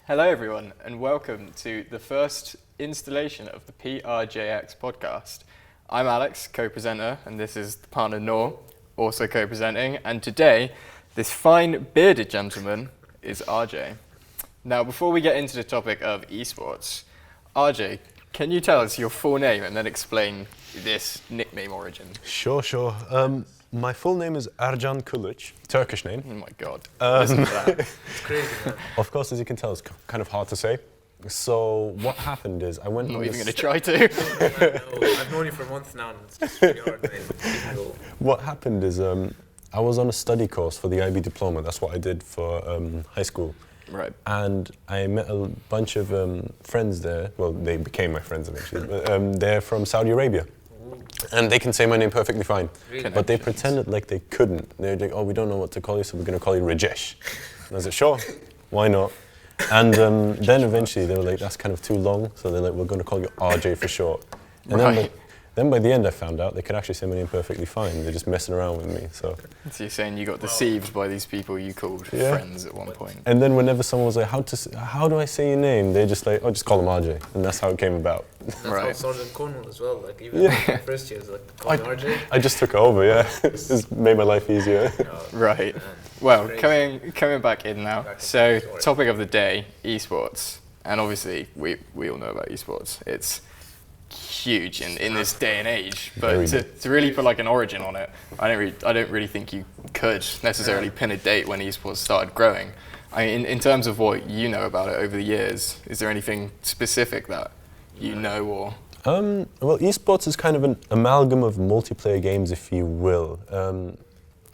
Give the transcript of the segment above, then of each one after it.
Hello everyone and welcome to the first installation of the PRJX podcast. I'm Alex, co-presenter, and this is the partner Noor, also co-presenting, and today this fine bearded gentleman is RJ. Now before we get into the topic of esports, RJ, can you tell us your full name and then explain this nickname origin? Sure. My full name is Ercan Kılıç, Turkish name. Oh my god, listen to that. It's crazy, man. Of course, as you can tell, it's kind of hard to say. So what happened is I went I'm on not even this... going to try to. I've known you for months now, and it's just really hard to even go. What happened is I was on a study course for the IB diploma. That's what I did for high school. Right. And I met a bunch of friends there. Well, they became my friends eventually. But, they're from Saudi Arabia. And they can say my name perfectly fine. Really? But they pretended like they couldn't. They're like, oh, we don't know what to call you, so we're going to call you Rajesh. And I was like, sure, why not? And then eventually they were like, that's kind of too long, so they're like, we're going to call you RJ for short. And then by the end I found out they could actually say my name perfectly fine. They're just messing around with me. So you're saying you got deceived by these people you called friends at one point. And then whenever someone was like, how do I say your name? They're just like, oh, just call him RJ. And that's how it came about. That's how Right. it started in Cornwall as well. Like even in the first years, like call me RJ. I just took over, yeah. It's made my life easier. Right. Man, Well, crazy. coming back in now. So, topic of the day, esports. And obviously, we all know about esports. It's huge in this day and age. But to really put like an origin on it, I don't really think you could necessarily pin a date when esports started growing. I mean, in terms of what you know about it over the years, is there anything specific that you know or? Well, esports is kind of an amalgam of multiplayer games, if you will.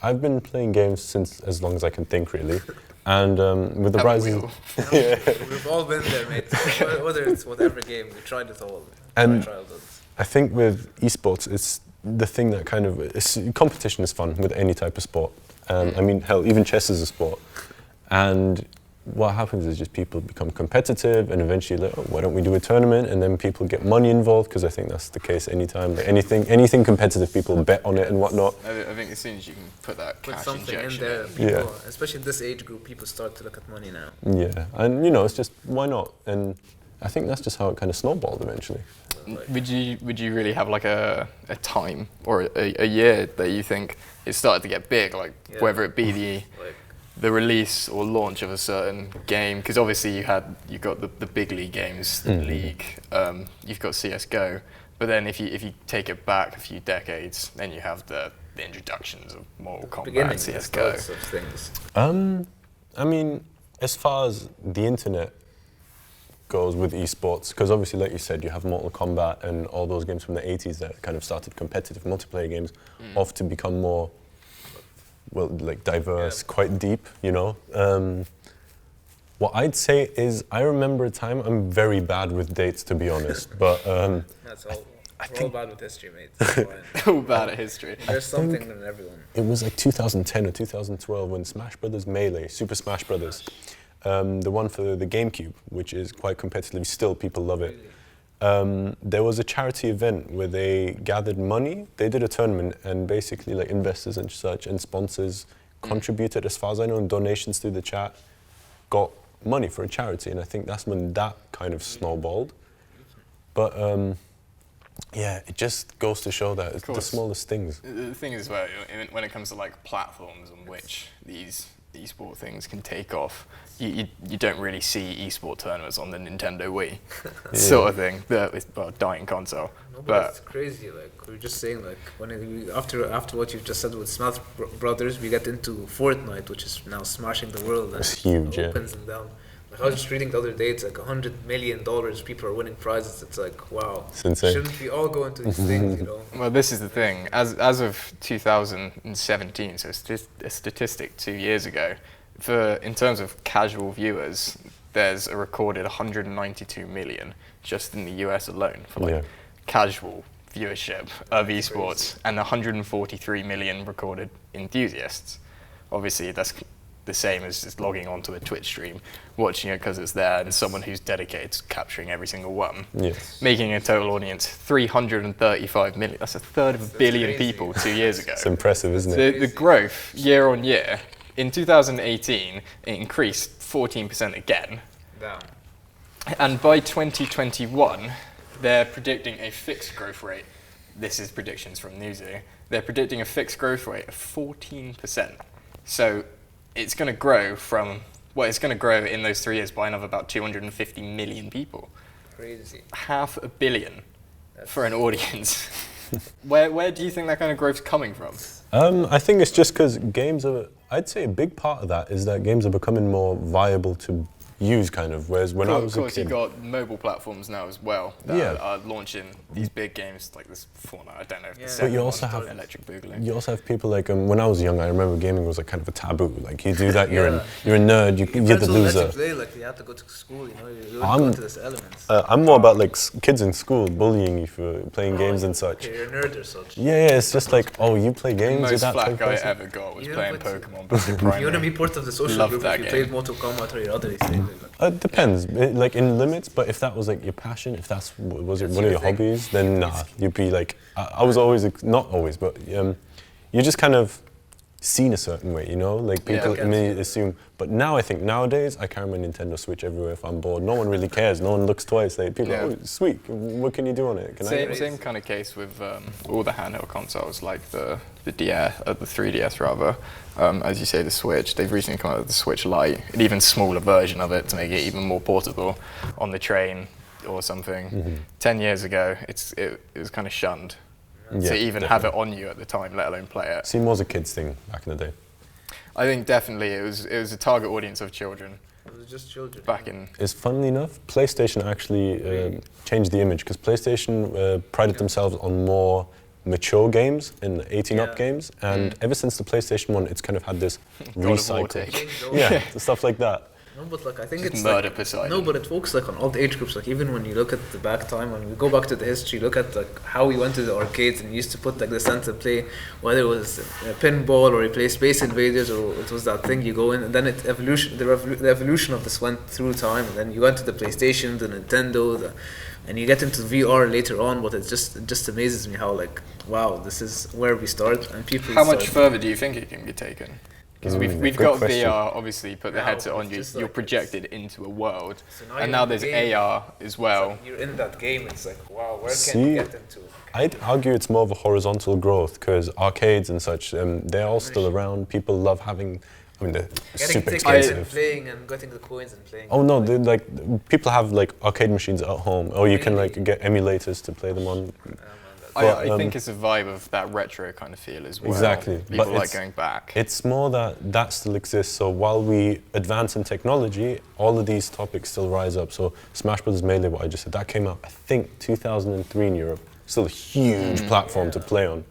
I've been playing games since as long as I can think, really. And with the rise of... We've all been there, mate. Whether it's whatever game, we tried it all. And I think with esports, it's the thing that kind of... competition is fun with any type of sport. I mean, hell, even chess is a sport. And what happens is just people become competitive and eventually like, oh, why don't we do a tournament? And then people get money involved, because I think that's the case anytime. Like anything competitive, people bet on it and whatnot. I think as soon as you can put that Put cash something injection in there, in. people, especially in this age group, people start to look at money now. Yeah, and it's just, why not? And I think that's just how it kind of snowballed eventually. Would you really have like a time or a year that you think it started to get big, like whether it be the release or launch of a certain game? Because obviously you've got the big league games, the league, you've got CS:GO, but then if you take it back a few decades, then you have the introductions of Mortal Kombat, CS:GO. Of things. I mean, as far as the internet goes with esports, because obviously, like you said, you have Mortal Kombat and all those games from the 80s that kind of started competitive multiplayer games off to become more, well, like diverse, quite deep, What I'd say is, I remember a time, I'm very bad with dates, to be honest, but That's all. We're all bad with history, mate. All bad at history. There's something in everyone. it was like 2010 or 2012 when Smash Brothers Melee, Super Smash Brothers, the one for the GameCube, which is quite competitively still, people love it. There was a charity event where they gathered money. They did a tournament, and basically like investors and such and sponsors contributed, as far as I know, in donations through the chat, got money for a charity, and I think that's when that kind of snowballed. But it just goes to show that it's the smallest things. The thing is, well, when it comes to like platforms on which these esport things can take off, you don't really see esport tournaments on the Nintendo Wii sort of thing. It's a dying console. No, but it's crazy. Like we were just saying, like after what you just said with Smash Brothers, we get into Fortnite, which is now smashing the world. And it's huge, opens and down. Like I was just reading the other day, it's like $100 million. People are winning prizes. It's like, wow. It's insane. Shouldn't we all go into these things, Well, this is the thing. As of 2017, so a statistic 2 years ago, in terms of casual viewers, there's a recorded 192 million just in the US alone for casual viewership of esports, and 143 million recorded enthusiasts. Obviously, that's the same as just logging onto a Twitch stream, watching it because it's there, and someone who's dedicated to capturing every single one. Yes. Making a total audience 335 million. That's a third of a billion people 2 years ago. It's impressive, isn't it? The growth year on year, in 2018, it increased 14% again. Damn. And by 2021, they're predicting a fixed growth rate. This is predictions from Newzoo. They're predicting a fixed growth rate of 14%. So it's going to grow it's going to grow in those 3 years by another about 250 million people. Crazy. 500 million for an audience. Where do you think that kind of growth's coming from? I think it's just because games are, I'd say a big part of that is that games are becoming more viable to use, kind of, whereas when I was a kid... Of course, you've got mobile platforms now as well that are launching these big games like this Fortnite, I don't know if the But you also have Electric Boogaloo. You also have people like, when I was young, I remember gaming was like kind of a taboo. Like, you do that, you're a nerd, you're the loser. Play, like, you have to go to school, you know, you go into this elements. I'm more about like kids in school bullying you for playing games and such. Okay, you're a nerd or such. Yeah, it's just like, oh, you play games? The most that flat guy I person? ever got was Yeah, playing but Pokemon back in primary. You want to be part of the social Love group that if you game. played Mortal Kombat or your other thing. It depends, like in limits, but if that was like your passion, if that's one of your hobbies, then nah, you'd be like, I was always, not always, but you're just kind of seen a certain way, you know? Like people immediately assume, but now I think nowadays, I carry my Nintendo Switch everywhere if I'm bored. No one really cares, no one looks twice. Like people, oh, sweet, what can you do on it? Same kind of case with all the handheld consoles, like the DS, the 3DS rather. As you say, the Switch. They've recently come out with the Switch Lite, an even smaller version of it to make it even more portable on the train or something. 10 years ago, it was kind of shunned to even have it on you at the time, let alone play it. Seemed more as a kid's thing back in the day. I think definitely it was a target audience of children. It was just children. Back in. It's funnily enough, PlayStation actually changed the image because PlayStation prided themselves on more mature games and 18-up games, and ever since the PlayStation 1, it's kind of had this recycle. Yeah, stuff like that. No, but like I think Just it's murder like, Poseidon. no, but it focuses like on all the age groups. Like even when you look at the back time, when we go back to the history, look at like how we went to the arcades and used to put like the center play, whether it was pinball or you play Space Invaders or it was that thing you go in, and then the evolution of this went through time, and then you went to the PlayStation, the Nintendo, and you get into VR later on. But it just amazes me how like wow, this is where we start, and people. How much further do you think it can be taken? Because we've got question. VR, obviously, put the headset on you, like you're projected into a world. So And now there's AR as well. Like you're in that game, it's like, wow, where See, can you get into? I'd argue it's more of a horizontal growth because arcades and such, they're all still around. People love having, I mean, they're Getting super tickets and expensive. playing and getting the coins and playing. Oh no, like people have like arcade machines at home, or you can like get emulators to play them on. I think it's a vibe of that retro kind of feel as well. Exactly. People But like it's- going back. It's more that still exists. So while we advance in technology, all of these topics still rise up. So Smash Bros. Melee, what I just said, that came out, I think, 2003 in Europe. Still a huge platform to play on.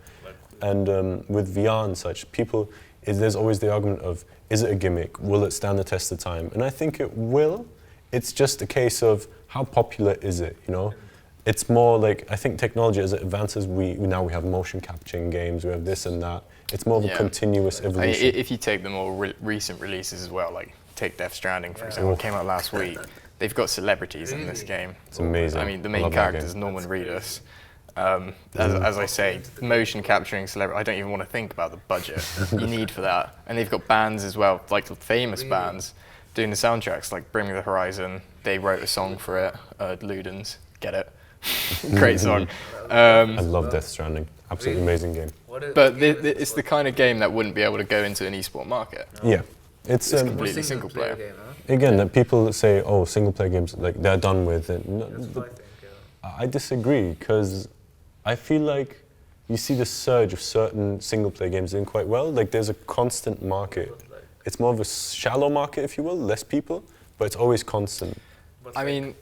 And with VR and such, there's always the argument of, is it a gimmick? Will it stand the test of time? And I think it will. It's just a case of how popular is it, you know? It's more like, I think technology as it advances, we now have motion capturing games, we have this and that. It's more of a continuous evolution. If you take the more recent releases as well, like take Death Stranding, for example, came out last week, they've got celebrities in this game. It's amazing. I mean, the I main love that character is game. Norman Reedus. As I say, motion capturing celebrity, I don't even want to think about the budget you need for that. And they've got bands as well, like famous bands, doing the soundtracks, like Bring Me the Horizon. They wrote a song for it, Ludens, get it? Great song. I love Death Stranding. Absolutely amazing game. But it's the kind of game that wouldn't be able to go into an esport market. Yeah. It's completely single player. Game, again, that people say, oh, single player games, like they're done with it. No, That's what I think, I disagree because I feel like you see the surge of certain single player games doing quite well. Like there's a constant market. It's more of a shallow market, if you will, less people, but it's always constant. I mean,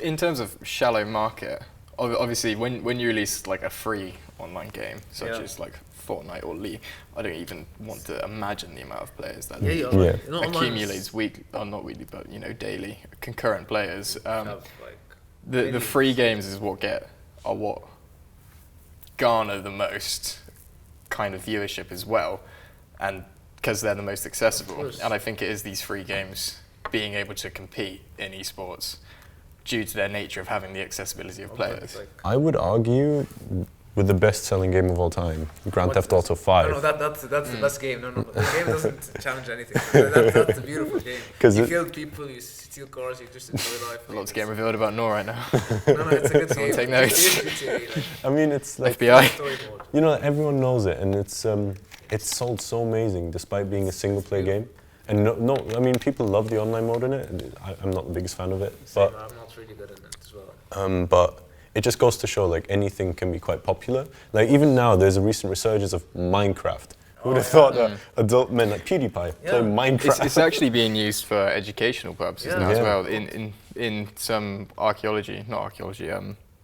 in terms of shallow market, obviously when you release like a free online game, such as like Fortnite or League, I don't even want to imagine the amount of players that accumulates weekly, or not weekly, but daily, concurrent players. The free games is what garner the most kind of viewership as well, and because they're the most accessible. And I think it is these free games being able to compete in esports due to their nature of having the accessibility of players. I would argue with the best-selling game of all time, Grand Theft Auto 5. No, that's the best game. No, the game doesn't challenge anything. That's a beautiful game. You kill people, you steal cars, you just enjoy life. Lots getting revealed about Noor right now. No, it's a good game. Take notes. I mean, it's like FBI. you know, everyone knows it, and it's sold so amazing despite being a single-player game. And no, I mean, people love the online mode in it. And I'm not the biggest fan of it, but I'm not really good at it as well. but it just goes to show like anything can be quite popular. Like even now, there's a recent resurgence of Minecraft. Who would have thought that adult men like PewDiePie play Minecraft? It's actually being used for educational purposes now as Yeah. well. In some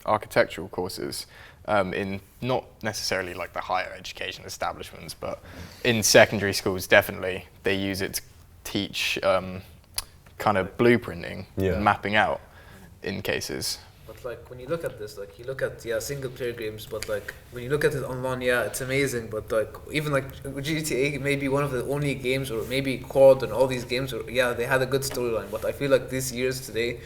architectural courses. In not necessarily like the higher education establishments, but in secondary schools, definitely they use it to teach kind of blueprinting, mapping out in cases. But like when you look at this, like you look at single player games, but like when you look at it online, it's amazing. But like even like GTA may be one of the only games, or maybe COD and all these games, or they had a good storyline. But I feel like these years today,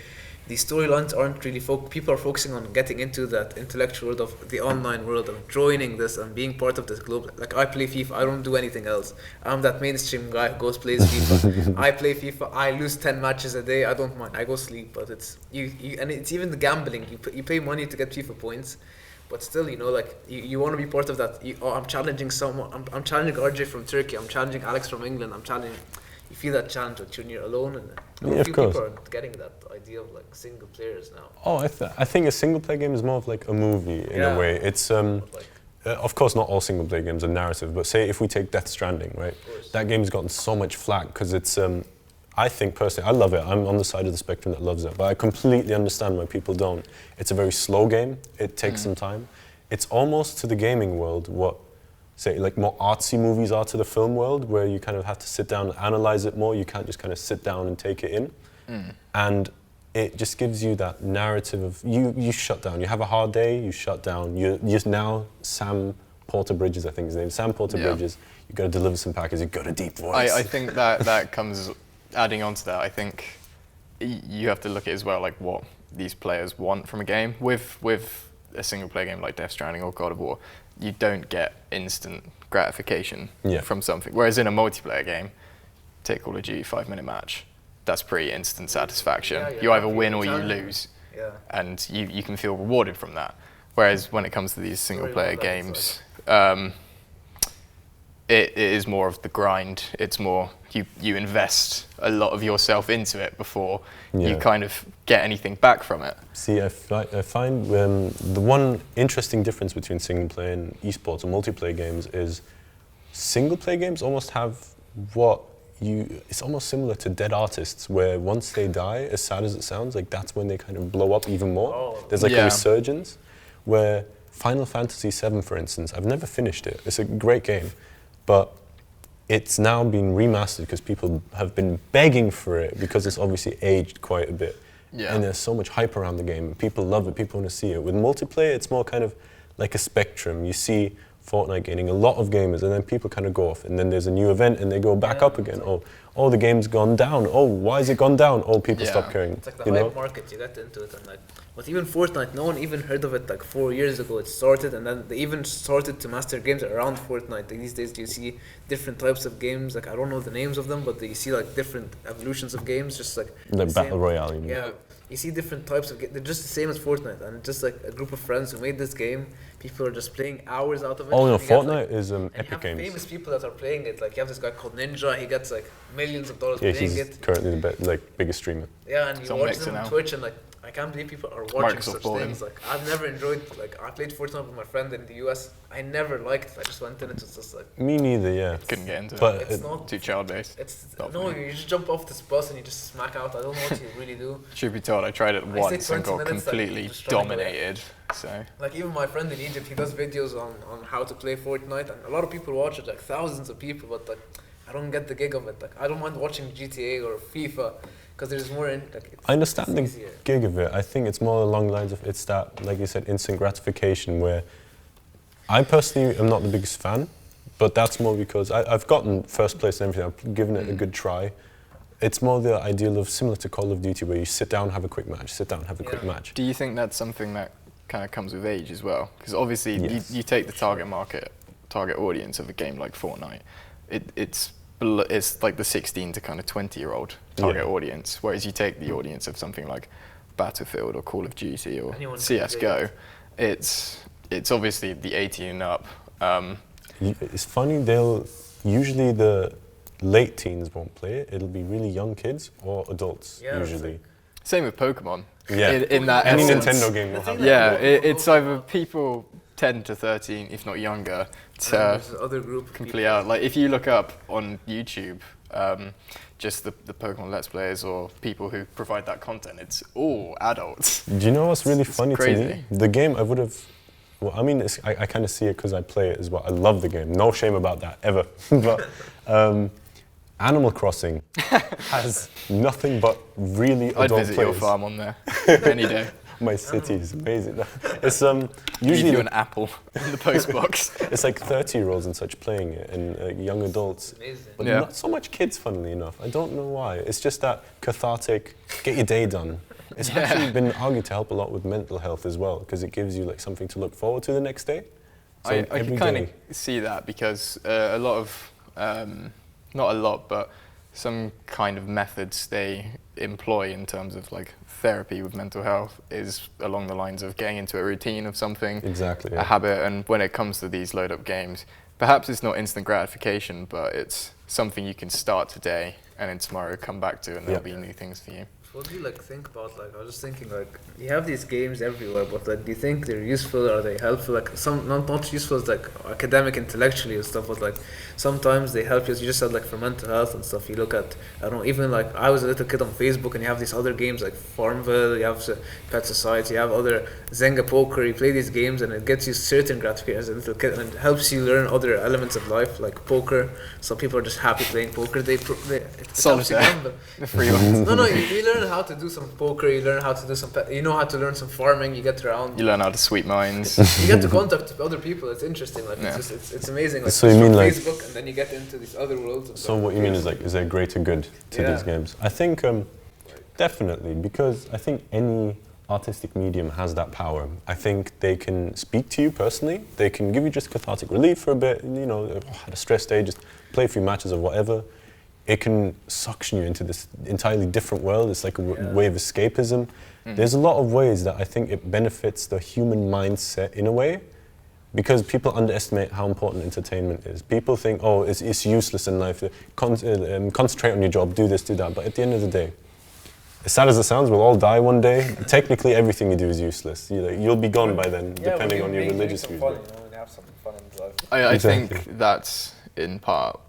these storylines aren't really people are focusing on getting into that intellectual world of the online world, of joining this and being part of this globe. Like I play FIFA, I don't do anything else. I'm that mainstream guy who goes plays FIFA. I play FIFA, I lose 10 matches a day, I don't mind. I go sleep, but it's you and it's even the gambling. You pay money to get FIFA points, but still, like you want to be part of that. I'm challenging someone. I'm challenging RJ from Turkey. I'm challenging Alex from England. I'm challenging. You feel that challenge when you're alone, and of course. People are getting that idea of like single players now. Oh, I think a single-player game is more of like a movie in a way. It's of course not all single-player games are narrative, but say if we take Death Stranding, right? That game's gotten so much flack because it's. I think personally, I love it. I'm on the side of the spectrum that loves it, but I completely understand why people don't. It's a very slow game. It takes some time. It's almost to the gaming world what, say, like more artsy movies are to the film world, where you kind of have to sit down and analyze it more. You can't just kind of sit down and take it in. And it just gives you that narrative of you shut down. You have a hard day, you shut down. You're now Sam Porter Bridges, I think his name is. Sam Porter Bridges. You've got to deliver some packages. You've got a deep voice. I think that comes, adding on to that, I think you have to look at as well like what these players want from a game. With a single player game like Death Stranding or God of War, you don't get instant gratification from something. Whereas in a multiplayer game, take Call of Duty 5-minute match, that's pretty instant satisfaction. You either win or you lose, and you can feel rewarded from that. Whereas when it comes to these single player games, it is more of the grind. It's more you invest a lot of yourself into it before you kind of get anything back from it. See, I find the one interesting difference between single player and esports or multiplayer games is single player games almost have it's almost similar to dead artists, where once they die, as sad as it sounds, like that's when they kind of blow up even more. There's like a resurgence, where Final Fantasy VII, for instance, I've never finished it. It's a great game, but it's now been remastered because people have been begging for it because it's obviously aged quite a bit. And there's so much hype around the game. People love it, people want to see it. With multiplayer, it's more kind of like a spectrum. You see Fortnite gaining a lot of gamers, and then people kind of go off, and then there's a new event and they go back up again. Oh, the game's gone down. Oh, why has it gone down? Oh, people stop caring. It's like the hype market, you get into it, and like, but even Fortnite, no one even heard of it like 4 years ago. It started, and then they even started to master games around Fortnite. These days, you see different types of games. Like I don't know the names of them, but you see like different evolutions of games, just like the battle royale. You mean? Yeah. You see different types of games. They're just the same as Fortnite, and just like a group of friends who made this game. People are just playing hours out of it. Oh no, Fortnite is Epic Games. Famous people that are playing it. Like you have this guy called Ninja. He gets like millions of dollars playing he's it. currently the biggest streamer. Yeah, and you watch them on Twitch, and like I can't believe people are watching Microsoft such things. Like I've never enjoyed. Like I played Fortnite with my friend in the US. I never liked it. I just went in. It was just like me neither. Yeah, couldn't get into but it. It's not too child based. You just jump off this bus and you just smack out. I don't know what you really do. Truth be told, I tried it once and got completely dominated. So like even my friend in Egypt, he does videos on how to play Fortnite, and a lot of people watch it, like thousands of people. But like I don't get the gig of it. Like I don't mind watching GTA or FIFA. Because there's more in. I understand the gig of it. I think it's more along the lines of it's that, like you said, instant gratification. Where I personally am not the biggest fan, but that's more because I've gotten first place and everything. I've given it a good try. It's more the ideal of similar to Call of Duty, where you sit down, have a quick match, sit down, have a quick match. Do you think that's something that kind of comes with age as well, because obviously Yes. you take the target audience of a game like Fortnite, it's like the 16 to kind of 20-year-old target audience, whereas you take the audience of something like Battlefield or Call of Duty or Anyone can CS:GO, it's obviously the 18 and up. It's funny, usually the late teens won't play it. It'll be really young kids or adults usually. Same with Pokemon. Yeah. In that Any essence. Nintendo game will have Yeah, that. it's either people 10 to 13, if not younger, to There's this other group of complete people. out. Like if you look up on YouTube, just the Pokemon Let's Players or people who provide that content, it's all adults. Do you know what's really It's funny to crazy. me? The game I would have. Well, I mean, I kind of see it because I play it as well. I love the game. No shame about that ever. But Animal Crossing has nothing but really I'd adult visit players. your farm on there any day. My city is amazing. It's Leave usually you an apple in the post box. it's like 30-year-olds and such playing it, and young adults. Amazing. But Yeah. not so much kids, funnily enough. I don't know why. It's just that cathartic, get your day done. It's actually been argued to help a lot with mental health as well, because it gives you like something to look forward to the next day. So I every can kind day- of see that because a lot of, not a lot, but some kind of methods they employ in terms of like therapy with mental health is along the lines of getting into a routine of something, Exactly. a Yeah. habit, and when it comes to these load up games, perhaps it's not instant gratification, but it's something you can start today and then tomorrow come back to, and there'll be new things for you. What do you like think about, like, I was just thinking, like, you have these games everywhere, but like, do you think they're useful? Are they helpful? Like, some not useful as like academic, intellectually and stuff, but like sometimes they help you. As you just said, like for mental health and stuff. You look at, I don't know, even like I was a little kid on Facebook, and you have these other games like Farmville, you have Pet Society, you have other Zynga Poker. You play these games, and it gets you certain gratification as a little kid, and it helps you learn other elements of life, like poker. Some people are just happy playing poker. It helps you Solitaire. gamble. The free ones. No, you learn how to do some poker. You learn how to do some. You know how to learn some farming. You get around. You learn how to sweep mines. You get to contact other people. It's interesting. Like Yeah. it's amazing. Like, So you it's mean from like- Facebook, and then you get into these other worlds. And So stuff. what you mean is like, is there greater good to Yeah. these games? I think definitely, because I think any artistic medium has that power. I think they can speak to you personally. They can give you just cathartic relief for a bit. You know, had a stress day, just play a few matches or whatever. It can suction you into this entirely different world. It's like a way of escapism. There's a lot of ways that I think it benefits the human mindset in a way, because people underestimate how important entertainment is. People think, oh, it's useless in life. Concentrate on your job, do this, do that. But at the end of the day, as sad as it sounds, we'll all die one day. Technically, everything you do is useless. You'll be gone by then, depending on your religious views. Fun, you know, and have some fun in life. I Exactly. think that's in part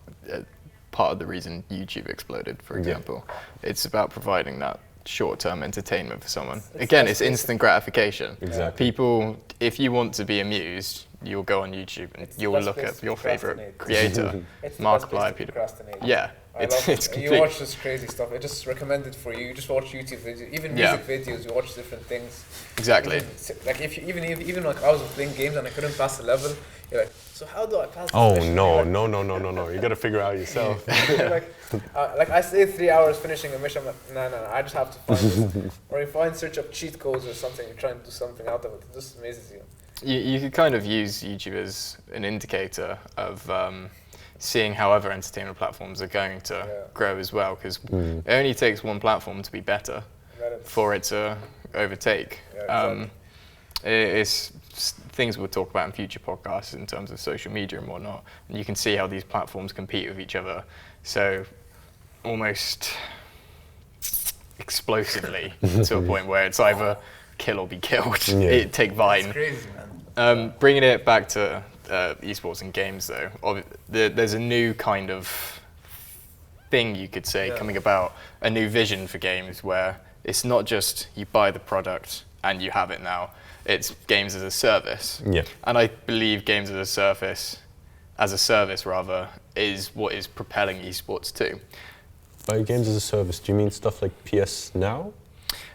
of the reason YouTube exploded, for example. It's about providing that short-term entertainment for someone. Again, it's instant gratification. Exactly. People, if you want to be amused, you'll go on YouTube and you'll look at your favorite creator, Markiplier, Peter. Yeah, it's You complete. watch this crazy stuff. It just recommended for you. You just watch YouTube videos, even music videos. You watch different things. Exactly. Like if you even like I was playing games and I couldn't pass a level. You're like, so how do I pass? This Oh mission? no, You're no! You got to figure it out yourself. You're like I stayed 3 hours finishing a mission. I'm like, no, I just have to find this. Or if I search up cheat codes or something, you're trying to do something out of it. It just amazes you. You could kind of use YouTube as an indicator of seeing how other entertainment platforms are going to grow as well, because it only takes one platform to be better for it to overtake. It's things we'll talk about in future podcasts in terms of social media and whatnot, and you can see how these platforms compete with each other so almost explosively to a point where it's either kill or be killed. Take Vine. It's crazy, man. Bringing it back to esports and games, though, there's a new kind of thing, you could say, coming about, a new vision for games where it's not just you buy the product and you have it now. It's games as a service. Yeah. And I believe games as a service rather, is what is propelling esports too. By games as a service, do you mean stuff like PS Now?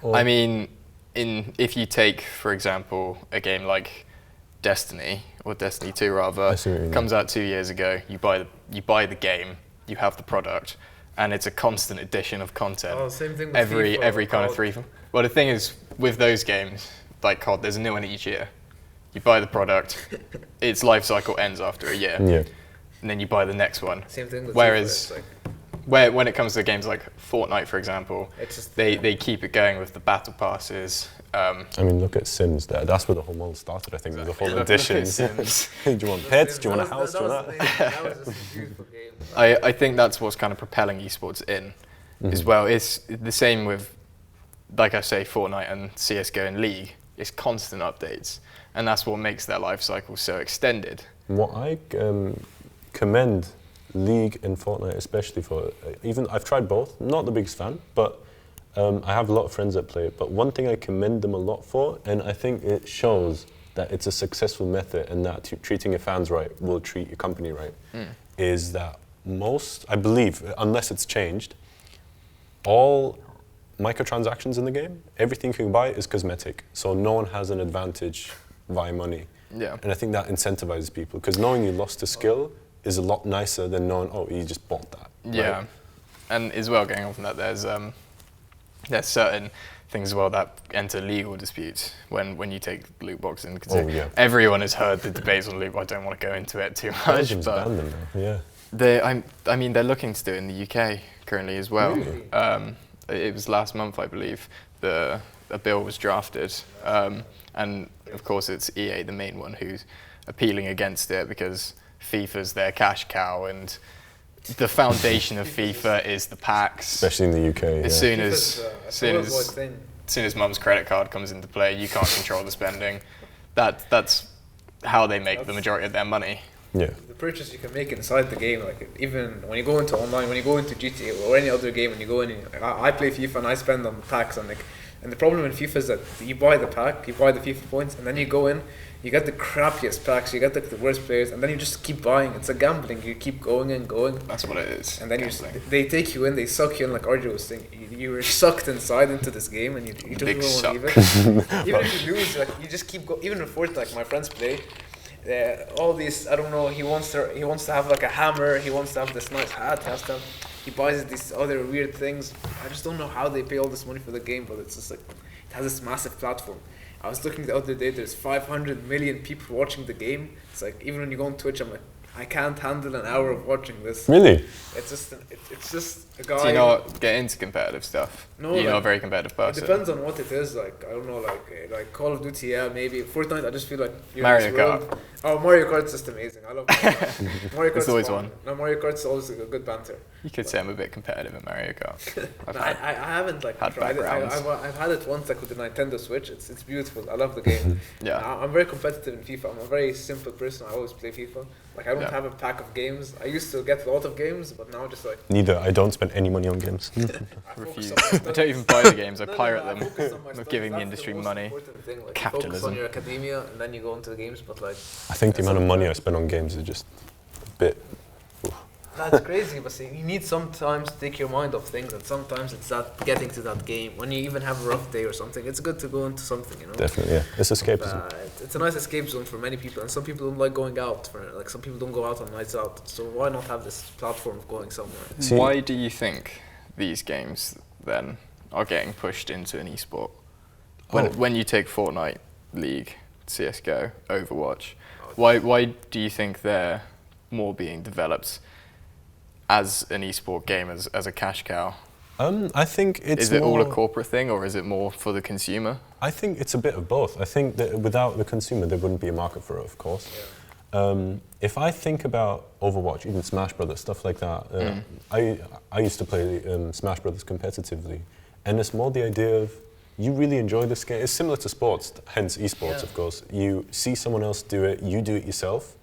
Or I mean, if you take, for example, a game like Destiny, or Destiny 2 rather, I see what you mean. comes out 2 years ago, you buy the game, you have the product, and it's a constant addition of content. Oh, same thing with every FIFA, kind of COD. 3. Well, the thing is, with those games, like COD, there's a new one each year. You buy the product, its life cycle ends after a year, Yeah. and then you buy the next one. Same thing with Whereas, FIFA, it's when it comes to games like Fortnite, for example, It's just- they keep it going with the battle passes. I mean, look at Sims. That's where the whole model started, I think, with the whole Look at editions. Sims. Do you want pets? Do you want a house? Do you want that? That was just a beautiful game. I think that's what's kind of propelling esports in as well. It's the same with, like I say, Fortnite and CSGO and League. It's constant updates, and that's what makes their life cycle so extended. What I commend League and Fortnite especially for, even I've tried both, not the biggest fan, but I have a lot of friends that play it. But one thing I commend them a lot for, and I think it shows that it's a successful method and that treating your fans right will treat your company right, is that most, I believe, unless it's changed, all microtransactions in the game, everything you can buy is cosmetic. So no one has an advantage via money. Yeah. And I think that incentivizes people, because knowing you lost a skill is a lot nicer than knowing, oh, you just bought that. Yeah, right? and as well, going on from that, there's certain things as well that enter legal disputes when you take loot boxing. Because everyone has heard the debates on loot. I don't want to go into it too much. Belgium's But banned them now, yeah. I mean, they're looking to do it in the UK currently as well. Really? It was last month, I believe, a bill was drafted, and of course it's EA, the main one, who's appealing against it because FIFA's their cash cow, and the foundation of FIFA is the packs. Especially in the UK. As FIFA's soon as mum's credit card comes into play, you can't control the spending. That's how they make the majority of their money. Yeah. The purchase you can make inside the game, like even when you go into online, when you go into GTA or any other game, and you go in, I play FIFA and I spend on packs, and the problem in FIFA is that you buy the pack, you buy the FIFA points, and then you go in, you get the crappiest packs, you get the worst players, and then you just keep buying. It's a gambling. You keep going and going. That's what it is. And then they take you in, they suck you in, like RJ was saying. You were sucked inside into this game, and you don't Big even want to leave it. Even if you lose, like you just keep going. Even in Fortnite, like my friends play. All these, I don't know. He wants to have like a hammer. He wants to have this nice hat. He buys these other weird things. I just don't know how they pay all this money for the game, but it's just like it has this massive platform. I was looking the other day. There's 500 million people watching the game. It's like even when you go on Twitch, I'm like, I can't handle an hour of watching this. Really? It's just a guy. Do you not get into competitive stuff? No, you're not a very competitive person. It depends on what it is. Like I don't know, like Call of Duty, yeah, maybe Fortnite. I just feel like you're Mario in this world. Kart. Oh, Mario Kart's just amazing. I love Mario Kart. Mario Kart's It's always fun. one. No, Mario Kart's always a good banter. You could say I'm a bit competitive in Mario Kart. I haven't like had tried it. backgrounds. I've had it once like with the Nintendo Switch. It's beautiful. I love the game. Yeah. I'm very competitive in FIFA. I'm a very simple person. I always play FIFA. Like I don't have a pack of games. I used to get a lot of games, but now just like Neither. I don't spend any money on games. Refuse. I don't even buy the games. I pirate I them. focus on my I'm not studies. giving the That's industry most money. important thing. Like, you focus Capitalism. on your academia and then you go into the games, but like I think the amount of money I spend on games is just a bit. that's crazy. But see, you need sometimes to take your mind off things, and sometimes it's that getting to that game. When you even have a rough day or something, it's good to go into something, you know. Definitely, yeah. It's escapism. It's a nice escape zone for many people, and some people don't like going out. Like some people don't go out on nights out. So why not have this platform of going somewhere? See- Why do you think these games then are getting pushed into an esport? When you take Fortnite, League, CSGO, Overwatch, why do you think they're more being developed as an esport game, as a cash cow? I think it's Is it all more- a corporate thing, or is it more for the consumer? I think it's a bit of both. I think that without the consumer, there wouldn't be a market for it, of course. If I think about Overwatch, even Smash Brothers, stuff like that, I used to play Smash Brothers competitively, and it's more the idea of you really enjoy this game. It's similar to sports, hence esports, of course. You see someone else do it, you do it yourself,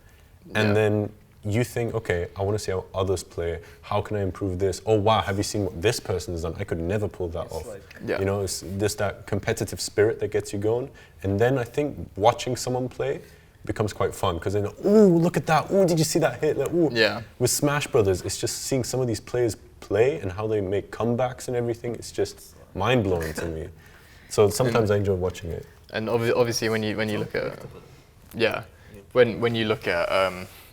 and then you think, okay, I want to see how others play. How can I improve this? Oh wow, have you seen what this person has done? I could never pull that off. You know, it's just that competitive spirit that gets you going. And then I think watching someone play becomes quite fun, because then, ooh, look at that. Ooh, did you see that hit? Like, ooh. Yeah. With Smash Brothers, it's just seeing some of these players play and how they make comebacks and everything. It's just mind blowing to me. So sometimes I enjoy watching it. And obviously, when you look at when you look at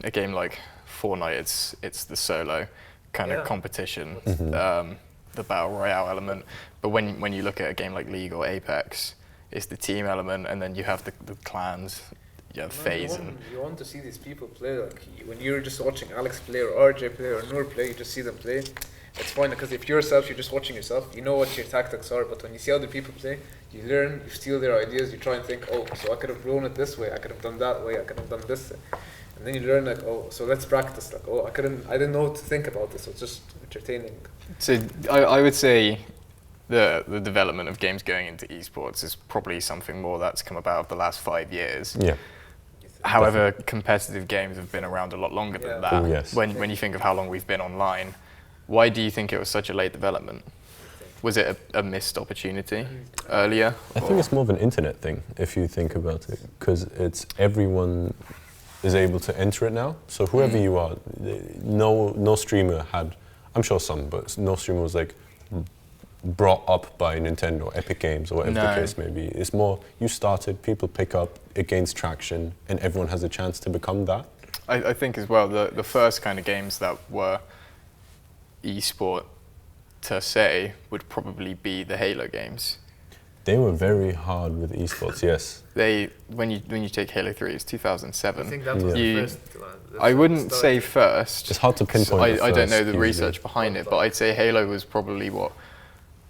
a game like Fortnite, it's the solo kind of competition, the battle royale element. But when you look at a game like League or Apex, it's the team element, and then you have the clans, you have FaZe, and You want to see these people play. Like when you're just watching Alex play or RJ play or Noor play, you just see them play. It's fine because if you're just watching yourself, you know what your tactics are. But when you see other people play, you learn, you steal their ideas, you try and think, oh, so I could have blown it this way, I could have done that way, I could have done this. And then you learn like, oh, so let's practice. Like, oh, I didn't know what to think about this. So it's just entertaining. So I would say the development of games going into esports is probably something more that's come about of the last 5 years. Yeah. However, competitive games have been around a lot longer than that. Oh, yes. When you think of how long we've been online, why do you think it was such a late development? Was it a missed opportunity earlier? I think it's more of an internet thing, if you think about it, because it's everyone is able to enter it now. So whoever you are, no streamer had, I'm sure some, but no streamer was like brought up by Nintendo, Epic Games, or whatever the case may be. It's more, you started, people pick up, it gains traction, and everyone has a chance to become that. I think as well, the first kind of games that were esport to say would probably be the Halo games. They were very hard with esports, yes. When you take Halo 3, it's 2007. I think that was the first one. I wouldn't say first. It's hard to pinpoint. I don't know the research behind it, but I'd say Halo was probably what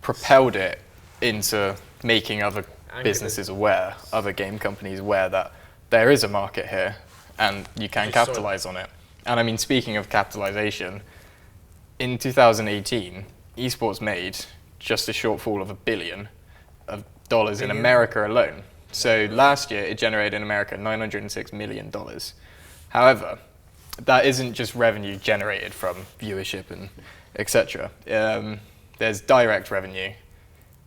propelled it into making other businesses aware, other game companies aware that there is a market here and you can capitalize on it. And I mean, speaking of capitalization, in 2018, esports made just a shortfall of $1 billion in America alone. So last year, it generated in America $906 million. However, that isn't just revenue generated from viewership and etc. There's direct revenue,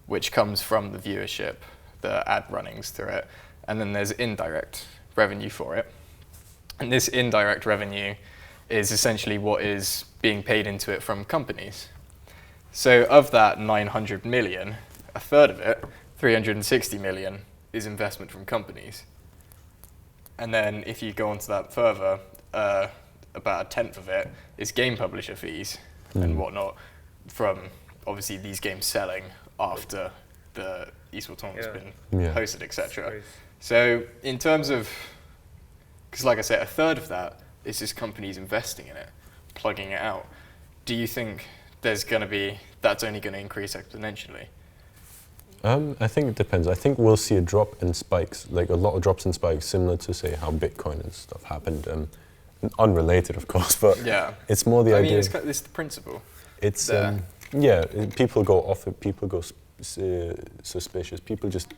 which comes from the viewership, the ad runnings through it, and then there's indirect revenue for it. And this indirect revenue is essentially what is being paid into it from companies. So of that 900 million, a third of it, 360 million, is investment from companies. And then if you go on to that further, about a tenth of it is game publisher fees and whatnot from obviously these games selling after the esports tournament's been hosted, etc. So in terms of, because like I said, a third of that is just companies investing in it, plugging it out. Do you think that's only going to increase exponentially? I think it depends. I think we'll see a drop in spikes, like a lot of drops in spikes, similar to say how Bitcoin and stuff happened. Unrelated, of course, but it's more the idea. I mean, it's the principle. It's people go off it. People go suspicious. People just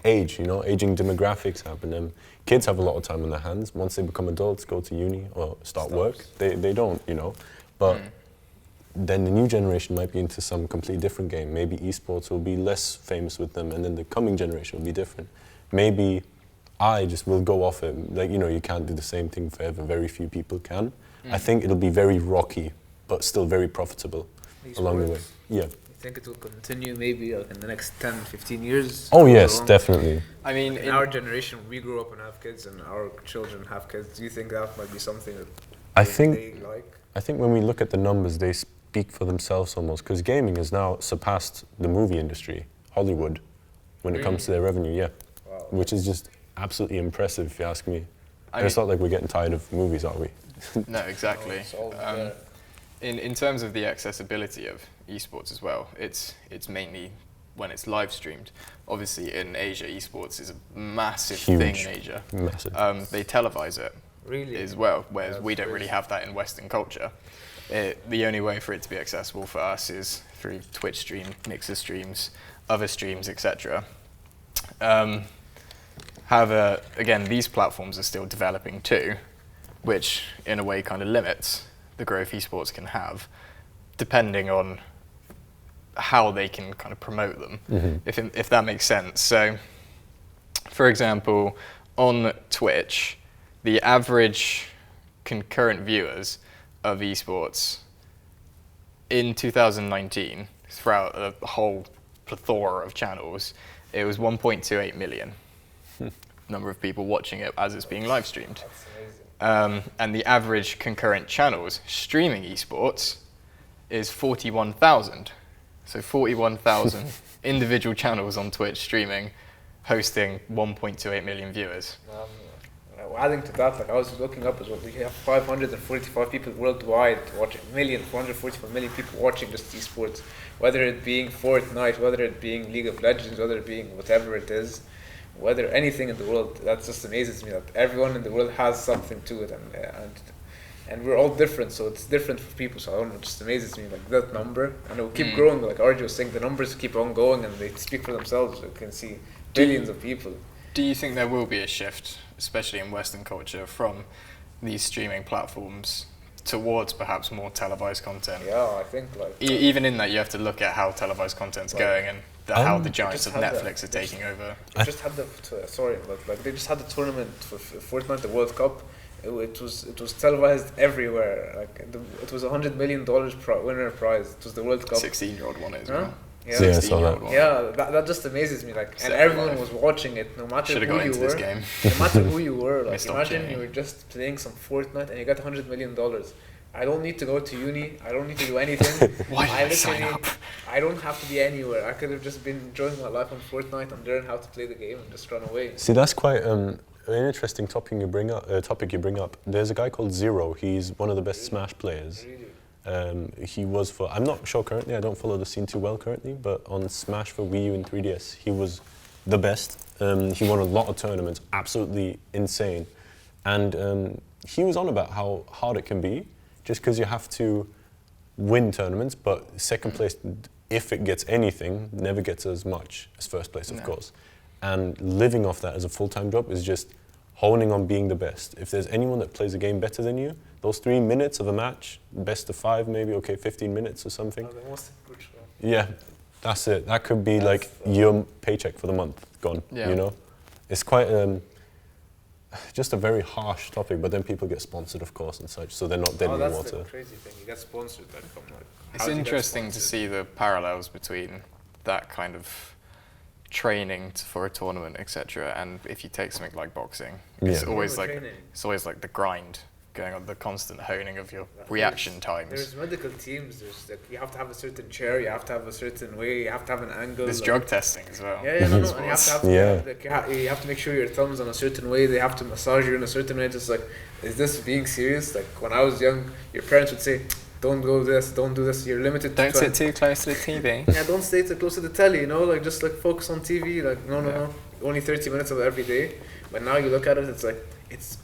age. Aging demographics happen. Kids have a lot of time on their hands. Once they become adults, go to uni or start work, they don't. But then the new generation might be into some completely different game. Maybe esports will be less famous with them, and then the coming generation will be different. Maybe I just will go off it. Like, you can't do the same thing forever. Very few people can. I think it'll be very rocky, but still very profitable along the way. Yeah. You think it will continue maybe like in the next 10, 15 years? Oh, yes, definitely. I mean, in our generation, we grew up and have kids, and our children have kids. Do you think that might be something that they like? I think when we look at the numbers, they speak for themselves almost, because gaming has now surpassed the movie industry, Hollywood, when it comes to their revenue, Wow. Which is just absolutely impressive, if you ask me. It's not like we're getting tired of movies, are we? No, exactly. In terms of the accessibility of esports as well, it's mainly when it's live streamed. Obviously, in Asia, esports is a massive thing in Asia. Massive. They televise it really as well, whereas we don't really have that in Western culture. The only way for it to be accessible for us is through Twitch stream, Mixer streams, other streams, etc. However, again, these platforms are still developing too, which in a way kind of limits the growth esports can have, depending on how they can kind of promote them, if that makes sense. So, for example, on Twitch, the average concurrent viewers of esports in 2019, throughout a whole plethora of channels, it was 1.28 million number of people watching it as it's being live streamed. And the average concurrent channels streaming esports is 41,000. So 41,000 individual channels on Twitch streaming hosting 1.28 million viewers. Adding to that, like I was looking up as well, you have 545 people worldwide watching, 445 million people watching just esports, whether it being Fortnite, whether it being League of Legends, whether it being whatever it is, whether anything in the world. That just amazes me that everyone in the world has something to it, and we're all different, so it's different for people. So I don't know, it just amazes me, like that number, and it will keep growing. Like RJ was saying, the numbers keep on going, and they speak for themselves. You can see billions of people. Do you think there will be a shift, especially in Western culture, from these streaming platforms towards perhaps more televised content? Yeah, I think like even in that, you have to look at how televised content's going and how the giants of Netflix are taking over. They just had they just had the tournament for Fortnite, the World Cup. It was televised everywhere. Like it was $100 million winner prize. It was the World Cup. 16-year-old one as well. Yeah, I saw that. Yeah, that just amazes me. Like, and everyone was watching it, no matter who you were. No matter who you were. Like, imagine you were just playing some Fortnite and you got $100 million. I don't need to go to uni. I don't need to do anything. Why did I sign up? I don't have to be anywhere. I could have just been enjoying my life on Fortnite and learn how to play the game and just run away. See, that's quite an interesting topic you bring up. There's a guy called Zero. He's one of the best Smash players. Really? He was for, I'm not sure currently, I don't follow the scene too well currently, but on Smash for Wii U and 3DS, he was the best. He won a lot of tournaments, absolutely insane. And he was on about how hard it can be, just because you have to win tournaments, but second place, if it gets anything, never gets as much as first place, of course. And living off that as a full-time job is just honing on being the best. If there's anyone that plays a game better than you, those 3 minutes of a match, best of 5 maybe, okay, 15 minutes or something. The most crucial. Yeah, that's it. That could be like your paycheck for the month gone, you know? It's quite just a very harsh topic, but then people get sponsored, of course, and such, so they're not dead in the water. That's the crazy thing. You get sponsored. It's interesting to see the parallels between that kind of training for a tournament, etc. And if you take something like boxing, it's always like the grind going on, the constant honing of your reaction times. There's medical teams. There's like you have to have a certain chair, you have to have a certain way, you have to have an angle. There's drug testing as well. Yeah, no, and you have to make sure your thumb's on a certain way. They have to massage you in a certain way. Just like, is this being serious? Like when I was young, your parents would say, "Don't go this, don't do this. You're limited. Don't sit too close to the TV." Yeah, don't stay too close to the telly. You know, like just like focus on TV. Like no, only 30 minutes of it every day. But now you look at it, it's like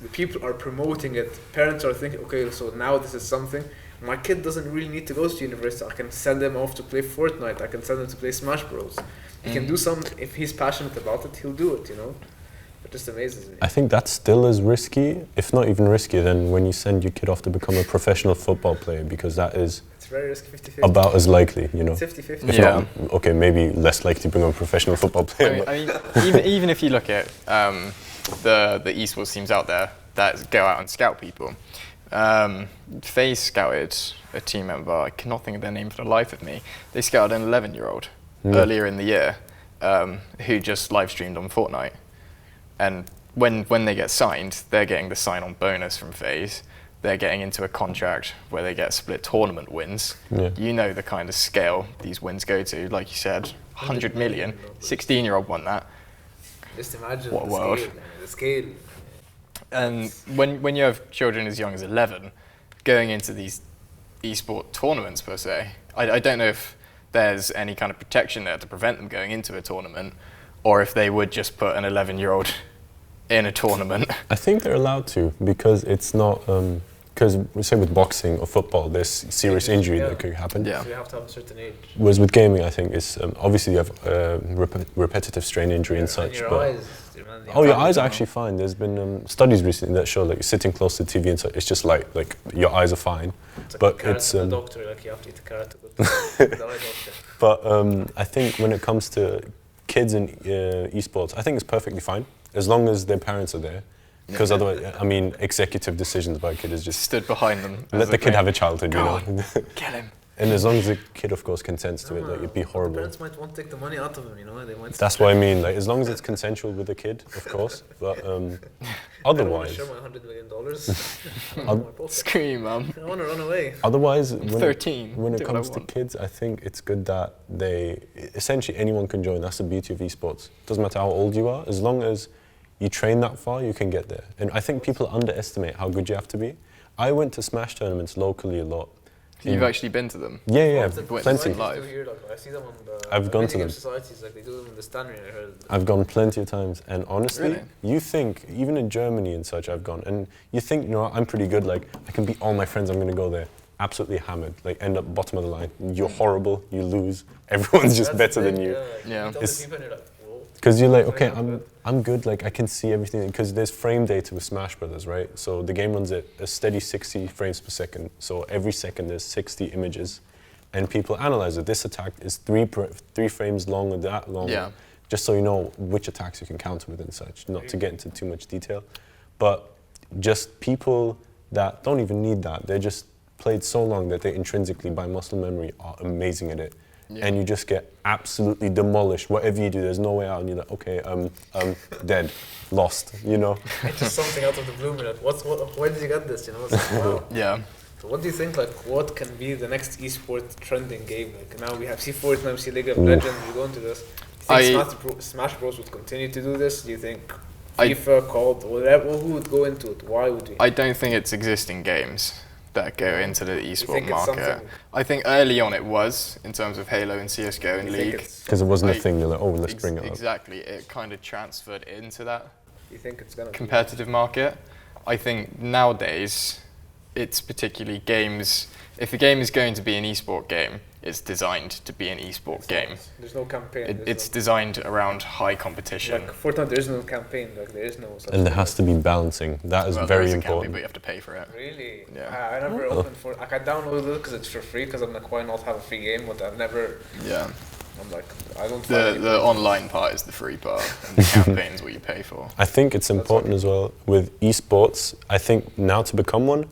the people are promoting it. Parents are thinking, okay, so now this is something. My kid doesn't really need to go to university. I can send them off to play Fortnite. I can send them to play Smash Bros. He can do something. If he's passionate about it, he'll do it. You know. It just amazes me. I think that's still as risky, if not even riskier, than when you send your kid off to become a professional football player, because that is very risky, 50-50. About as likely, you know. 50-50. If not, okay, maybe less likely to become a professional football player. I mean even if you look at the esports teams out there that go out and scout people, they scouted a team member, I cannot think of their name for the life of me. They scouted an 11-year-old earlier in the year who just live streamed on Fortnite. And when they get signed, they're getting the sign-on bonus from FaZe. They're getting into a contract where they get split tournament wins. Yeah. You know the kind of scale these wins go to. Like you said, 100 million. 16-year-old won that. Just imagine what world. The scale. And when you have children as young as 11 going into these esport tournaments per se, I don't know if there's any kind of protection there to prevent them going into a tournament, or if they would just put an 11-year-old in a tournament. I think they're allowed to, because it's not, because we say with boxing or football, there's serious injury that could happen. Yeah. So you have to have a certain age. Whereas with gaming, I think it's, obviously you have repetitive strain injury and such. And your but eyes, your eyes are actually fine. There's been studies recently that show like sitting close to TV and such, it's just like your eyes are fine. It's like but it's the doctor, like you have to eat a carrot to go to the eye doctor. But I think when it comes to kids in esports, I think it's perfectly fine as long as their parents are there. Because otherwise, I mean, executive decisions by a kid is just stood behind them. Let the kid have a childhood, you know. Kill him. And as long as the kid, of course, consents to it, like it'd be The horrible. parents might want to take the money out of him, you know. They might. That's what I mean. Like as long as it's consensual with the kid, of course. But I don't want otherwise, to share my $100 million. I want my profit. Screw you, mum. I want to run away. otherwise, I'm when 13. when it do what I comes to want. kids, I think it's good that they essentially anyone can join. That's the beauty of esports. Doesn't matter how old you are, as long as you train that far, you can get there. And I think people underestimate how good you have to be. I went to Smash tournaments locally a lot. You've actually been to them? Yeah, What's the plenty. societies do here, like, I see them on the I've gone to video them. game societies, like they do them in the Stanley. I heard. I've gone plenty of times, and honestly, Really? you think, even in Germany and such, I've gone, and you think, you know, I'm pretty good, like, I can beat all my friends, I'm going to go there. Absolutely hammered, like, end up bottom of the line. You're horrible, you lose, everyone's just That's the better than thing, you. Yeah, like, Yeah. you tell It's- the people and you're like, whoa. Because you're like, Very okay, good. I'm good, like, I can see everything, because there's frame data with Smash Brothers, right? So the game runs at a steady 60 frames per second, so every second there's 60 images, and people analyze it. This attack is three frames long or that long. Yeah. Just so you know which attacks you can counter with and such, not to get into too much detail. But just people that don't even need that, they just played so long that they intrinsically, by muscle memory, are amazing at it. Yeah. And you just get absolutely demolished. Whatever you do, there's no way out, and you're like, okay, dead, lost, you know? It's just something out of the blue. Like, where did you get this? You know, it's like, wow. Yeah. So what do you think? Like, what can be the next esport trending game? Like now we have Fortnite, now we see League of Legends. We go into this. Do you think Smash Bros would continue to do this? Do you think FIFA, COD, whatever? Who would go into it? Why would we? I don't think it's existing games that go into the think esport it's market. something- I think early on it was, in terms of Halo and CSGO and You think League. it's- Because it wasn't a Like, thing, you're like, oh, let's bring it up. Exactly, it kind of transferred into that You think it's gonna competitive market. I think nowadays, it's particularly games. If a game is going to be an esport game, it's designed to be an esport game. There's no campaign. It's designed around high competition. like Fortnite. There is no campaign. Like there is no. Such And there thing. has to be balancing. That is Well, there very is a campaign, important. but you have to pay for it. Really? Yeah. I never opened for. Like I downloaded it because it's for free. Because I'm like, why not have a free game? But I've never. Yeah. I'm like, I don't. The find any- online part is the free part, and the campaign is what you pay for. I think it's important as well with esports. I think now to become one,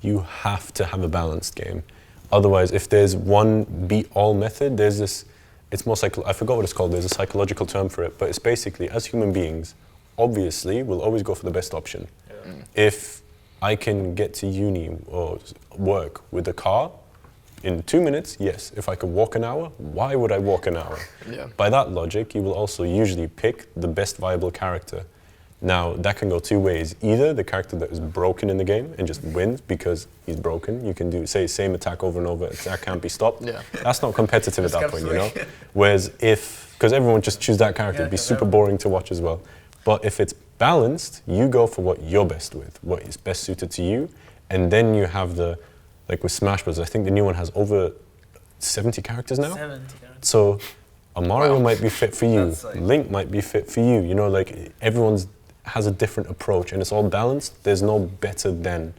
you have to have a balanced game. Otherwise, if there's one beat-all method, there's this. It's more I forgot what it's called. There's a psychological term for it, but it's basically as human beings, obviously, we'll always go for the best option. Yeah. If I can get to uni or work with a car in 2 minutes, yes. If I could walk an hour, why would I walk an hour? Yeah. By that logic, you will also usually pick the best viable character. Now, that can go two ways. Either the character that is broken in the game and just wins because he's broken. You can do, say, same attack over and over, attack can't be stopped. Yeah. That's not competitive at that Just point, you know? kept Whereas because everyone just choose that character, Yeah, it'd be yeah, super yeah. boring to watch as well. But if it's balanced, you go for what you're best with, what is best suited to you, and then you have like with Smash Bros, I think the new one has over 70 characters now. 70 characters. So a Mario Wow. might be fit for you, That's like- Link might be fit for you, you know, like everyone's has a different approach and it's all balanced. There's no better than.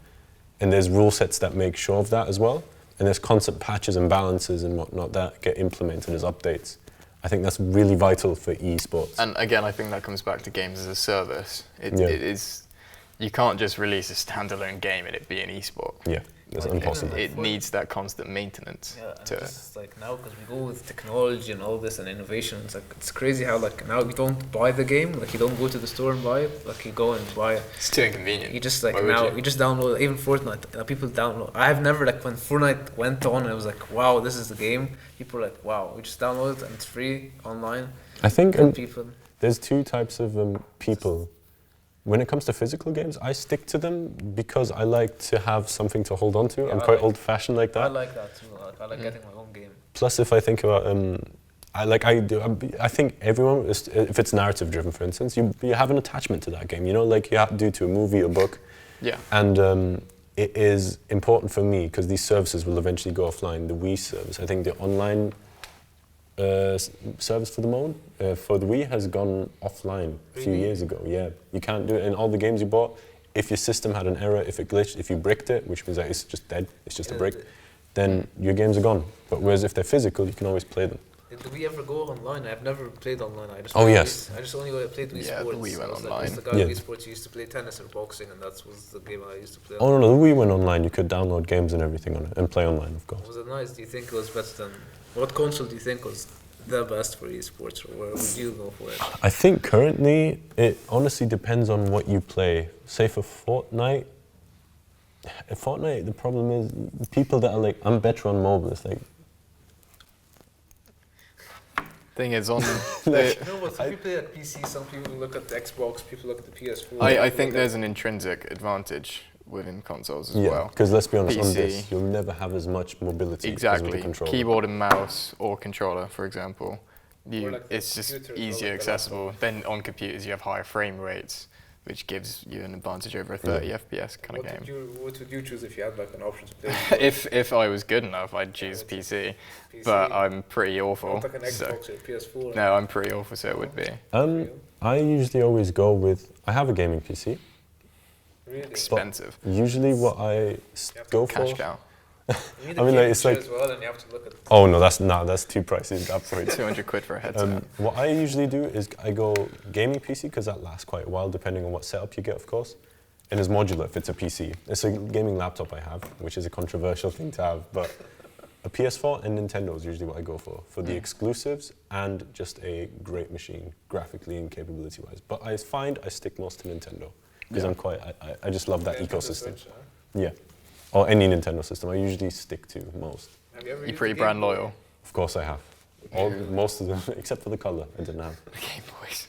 And there's rule sets that make sure of that as well. And there's constant patches and balances and whatnot that get implemented as updates. I think that's really vital for esports. And again, I think that comes back to games as a service. It Yeah. is, you can't just release a standalone game and it be an esport. Yeah, that's Like, impossible. It needs that constant maintenance Yeah, and to it. just like now, because we go with technology and all this and innovation, it's crazy how like now you don't buy the game, like you don't go to the store and buy it, like you go and buy it. It's too inconvenient. You just like Why would now you? you just download even Fortnite. People download. I've never like when Fortnite went on, I was like, wow, this is the game. People are like, wow, we just download it and it's free online. I think And people. there's two types of people. When it comes to physical games, I stick to them because I like to have something to hold on to. Yeah, I'm I quite like- old-fashioned like I that. like that too. Like, I like getting my own game. Plus, if I think about, I think everyone, if it's narrative-driven, for instance, you have an attachment to that game. You know, like you have to do to a movie or book. Yeah. And it is important for me because these services will eventually go offline. The Wii service, I think the online service for the mode for the Wii has gone offline a few Really? years ago. Yeah, you can't do it in all the games you bought. If your system had an error, if it glitched, if you bricked it, which means that it's just dead, it's just a Yeah, brick, then your games are gone. But whereas if they're physical, you can always play them. Did we ever go online? I've never played online. I just Oh, played yes. I just only played Wii Yeah, the Sports. Wii went I was online. the guy Yeah. Wii Sports who used to play tennis or boxing, and that was the game I used to play. Oh no, the Wii went online. You could download games and everything on it and play online, of course. Was it nice? Do you think it was better than what console do you think was the best for esports, or where would you go for it? I think currently it honestly depends on what you play. Say for Fortnite. Fortnite, the problem is people that are like, I'm better on mobile. It's like, Thing is, on Like, You know what? Some people play at PC, some people look at the Xbox, people look at the PS4. I think there's an intrinsic advantage within consoles as yeah, well. because let's be honest, on PC. this, you'll never have as much mobility as with Exactly. the controller. Keyboard and mouse or controller, for example. Or like the It's just computer as well, easier like the accessible. Then on computers you have higher frame rates, which gives you an advantage over a 30 FPS kind of game. What would you choose if you had like an option to play? If I was good enough, I'd choose PC, but I'm pretty awful. Not like an so- Xbox or PS4. No, I'm pretty awful, so it would be I usually always go with, I have a gaming PC. Really? expensive. Usually what I go Cash for, cow. You need I mean, a like, game it's chair like- as well, and you have to look at. oh no, that's too pricey, absolutely. 200 quid for a headset. What I usually do is I go gaming PC because that lasts quite a while depending on what setup you get, of course. And it's modular if it's a PC. It's a gaming laptop I have, which is a controversial thing to have, but a PS4 and Nintendo is usually what I go for the exclusives and just a great machine, graphically and capability-wise. But I find I stick most to Nintendo because I just love that Nintendo ecosystem. Switch, huh? Yeah, or any Nintendo system. I usually stick to most. Have you ever You're used pretty the Game brand Boy? loyal. Of course I have. Most of them, except for the color, I didn't have. The Game Boys.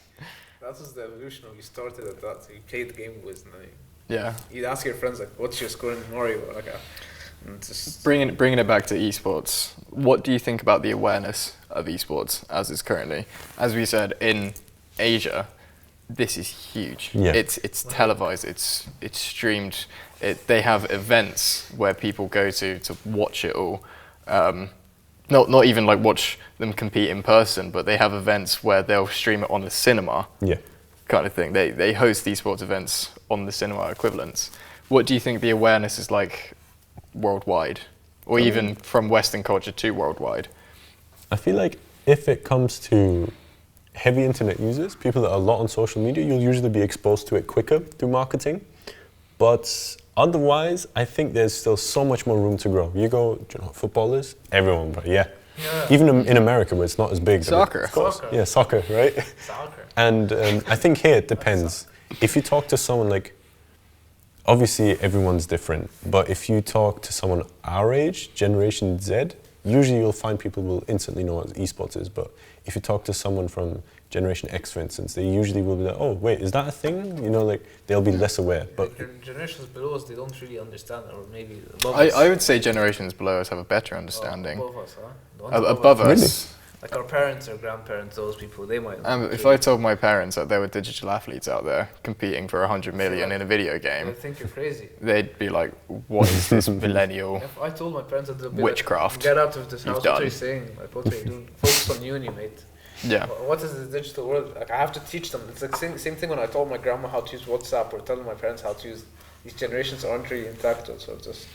That was the evolution when you started at that. So you played the Game Boys, and then Yeah. you'd ask your friends like, "What's your score in Mario?" Like, and just Bringing it back to esports, what do you think about the awareness of esports as is currently? As we said, in Asia, this is huge. Yeah. It's televised. It's streamed. They have events where people go to watch it all. Not even like watch them compete in person, but they have events where they'll stream it on the cinema. Yeah. Kind of thing. They host esports events on the cinema equivalents. What do you think the awareness is like worldwide, or even from Western culture to worldwide? I feel like if it comes to heavy internet users, people that are a lot on social media, you'll usually be exposed to it quicker through marketing. But otherwise, I think there's still so much more room to grow. You go, do you know what football is? Everyone, but yeah. Even in America, where it's not as big. Soccer. Of course. Soccer. Yeah, soccer, right? soccer. And I think here it depends. If you talk to someone like, obviously everyone's different, but if you talk to someone our age, Generation Z, usually you'll find people will instantly know what esports is. But if you talk to someone from Generation X, for instance, they usually will be like, oh, wait, is that a thing? You know, like, they'll be less aware. But Generations below us, they don't really understand, or maybe above I us. would say generations below us have a better understanding. Above us, huh? The ones Above Really? us. Like our parents or grandparents, those people, they might. If I told my parents that there were digital athletes out there competing for 100 million in a video I game, think you're crazy. they'd be like, what is this millennial? If I told my parents that they'd be Witchcraft like, get out of this you've house, what are done. you saying? Like, what are you doing? Focus on uni, mate. Yeah. What is the digital world? Like, I have to teach them. It's like same thing when I told my grandma how to use WhatsApp or telling my parents how to use. These generations aren't really intact, so it's just.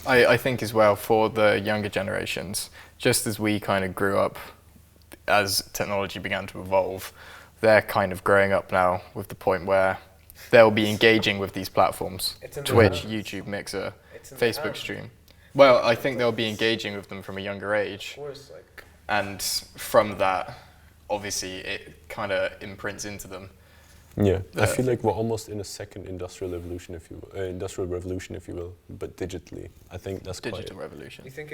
I think as well for the younger generations, just as we kind of grew up as technology began to evolve, they're kind of growing up now with the point where they'll be engaging with these platforms. It's in their Twitch, hands. YouTube, Mixer, It's in their Facebook hands. stream. Well, I think they'll be engaging with them from a younger age. Of course, like. And from that, obviously, it kind of imprints into them. yeah, I feel like we're almost in a second industrial revolution, if you will, but digitally. I think that's Digital quite. revolution. You think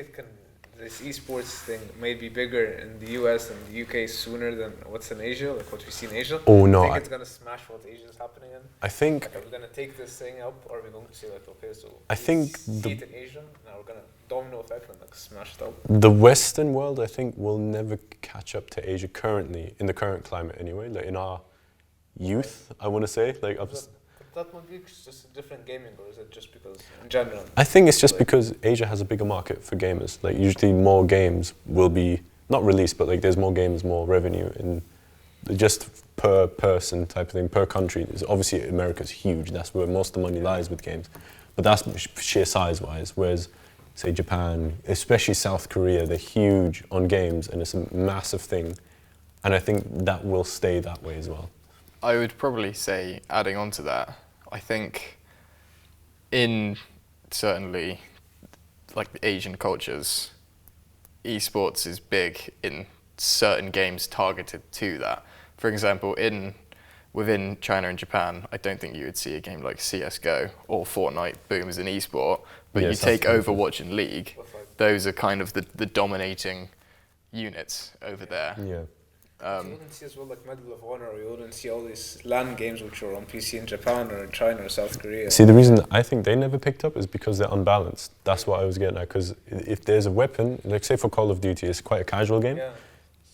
this esports thing may be bigger in the US and the UK sooner than what's in Asia, like what we see in Asia? Oh, no, I think I- it's gonna smash what Asia is happening in. I think Like, are we gonna take this thing up, or are we going to say like, okay, so I we think see the- it in Asia, now we're gonna domino effect and like smash it up. the Western world, I think, will never catch up to Asia currently, in the current climate anyway. Like in our youth, I want to say. Like, That might be just a different gaming, or is it just because in general? I think it's just Like- because Asia has a bigger market for gamers. Like usually more games will be not released, but like there's more games, more revenue, and just per person type of thing, per country. Obviously America's huge. That's where most of the money lies with games, but that's sheer size wise. Whereas say Japan, especially South Korea, they're huge on games and it's a massive thing. And I think that will stay that way as well. I would probably say, adding on to that, I think in certainly like the Asian cultures, esports is big in certain games targeted to that. For example, within China and Japan, I don't think you would see a game like CSGO or Fortnite boom as an esport, but Yeah, you South take Korea. Overwatch and League, those are kind of the dominating units over there. Yeah. You wouldn't see as well like Medal of Honor, or you wouldn't see all these LAN games which are on PC in Japan or in China or South Korea. See, the reason I think they never picked up is because they're unbalanced. That's what I was getting at. Because if there's a weapon, like say for Call of Duty, it's quite a casual game. Yeah,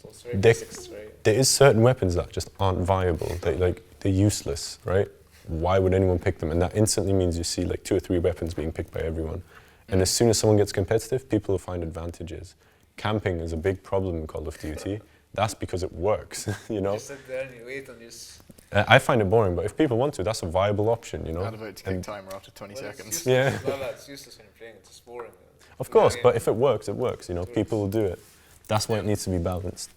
so it's very They- basics, right? There is certain weapons that just aren't viable. They're useless, right? Why would anyone pick them? And that instantly means you see like 2 or 3 weapons being picked by everyone. And as soon as someone gets competitive, people will find advantages. Camping is a big problem in Call of Duty. That's because it works, you know? You sit there and you wait and you just... I find it boring, but if people want to, that's a viable option, you know? I'd vote to kick timer after 20 Well, it's seconds. useless Yeah. as well, it's useless when you're playing, it's just boring. Of course, Yeah. but if it works, you know? People will do it. That's why it needs to be balanced.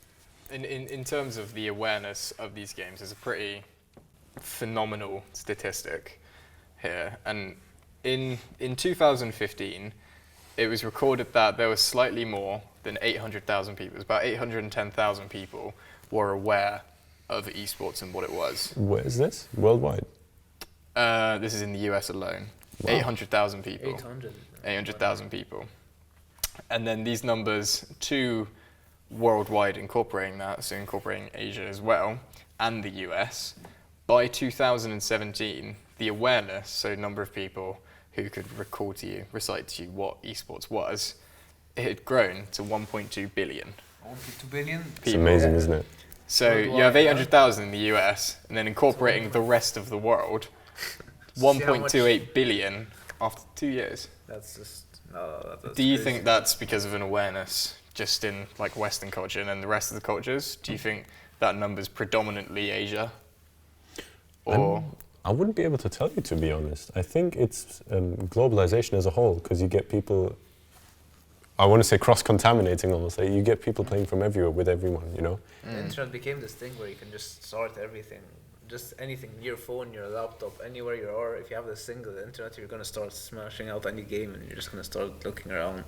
In terms of the awareness of these games, there's a pretty phenomenal statistic here. And in 2015, it was recorded that there was slightly more than 800,000 people. It was about 810,000 people were aware of esports and what it was. Where is this? Worldwide? This is in the US alone. Wow. 800,000 people. 800. 800,000 people. And then these numbers to worldwide incorporating that, so incorporating Asia as well, and the US, by 2017, the awareness, so number of people who could recite to you what esports was, it had grown to 1.2 billion. 1.2 billion? It's People. amazing, isn't it? So you have 800,000 in the US, and then incorporating the rest of the world, See how much- 1.28 billion after 2 years. That's just... No, that's Do you crazy. think that's because of an awareness just in like Western culture and then the rest of the cultures? Do you think that number's predominantly Asia? Or I wouldn't be able to tell you, to be honest. I think it's globalization as a whole, because you get people, I want to say cross-contaminating almost, like you get people playing from everywhere with everyone, you know? The internet became this thing where you can just start everything, just anything, your phone, your laptop, anywhere you are. If you have this thing, the internet, you're gonna start smashing out any game, and you're just gonna start looking around.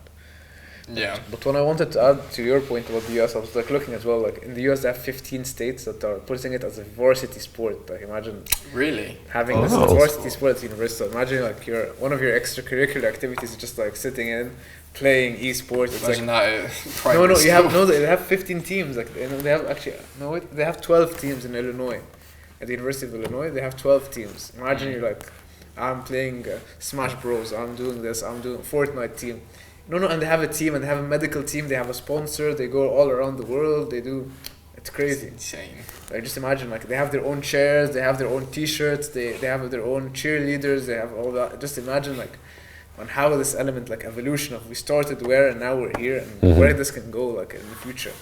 yeah, But when I wanted to add to your point about the US, I was like looking as well. Like in the US, they have 15 states that are putting it as a varsity sport. Like imagine really? having this Oh. varsity sport at university. Imagine like one of your extracurricular activities is just like sitting in, playing esports. It's Imagine like that at no, primary you have school. they have 15 teams. Like you know, they have actually no, wait, they have 12 teams in Illinois. At the University of Illinois, they have 12 teams. Imagine you're like, I'm playing Smash Bros. I'm doing this. I'm doing Fortnite team. No, and they have a team, and they have a medical team. They have a sponsor. They go all around the world. They do. It's crazy. Insane. Like just imagine, like they have their own chairs. They have their own T-shirts. They have their own cheerleaders. They have all that. Just imagine like, on how this element, like evolution of we started where and now we're here, and where this can go like in the future.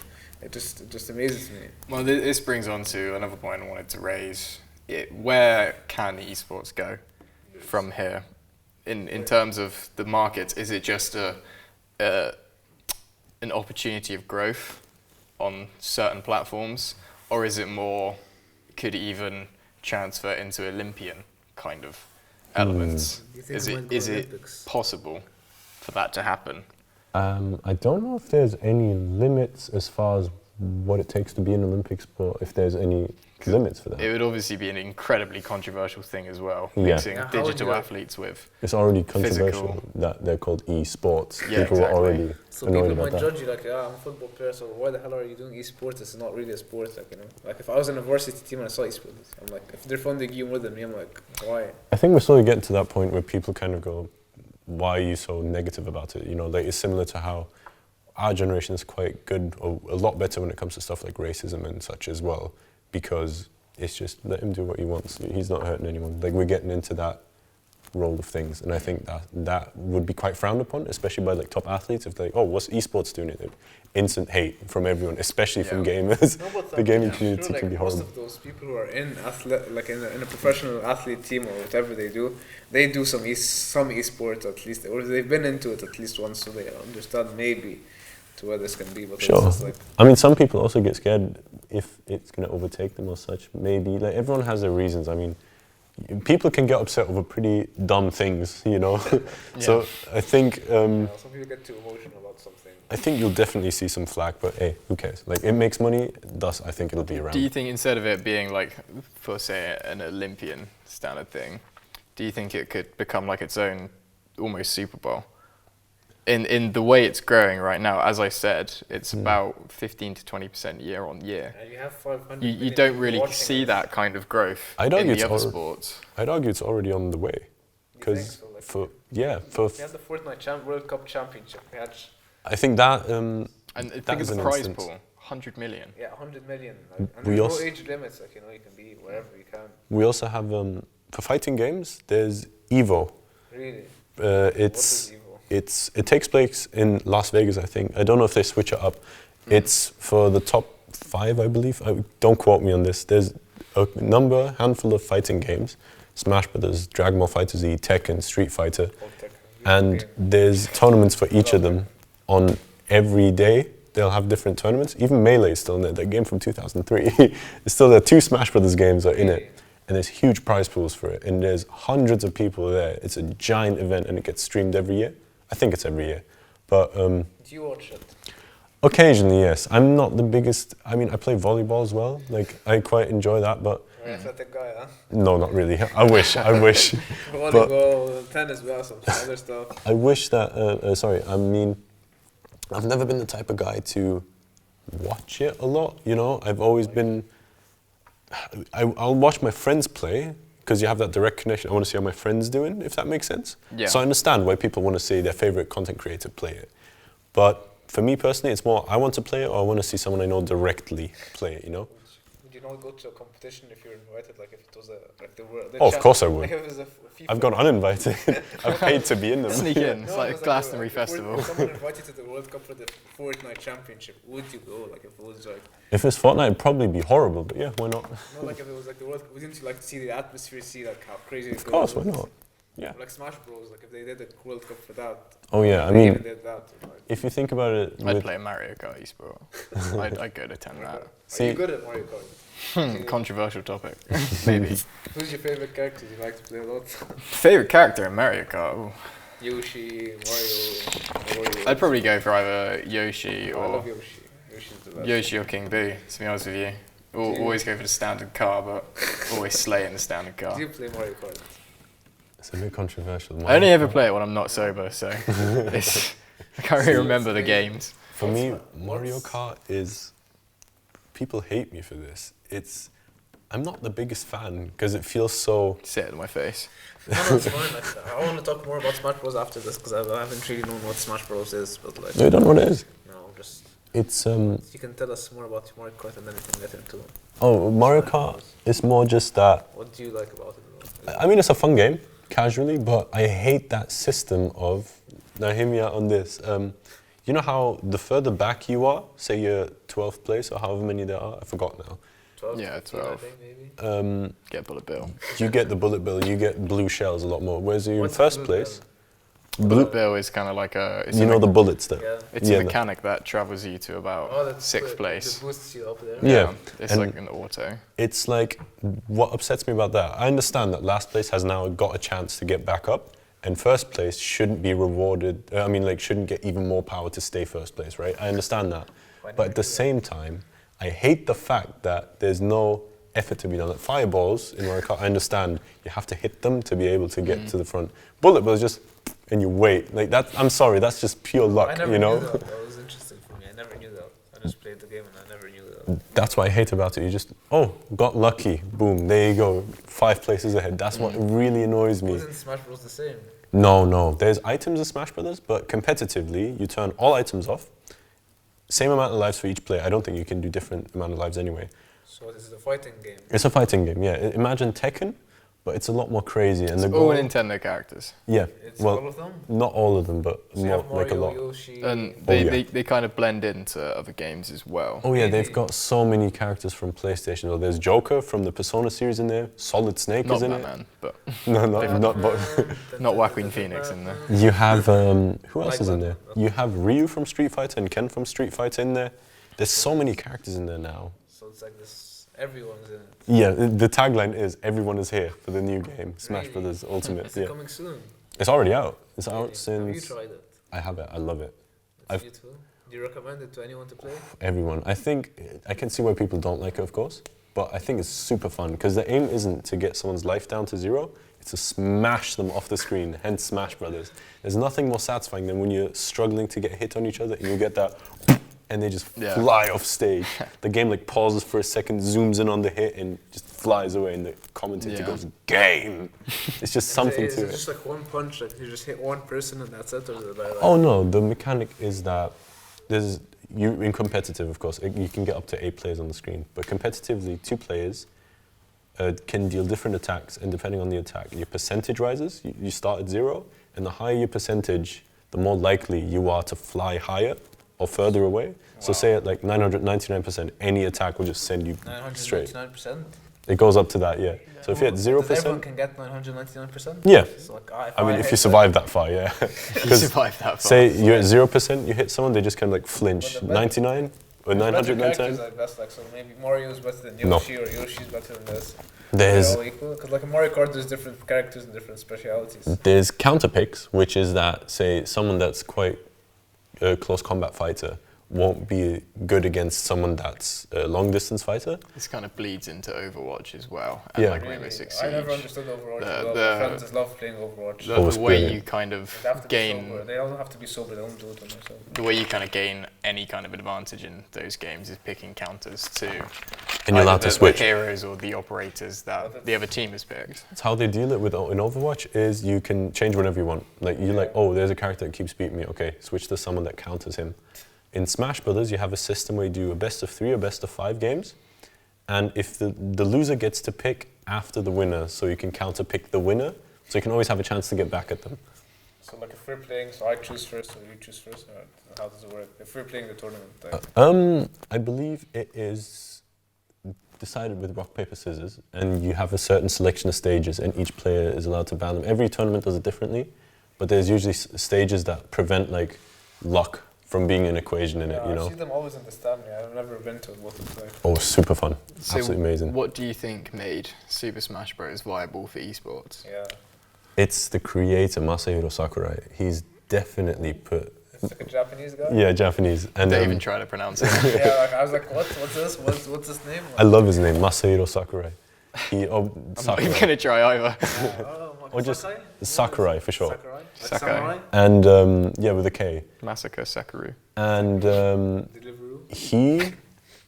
It just amazes me. Well, this brings on to another point I wanted to raise. Where can esports go from here? In terms of the markets, is it just an opportunity of growth on certain platforms, or is it more, could even transfer into Olympian kind of elements? Do you think Is it it might go is it Olympics? possible for that to happen? I don't know if there's any limits as far as what it takes to be an Olympic sport, if there's any limits for that. It would obviously be an incredibly controversial thing as well, Yeah. mixing Yeah, how would digital you- athletes with. It's already controversial Physical. that they're called esports. Yeah, People exactly. are already So annoyed people about might that. judge you like, yeah, I'm a football player, so why the hell are you doing esports? It's not really a sport, like, you know. Like if I was in a varsity team and I saw esports, I'm like, if they're funding you more than me, I'm like, why? I think we're slowly getting to that point where people kind of go, why are you so negative about it? You know, like it's similar to how our generation is quite good, or a lot better when it comes to stuff like racism and such as well, because it's just let him do what he wants. He's not hurting anyone. Like we're getting into that role of things, and I think that would be quite frowned upon, especially by like top athletes. If they're like, oh, what's esports doing? Instant hate from everyone, especially from gamers. No, but The gaming community sure, can be most horrible. of those people who are in in a professional athlete team or whatever they do some esports at least, or they've been into it at least once, so they understand maybe to where this can be. But Sure. it's just like, I mean, some people also get scared if it's going to overtake them or such. Maybe like everyone has their reasons. I mean, people can get upset over pretty dumb things, you know. So I think some people get too emotional about something. I think you'll definitely see some flack, but hey, who cares? Like, it makes money, thus I think it'll be around. Do you think instead of it being like, for say, an Olympian standard thing, do you think it could become like its own almost Super Bowl? In the way it's growing right now, as I said, it's about 15 to 20% year on year. And you have 500 You don't really see that kind of growth I'd in argue the it's other al- sports. I'd argue it's already on the way. You think Because so? Like, for we had the Fortnite World Cup Championship. We had, I think that And that think of is the an prize instance. pool, 100 million. 100 million. And We there's no also- age limits. Like, you can be wherever you can. We also have for fighting games. There's Evo. Really. It's What is Evo? it takes place in Las Vegas. I think. I don't know if they switch it up. It's for the top 5, I believe. Don't quote me on this. There's a handful of fighting games: Smash Brothers, Dragon Ball FighterZ, Tekken, Street Fighter, and there's tournaments for each of them on every day. They'll have different tournaments. Even Melee is still in there. That game from 2003. It's still there. 2 Smash Brothers games are in it. And there's huge prize pools for it. And there's hundreds of people there. It's a giant event and it gets streamed every year. I think it's every year. But Do you watch it? occasionally, yes. I'm not the biggest... I mean, I play volleyball as well. Like, I quite enjoy that, but... You're an athletic guy, huh? No, not really. I wish. Volleyball, tennis, we have some other stuff. I wish that... I mean, I've never been the type of guy to watch it a lot, you know? I've always been... I'll watch my friends play because you have that direct connection. I want to see how my friends doing, if that makes sense. Yeah. So I understand why people want to see their favorite content creator play it. But for me personally, it's more I want to play it or I want to see someone I know directly play it, you know? Would you not go to a competition if you're invited, like if it was the world? Oh, of course I would. Like if it was a FIFA. I've gone uninvited. I've paid to be in them. Sneak in, it's No, like it was Glastonbury if Festival. someone invited to the World Cup for the Fortnite Championship, would you go? Like if it was like, If it's Fortnite, it'd probably be horrible, but yeah, why not? no, like if it was like the World Cup, wouldn't you like to see the atmosphere, see like how crazy it Of course, why not? Yeah. Like Smash Bros, like if they did a World Cup for that. Oh yeah, I they even mean, did that. Like, if you think about it, I'd with, play a Mario Kart esport. I'd go to attend that. are See- you good at Mario Kart? Controversial topic, maybe. Who's your favorite character you like to play a lot? Favorite character in Mario Kart? Ooh. Yoshi, Mario. I'd probably go for either Yoshi I or love Yoshi. Yoshi's the best. Yoshi or King Boo. To be honest with you, always go for the standard car, but always slay in the standard car. Do you play Mario Kart? it's a bit controversial. I only ever play it when I'm not sober, so I can't really remember the games. For me, Mario Kart is... People hate me for this. I'm not the biggest fan because it feels so... Say it in my face. No, it's fine. Like, I want to talk more about Smash Bros after this because I haven't really known what Smash Bros is. But like, No, you don't know what it is. no, just It's... you can tell us more about Mario Kart and then we can get into Oh, Mario Kart is more just that... what do you like about it. I mean, it's a fun game, casually, but I hate that system of... Now, hear me out on this. You know how the further back you are, say you're 12th place or however many there are, I forgot now. 12, Yeah, 15, 12. I think, maybe. Get bullet bill. You get the bullet bill, you get blue shells a lot more. Whereas you're in What's first blue place, Bullet bill is kind of like a. It's you a know the bullets though. Yeah. It's Yeah, a no. mechanic that travels you to about that's sixth good. place. It boosts you up there. Yeah. It's and- like an auto. It's like, what upsets me about that, I understand that last place has now got a chance to get back up, and first place shouldn't be rewarded, shouldn't get even more power to stay first place, right? I understand that. But at the same time, I hate the fact that there's no effort to be done. Like fireballs in Mario Kart, I understand you have to hit them to be able to get to the front. Bullet bills just, and you wait. Like that, I'm sorry, that's just pure I luck, never you know? knew that. That was interesting for me. I never knew that. I just played the game and I never knew that. That's what I hate about it. You just, got lucky, boom, there you go, 5 places ahead. That's what really annoys me. Wasn't Smash Bros the same? No. There's items in Smash Brothers, but competitively, you turn all items off. Same amount of lives for each player. I don't think you can do different amount of lives anyway. So this is a fighting game. It's a fighting game, yeah. Imagine Tekken, but it's a lot more crazy. And It's the all goal, Nintendo characters. yeah, It's well, all of them. not all of them, but So you more, have like a Mario, lot. Yoshi. And Oh, they, yeah. they kind of blend into other games as well. Oh yeah, Really? they've got so many characters from PlayStation. Well, there's Joker from the Persona series in there. Solid Snake Not is in Batman, but it. No, not. But not Joaquin Phoenix in there. you have who else Like is in Batman. there? You have Ryu from Street Fighter and Ken from Street Fighter in there. There's so many characters in there now. So it's like this. Everyone's in it. Yeah, the tagline is "Everyone is here" for the new game, Smash Really? Brothers Ultimate. Is yeah, it coming soon? it's already out. It's out Really? Have you since tried it? I have it. I love it. It's I've- beautiful. Do you recommend it to anyone to play? Everyone. I think I can see why people don't like it, of course, but I think it's super fun because the aim isn't to get someone's life down to zero. It's to smash them off the screen. Hence, Smash Brothers. There's nothing more satisfying than when you're struggling to get hit on each other and you get that. And they just Yeah. fly off stage. The game like pauses for a second, zooms in on the hit, and just flies away. And the commentator Yeah. goes, "Game!" It's just something is to it it. just like one punch, like you just hit one person and that's it, or is it like? Oh no, the mechanic is that there's you in competitive, of course, you can get up to 8 players on the screen, but competitively, 2 players can deal different attacks, and depending on the attack, your percentage rises. You start at 0, and the higher your percentage, the more likely you are to fly higher or further away. So say at like 999%, any attack will just send you straight. 999%. It goes up to that, yeah. So if you're at 0%, Everyone can get 999%. yeah. So like, I mean, if you survive that far, yeah. You 'Cause survived that far. say you're at 0%, you hit someone, they just kind of like flinch. But the better- 99 or Better 999. characters are best, like, so maybe Mario's better than No. Yoshi, or Yoshi's better than this. There's They're all equal. Because like in Mario Kart, there's different characters and different specialities. there's counter picks, which is that say someone that's quite a close combat fighter won't be good against someone that's a long distance fighter. This kind of bleeds into Overwatch as well, and Yeah. like Really? Rainbow Six I never Siege. understood Overwatch. The- as well. the- My friends just love playing Overwatch. The, Oh, it's the way brilliant. you kind of They have to be gain, sober. They don't have to be sober. They don't do it on themselves. the way you kind of gain any kind of advantage in those games is picking counters to And you're allowed either to switch. the heroes or the operators that the other team has picked. It's how they deal it with in Overwatch is you can change whenever you want. Like you're like, oh, there's a character that keeps beating me. Okay, switch to someone that counters him. In Smash Brothers, you have a system where you do a best of 3 or best of 5 games, and if the loser gets to pick after the winner, so you can counter pick the winner, so you can always have a chance to get back at them. So like if we're playing, so I choose first or you choose first, or how does it work? If we're playing the tournament, like, I believe it is decided with rock, paper, scissors, and you have a certain selection of stages, and each player is allowed to ban them. Every tournament does it differently, but there's usually stages that prevent like luck from being an equation in it, you I know. see them always in the stand. I've never been to what it's like. Oh, super fun, So absolutely amazing. What do you think made Super Smash Bros. Viable for esports? Yeah, It's the creator Masahiro Sakurai. He's definitely put, it's like a Japanese guy. yeah, Japanese, and Don't even try to pronounce it. Yeah, like, I was like, what? What's this? What's his name? I love his name, Masahiro Sakurai. He, I'm not even Sakurai. going to try either. Or just Sakurai for sure. Sakurai. Like Sakurai. samurai? And yeah, with a K. Massacre Sakura. And Deliveroo. he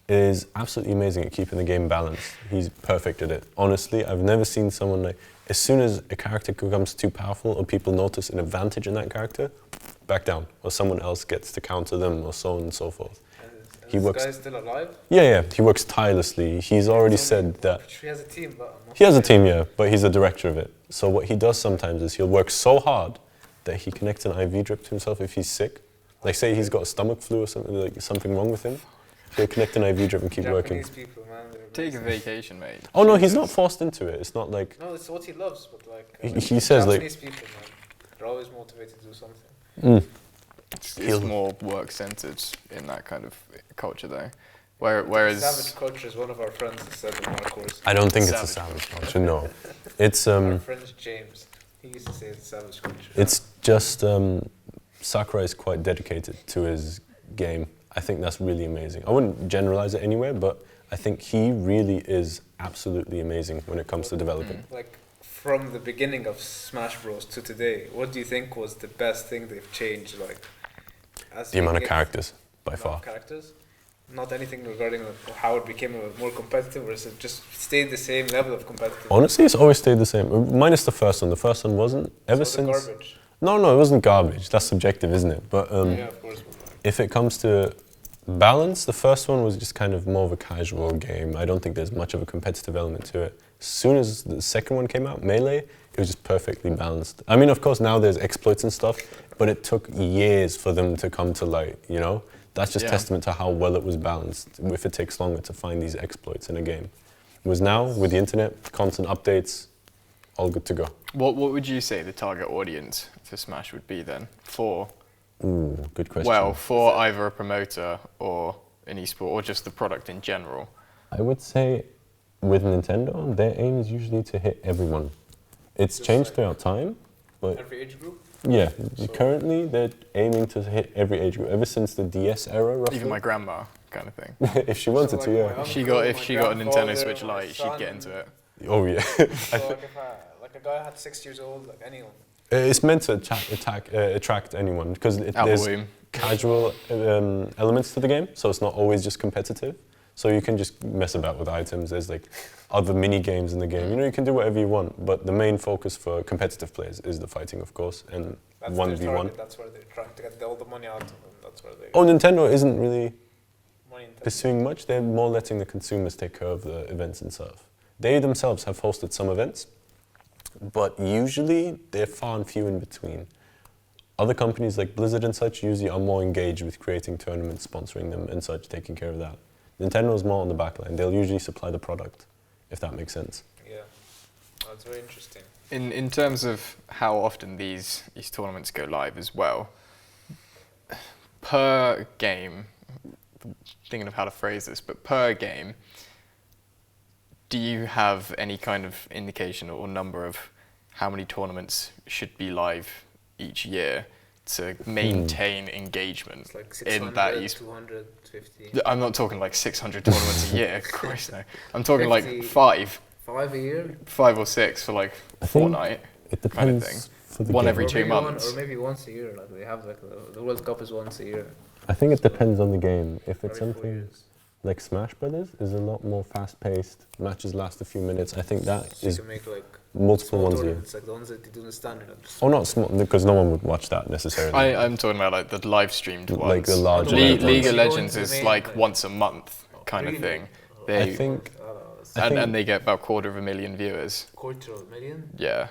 is absolutely amazing at keeping the game balanced. He's perfect at it. Honestly, I've never seen someone like, as soon as a character becomes too powerful or people notice an advantage in that character, back down, or someone else gets to counter them, or so on and so forth. And He this works- guy is still alive? Yeah, he works tirelessly. He's already said that He has a team, but I'm not he has a sure. team, yeah, but he's the director of it. So what he does sometimes is he'll work so hard that he connects an IV drip to himself if he's sick. Like say he's got a stomach flu or something, like something wrong with him. He'll connect an IV drip and keep working. Japanese people, man. they're Take a amazing. vacation, mate. Oh no, he's not forced into it. It's not like No, it's what he loves, but like. He says, like- Japanese people, man, they're always motivated to do something. It's He'll- more work centered in that kind of culture, though. Whereas Savage culture is one of our friends that said in our course. I don't think it's a Savage savage culture. No, it's Our friend James, he used to say it's savage culture. it's just Sakurai is quite dedicated to his game. I think that's really amazing. I wouldn't generalize it anywhere, but I think he really is absolutely amazing when it comes to developing. Like from the beginning of Smash Bros to today, what do you think was the best thing they've changed? Like as The we amount of get- characters, by amount far. of characters. Not anything regarding how it became more competitive, or is it just stayed the same level of competitive? Honestly, it's always stayed the same. Minus the first one. The first one wasn't ever So the since. garbage. No, it wasn't garbage. That's subjective, isn't it? But Yeah, of course. But like, if it comes to Balance, the first one was just kind of more of a casual game. I don't think there's much of a competitive element to it. As soon as the second one came out, Melee, it was just perfectly balanced. I mean, of course, now there's exploits and stuff, but it took years for them to come to light, you know? That's just testament to how well it was balanced, if it takes longer to find these exploits in a game. Whereas now, with the internet, constant updates, all good to go. What would you say the target audience for Smash would be then? Ooh, good question. Well, for either a promoter or an esport, or just the product in general. I would say with Nintendo, their aim is usually to hit everyone. It's changed throughout time, but Every age group? yeah, currently they're aiming to hit every age group, ever since the DS era, roughly. Even my grandma, kind of thing. If she wanted to, yeah. If she got a Nintendo Switch Lite, she'd get into it. Oh yeah. So like a guy had 6 years old, like anyone. It's meant to attract anyone, because there's casual elements to the game, so it's not always just competitive. So you can just mess about with items. There's like other mini games in the game. You know, you can do whatever you want, but the main focus for competitive players is the fighting, of course, and 1v1. That's where they're trying to get all the money out of them. That's where they. Oh, Nintendo isn't really Money intensive. pursuing much. They're more letting the consumers take care of the events and stuff. They themselves have hosted some events, but usually they're far and few in between. Other companies like Blizzard and such usually are more engaged with creating tournaments, sponsoring them and such, taking care of that. Nintendo's more on the back line. They'll usually supply the product, if that makes sense. Yeah, that's very interesting. In terms of how often these tournaments go live as well, per game, thinking of how to phrase this, but per game, do you have any kind of indication or number of how many tournaments should be live each year to maintain engagement It's like in 600, that 250. I'm not talking like 600 tournaments a year, Christ no. I'm talking 50. like 5 5 a year? 5 or 6 for like a think fortnight. It kind of depends. thing. For the One game. every Or 2 maybe months. or maybe once a year. Like they have like the World Cup is once a year. I think it depends on the game. If it's Every 4 something years. like Smash Brothers, is a lot more fast-paced. Matches last a few minutes. I think that So is you can make like multiple small ones a year. tournaments, like the ones that they do in the standard. Like just Oh, not small, because no one would watch that necessarily. I'm talking about like the live streamed ones. Like the larger League ones. of You go Legends into is the main, like like- once a month kind of Really? thing. I They, think and they get about 250,000 viewers. quarter of a million. Yeah.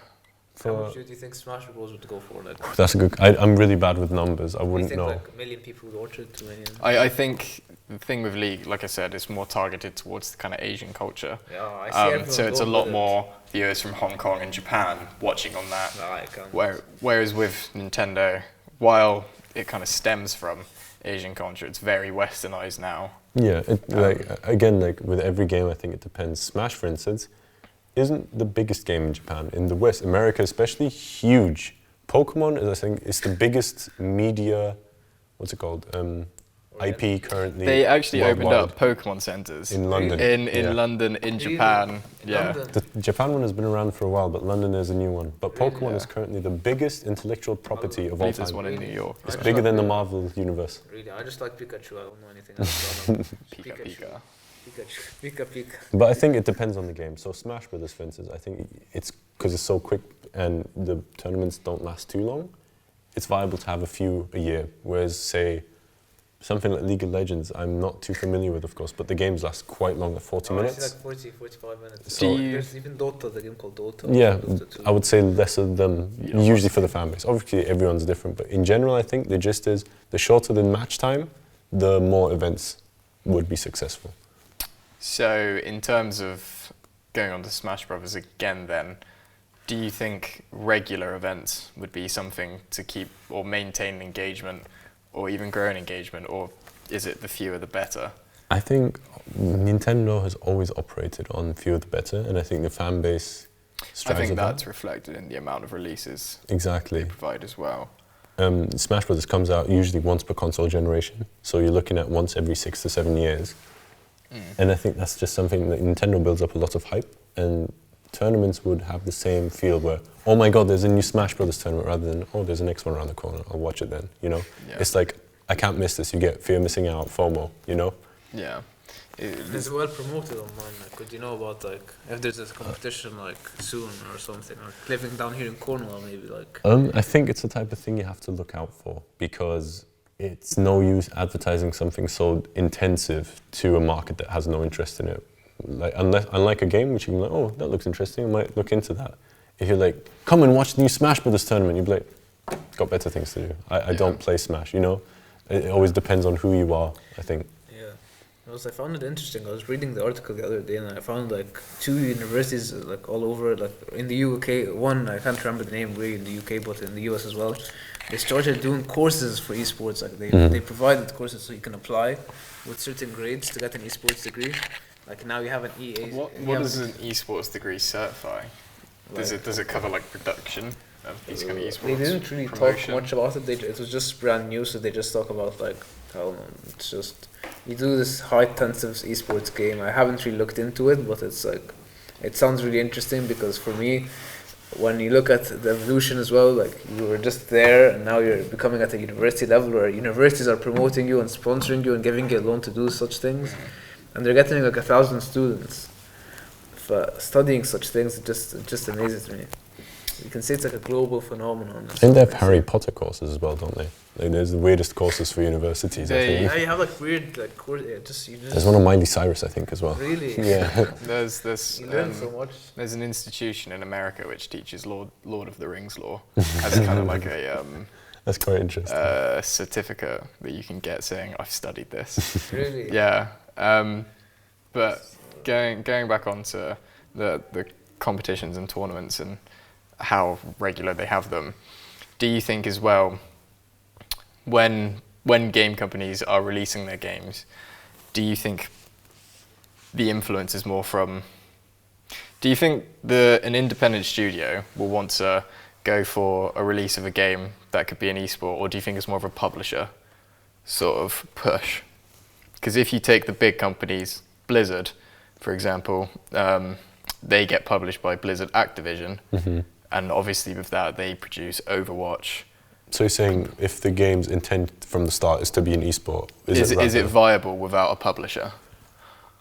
How for, much do you think Smash Bros would go for? Like, that's a good. I'm really bad with numbers. I do you wouldn't think know. like a million people would watch it? 2 million. I think the thing with League, like I said, is more targeted towards the kind of Asian culture. Yeah, I see everyone So it's a going lot with more viewers from Hong Kong and Japan watching on that. it. No, I can't. Whereas with Nintendo, while it kind of stems from Asian culture, it's very westernized now. Yeah, again, like with every game, I think it depends. Smash, for instance, isn't the biggest game in Japan. In the West, America especially, huge. Pokemon is, I think, is the biggest media. What's it called? IP currently. They actually opened worldwide. up Pokemon centers In London. in Yeah. London, in Really? Japan. In Yeah. London? The Japan one has been around for a while, but London is a new one. But Really? Pokemon is currently the biggest intellectual property I of all believe there's time. one in New York. It's I bigger just than the like- Marvel universe. Really, I just like Pikachu. I don't know anything else. about him. Pika Pika. Pika Pika. But I think it depends on the game. So Smash Brothers, for instance, I think it's because it's so quick and the tournaments don't last too long. It's viable to have a few a year. Whereas, say, something like League of Legends, I'm not too familiar with, of course, but the games last quite long, at 40 Oh, I see minutes. like 40, 45 minutes. So- There's even Dota, the game called Dota. Yeah, Dota 2. I would say lesser than usually for the fan base. Obviously, everyone's different, but in general, I think the gist is the shorter the match time, the more events would be successful. So in terms of going on to Smash Brothers again then, do you think regular events would be something to keep or maintain engagement or even grow an engagement, or is it the fewer the better? I think Nintendo has always operated on fewer the better, and I think the fan base strives I think at that's that. reflected in the amount of releases Exactly. they provide as well. Smash Brothers comes out usually once per console generation, so you're looking at once every 6 to 7 years. And I think that's just something that Nintendo builds up a lot of hype, and tournaments would have the same feel where, oh my god, there's a new Smash Brothers tournament, rather than, oh, there's the next one around the corner, I'll watch it then, you know? Yeah. It's like, I can't miss this, you get fear of missing out, FOMO, you know? Yeah. It's well promoted online. Like, could you know about like if there's a competition like soon or something, or living down here in Cornwall maybe like? I think it's the type of thing you have to look out for, because it's no use advertising something so intensive to a market that has no interest in it. Like, unlike a game, which you can be like, oh, that looks interesting, I might look into that. If you're like, come and watch the new Smash Brothers tournament, you'd be like, got better things to do. I don't play Smash, you know? It always depends on who you are, I think. Yeah. I found it interesting. I was reading the article the other day, and I found like 2 universities like all over, like in the UK. One, I can't remember the name really in the UK, but in the US as well. They started doing courses for esports. Like they provided courses so you can apply with certain grades to get an esports degree. Like now you have an EA. What does an esports degree certify? Does it cover like production of these kind of esports? They didn't really promotion? talk much about it. It was just brand new, so they just talk about like how it's just you do this high intensive esports game. I haven't really looked into it, but it's like it sounds really interesting because for me, when you look at the evolution as well, like you were just there and now you're becoming at a university level where universities are promoting you and sponsoring you and giving you a loan to do such things, and they're getting like 1,000 students studying such things. It just amazes me. You can say it's like a global phenomenon. I think they have Harry Potter courses as well, don't they? Like, there's the weirdest courses for universities, I think. Yeah, you have like weird like course. Yeah, there's one on Miley Cyrus, I think, as well. Really? Yeah. There's You learn so much. There's an institution in America which teaches Lord of the Rings lore as kind of like a That's quite interesting. certificate that you can get saying I've studied this. Really? Yeah. But going back onto the competitions and tournaments and how regular they have them, do you think as well, when game companies are releasing their games, do you think the influence is more from, do you think an independent studio will want to go for a release of a game that could be an esport, or do you think it's more of a publisher sort of push? Because if you take the big companies, Blizzard, for example, they get published by Blizzard Activision, and obviously with that they produce Overwatch. So you're saying if the game's intent from the start is to be an esport, is it viable without a publisher?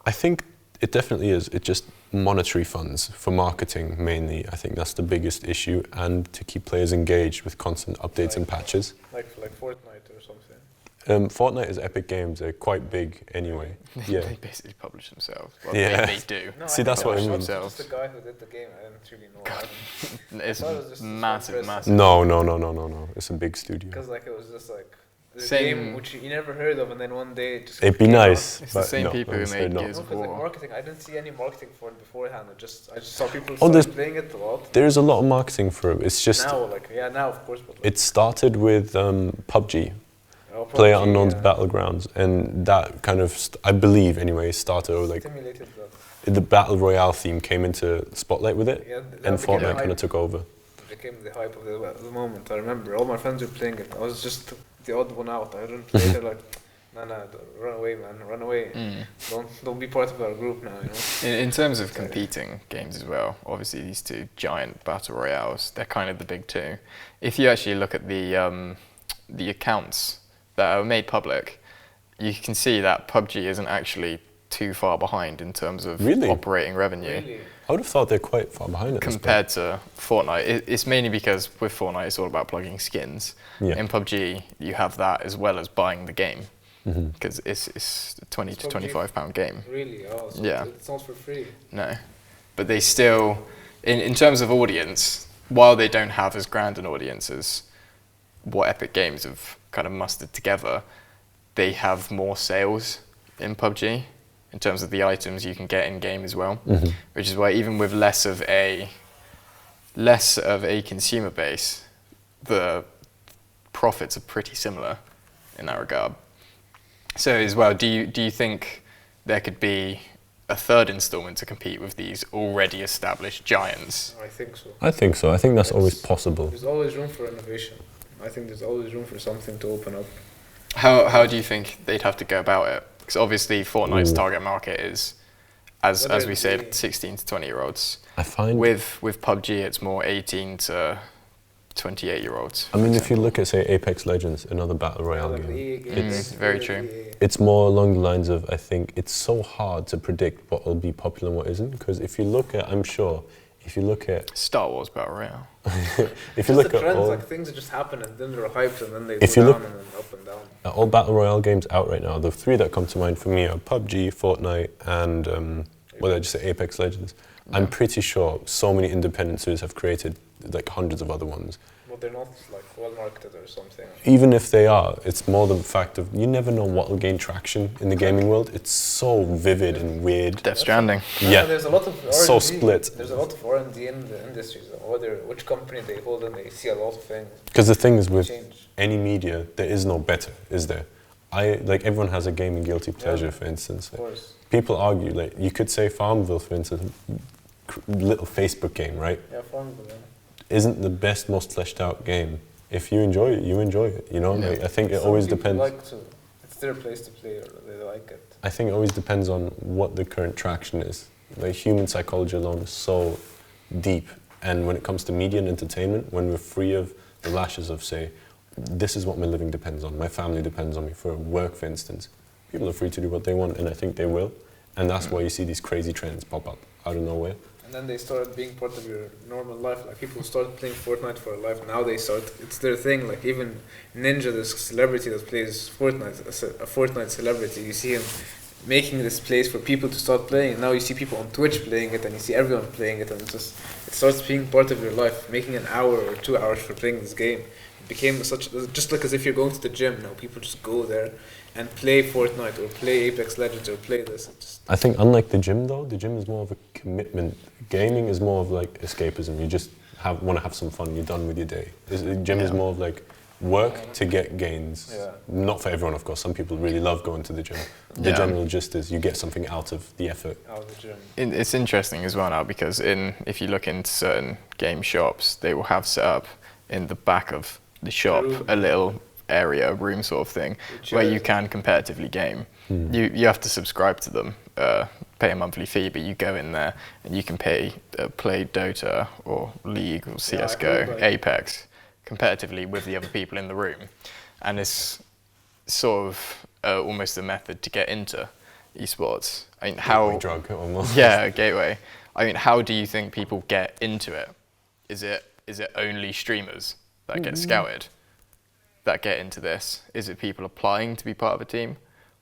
I think it definitely is. It's just monetary funds for marketing mainly. I think that's the biggest issue, and to keep players engaged with constant updates and patches. Like Fortnite or something. Fortnite is Epic Games. They're quite big anyway. Yeah. They basically publish themselves. Well, Yeah. they do. No, See, that's what I mean. Just the guy who did the game. I didn't really know. It's I thought it was just massive. No. It's a big studio. Because like it was just like the Same- game which you never heard of, and then one day it just It'd be came nice. It's but the same no, people who I'm made afraid not. Gears out. of No, 'cause like War. marketing, I didn't see any marketing for it beforehand. I just saw people there's- playing it a lot. There is a lot of marketing for it. It's just Now, now of course, but like, it started with PUBG, oh, Player PUBG, Unknown's yeah, Battlegrounds, and that kind of I believe anyway started with, like stimulated that. the Battle Royale theme came into spotlight with it, Yeah, that and became Fortnite the kind of hype. took over. It became the hype of the moment. I remember all my friends were playing it. I was just the odd one out. I didn't play it. Like, no, run away, man, run away. Don't be part of our group now. You know. In terms of competing games as well, obviously these two giant battle royales, they're kind of the big two. If you actually look at the accounts that are made public, you can see that PUBG isn't actually too far behind in terms of Really? operating revenue Really? I would have thought they're quite far behind at this compared to Fortnite. It's mainly because with Fortnite it's all about plugging skins. Yeah. In PUBG you have that as well as buying the game, point. because it's a 20 to PUBG 25 pound game. Really? Oh, so Yeah. it's not for free. No, but they still, in terms of audience, while they don't have as grand an audience as what Epic Games have kind of mustered together, they have more sales in PUBG in terms of the items you can get in game as well, which is why even with less of a consumer base, the profits are pretty similar in that regard. So as well, do you think there could be a third installment to compete with these already established giants? I think so. I think so. I think that's always It's- possible. There's always room for innovation. I think there's always room for something to open up. How do you think they'd have to go about it? Because obviously Fortnite's target market is, as Whether we it said, be- 16 to 20-year-olds. I find. With PUBG, it's more 18 to 28-year-olds. I mean, if you look at, say, Apex Legends, another battle royale Like the game, EA games, It's very true. it's more along the lines of, I think it's so hard to predict what will be popular and what isn't. Because if you look at, I'm sure, if you look at Star Wars Battle Royale. if you Just look the at trends, all, like things that just happen and then they're hyped and then they If go you down look- and then up and down. all battle royale games out right now, the three that come to mind for me are PUBG, Fortnite, and what did I just say, Apex Legends. I'm pretty sure so many independent studios have created like hundreds of other ones. Well, they're not like well marketed or something. Even if they are, it's more the fact of you never know what will gain traction in the gaming world. It's so vivid and weird. Death Stranding. Yeah, There's a lot of R&D. so split. There's a lot of R&D in the industries. Whether which company they hold and they see a lot of things Because the thing is with change. any media, there is no better, is there? Like everyone has a gaming guilty pleasure, for instance. Of course. People argue, like you could say Farmville, for instance, little Facebook game, right? Yeah, Farmville. Yeah. Isn't the best, most fleshed out game. If you enjoy it, you enjoy it. You know, Yeah. like, I think it Some always people depends. Like to, it's their place to play, or they like it. I think it always depends on what the current traction is. Like human psychology alone is so deep, and when it comes to media and entertainment, when we're free of the lashes of say, this is what my living depends on, my family depends on me for work, for instance. People are free to do what they want, and I think they will, and that's why you see these crazy trends pop up out of nowhere. And then they started being part of your normal life. Like people started playing Fortnite for a life. Now they start. It's their thing. Like even Ninja, this celebrity that plays Fortnite, a Fortnite celebrity. You see him making this place for people to start playing. And now you see people on Twitch playing it, and you see everyone playing it, and it starts being part of your life. Making an hour or 2 hours for playing this game it became just like as if you're going to the gym. Now people just go there and play Fortnite or play Apex Legends or play this. I think unlike the gym though, the gym is more of a commitment. Gaming is more of like escapism. You just want to have some fun. You're done with your day. The gym is more of like work to get gains. Yeah. Not for everyone, of course. Some people really love going to the gym. The Yeah. general gist is you get something out of the effort. Out of the gym. It's interesting as well now because if you look into certain game shops, they will have set up in the back of the shop a little area, a room sort of thing, where you can competitively game. You have to subscribe to them, pay a monthly fee, but you go in there and you can play Dota or League or CSGO, Apex, competitively with the other people in the room. And it's sort of almost a method to get into esports. I mean, how... Drug almost. Yeah, a gateway. I mean, how do you think people get into it? Is it only streamers that get scouted, that get into this? Is it people applying to be part of a team?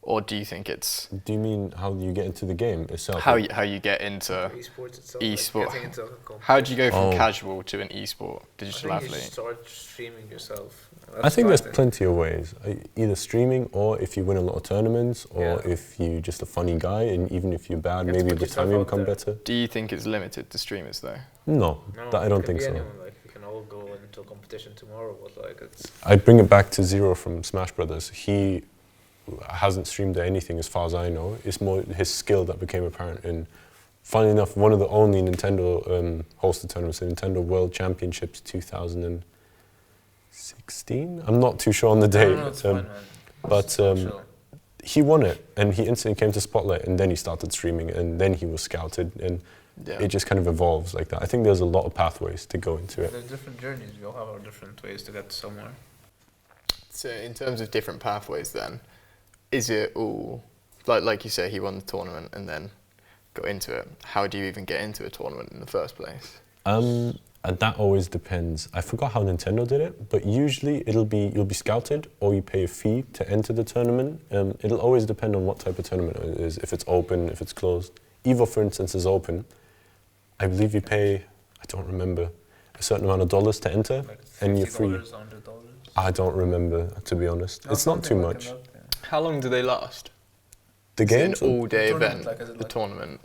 Or do you think it's... Do you mean how you get into the game itself? How you get into Esports itself. esport? Like getting into a competition. How do you go from casual to an esport, digital I think you athlete? should start streaming yourself. I think there's plenty of ways. Either streaming, or if you win a lot of tournaments, or if you're just a funny guy, and even if you're bad, You have to maybe put with yourself time you out become there. better. Do you think it's limited to streamers though? No, that I don't think so. Anyone, like, we can all go into a competition tomorrow, but like it's... I'd bring it back to Zero from Smash Brothers. He hasn't streamed anything as far as I know. It's more his skill that became apparent. And funnily enough, one of the only Nintendo hosted tournaments, the Nintendo World Championships 2016? I'm not too sure on the date. No, it's fine, man. But Chill. he won it, and he instantly came to Spotlight, and then he started streaming, and then he was scouted, and it just kind of evolves like that. I think there's a lot of pathways to go into it. There's different journeys. We all have our different ways to get somewhere. So in terms of different pathways then, is it all, like you say, he won the tournament and then got into it. How do you even get into a tournament in the first place? And that always depends. I forgot how Nintendo did it, but usually you'll be scouted or you pay a fee to enter the tournament. It'll always depend on what type of tournament it is, if it's open, if it's closed. EVO, for instance, is open. I believe you pay, I don't remember, a certain amount of dollars to enter, Like and you're free. $50, $100. I don't remember, to be honest. It's not too much. How long do they last? The Is it games, an all-day The tournament, event, like, is it the like- tournament?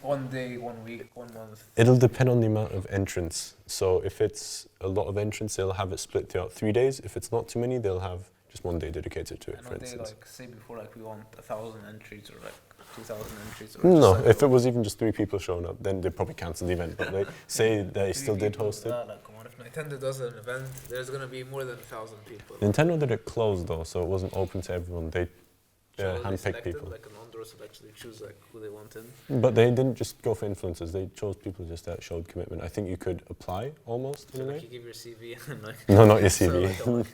1 day, 1 week, 1 month. it'll depend on the amount of entrants. So if it's a lot of entrants, they'll have it split throughout 3 days. If it's not too many, they'll have just 1 day dedicated to it, And for would they instance. like say before like we want 1,000 entries or like 2,000 entries? Or No, just, like, if it was even just 3 people showing up, then they'd probably cancel the event. But they say they still did host it. Like, come on, if Nintendo does an event, there's gonna be more than 1,000 people. Nintendo did it closed though, so it wasn't open to everyone. They So they handpicked selected, people. like an on-door selection, they choose like who they want in. But they didn't just go for influencers, they chose people just that showed commitment. I think you could apply almost in So a like way. you give your CV and like. No, not your So, CV. like, I'm like,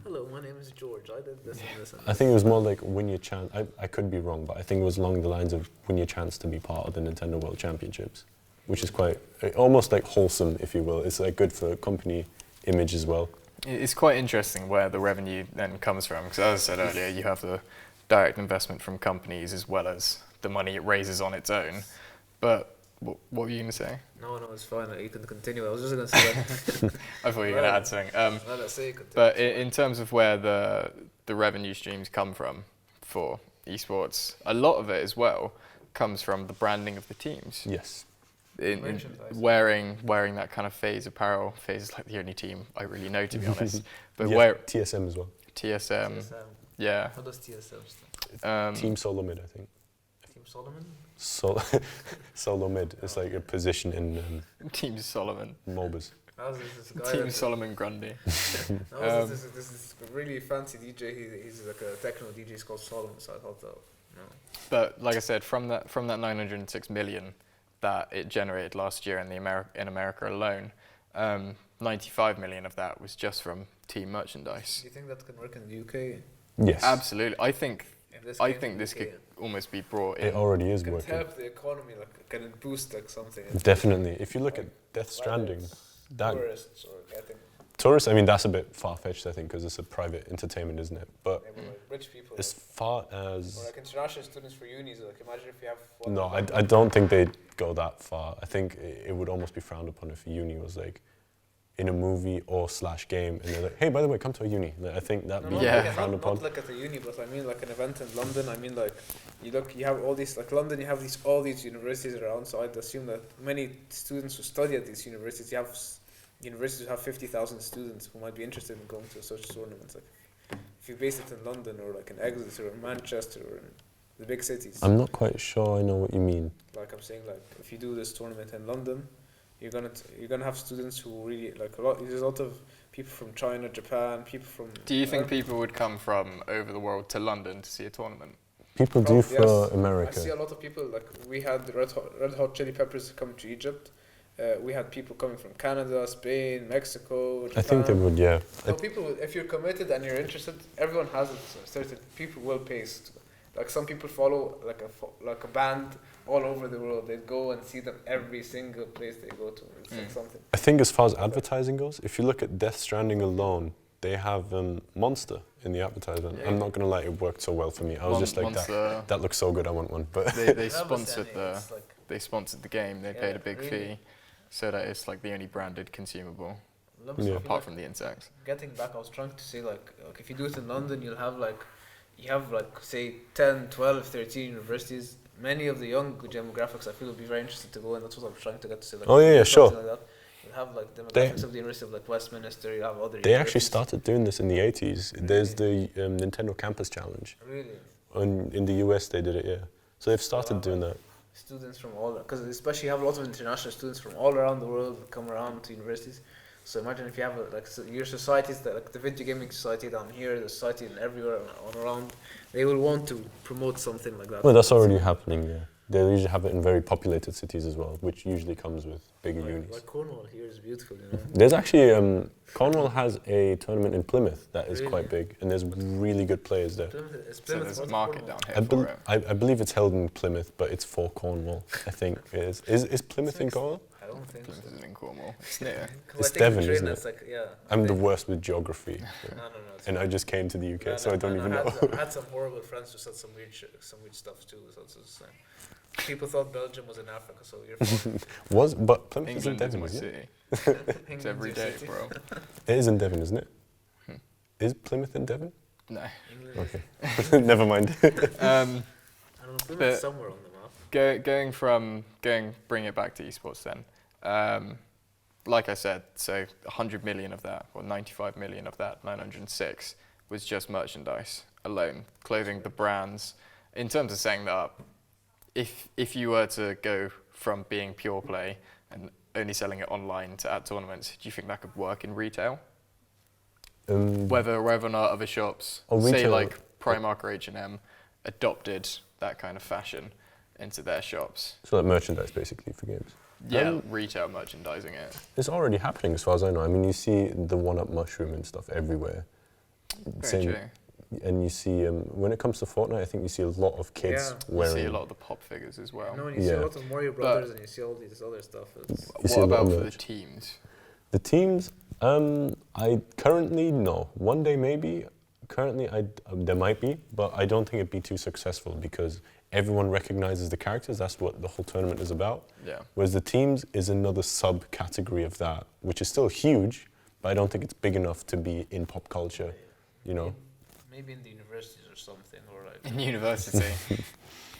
hello, my name is George. I did this and this and this. I think it was more like win your chance. I could be wrong, but I think it was along the lines of win your chance to be part of the Nintendo World Championships. which is quite almost like wholesome, if you will. It's like good for company image as well. It's quite interesting where the revenue then comes from, because as I said earlier, you have the direct investment from companies as well as the money it raises on its own. But what were you going to say? No, it's fine. You can continue. I was just going to say that. I thought you were going to add something. No, let's say continue. But in terms of where the revenue streams come from for esports, a lot of it as well comes from the branding of the teams. Yes. In wearing that kind of FaZe apparel. FaZe is like the only team I really know, to be honest. But yeah, TSM as well. TSM. Yeah. What does TSM stand? Team Solo Mid, I think. Team Solomon? Solo Mid. It's like a position in Team Solomon. MOBAs. Team Solomon Grundy. This is a really fancy DJ. He's like a techno DJ. He's called Solomon. So I thought that. No. But like I said, from that 906 million that it generated last year in America alone, 95 million of that was just from team merchandise. Do you think that can work in the UK? Yes. Absolutely. I think this could almost be brought in. It already is can working. Help the economy, like can it boost like something? Definitely. If you look at Death Stranding, tourists or getting tourists. I mean, that's a bit far-fetched, I think, because it's a private entertainment, isn't it? But like rich people. As far as or like international students for unis, like imagine if you have. No, I don't think they'd go that far. I think it would almost be frowned upon if a uni was like in a movie or / game, and they're like, hey, by the way, come to a uni. Like, I think that'd be frowned upon. Not like at a uni, but I mean like an event in London. I mean like, you have all these, like London, you have all these universities around, so I'd assume that many students who study at these universities, you have universities who have 50,000 students who might be interested in going to such tournaments. Like, if you base it in London or like in Exeter or Manchester or in the big cities. I'm not quite sure I know what you mean. Like I'm saying, like if you do this tournament in London, you're gonna have students who really like there's a lot of people from China, Japan, people from. Do you think people would come from over the world to London to see a tournament? People do for America. I see a lot of people, like we had the Red Hot Chili Peppers come to Egypt. We had people coming from Canada, Spain, Mexico, Japan. I think they would, yeah. So people, if you're committed and you're interested, everyone has it. Certain people will pay. Like some people follow like a band all over the world. They go and see them every single place they go to. It's like something. I think as far as advertising goes, if you look at Death Stranding alone, they have Monster in the advertisement. Yeah. I'm not gonna lie, it worked so well for me. I was just like, Monster, that looks so good, I want one. But they sponsored the game. They paid a big fee, so that it's like the only branded consumable, apart from the insects. Getting back, I was trying to say like if you do it in London, you have say 10, 12, 13 universities. Many of the young demographics I feel would be very interested to go, and that's what I'm trying to get to say. Like, sure. Like that. You have like demographics of the University of like Westminster. You have other. They actually started doing this in the 80s. Really? There's the Nintendo Campus Challenge. Really? In the US they did it, yeah. So they've started doing that. Students from all, because especially you have a lot of international students from all around the world that come around to universities. So imagine if you have your societies, like the video gaming society down here, the society and everywhere all around, they will want to promote something like that. Well, that's already happening, yeah. They usually have it in very populated cities as well, which usually comes with bigger unis. Like Cornwall here is beautiful, you know. There's actually, Cornwall has a tournament in Plymouth that is quite big, and there's really good players there. So there's a market down here for it. I believe it's held in Plymouth, but it's for Cornwall, I think it is. Is Plymouth in Cornwall? I don't think Plymouth isn't in Cornwall. It's near. It's Devon, isn't it? Like, I'm the worst with geography. No. And I just came to the UK, so I don't even know. I had some horrible friends who said some weird stuff too. So it's people thought Belgium was in Africa, so you're fine. But Plymouth England is in Devon, my isn't it? city. It's every day, bro. It is in Devon, isn't it? Is Plymouth in Devon? No. Okay. Never mind. I don't know, Plymouth's somewhere on the map. Bring it back to esports then. Like I said, so 100 million of that, or 95 million of that, 906, was just merchandise alone, clothing, the brands. In terms of setting that up, if you were to go from being pure play and only selling it online to at tournaments, do you think that could work in retail? Whether or not other shops, say like Primark or H&M, adopted that kind of fashion into their shops. So like merchandise basically for games. Yeah, retail merchandising it. It's already happening as far as I know. I mean, you see the one-up mushroom and stuff everywhere. Very true. and you see when it comes to Fortnite, I think you see a lot of kids Yeah. You wearing. see a lot of the pop figures as well. No, and you see a Yeah. lot of Mario Brothers, and you see all this other stuff. It's, You see What a lot about of for the merch. teams? The teams, I currently no. One day maybe. Currently, there might be, but I don't think it'd be too successful because everyone recognizes the characters. That's what the whole tournament is about. Yeah. Whereas the teams is another subcategory of that, which is still huge, but I don't think it's big enough to be in pop culture. You know. maybe in the universities or something, or like In university,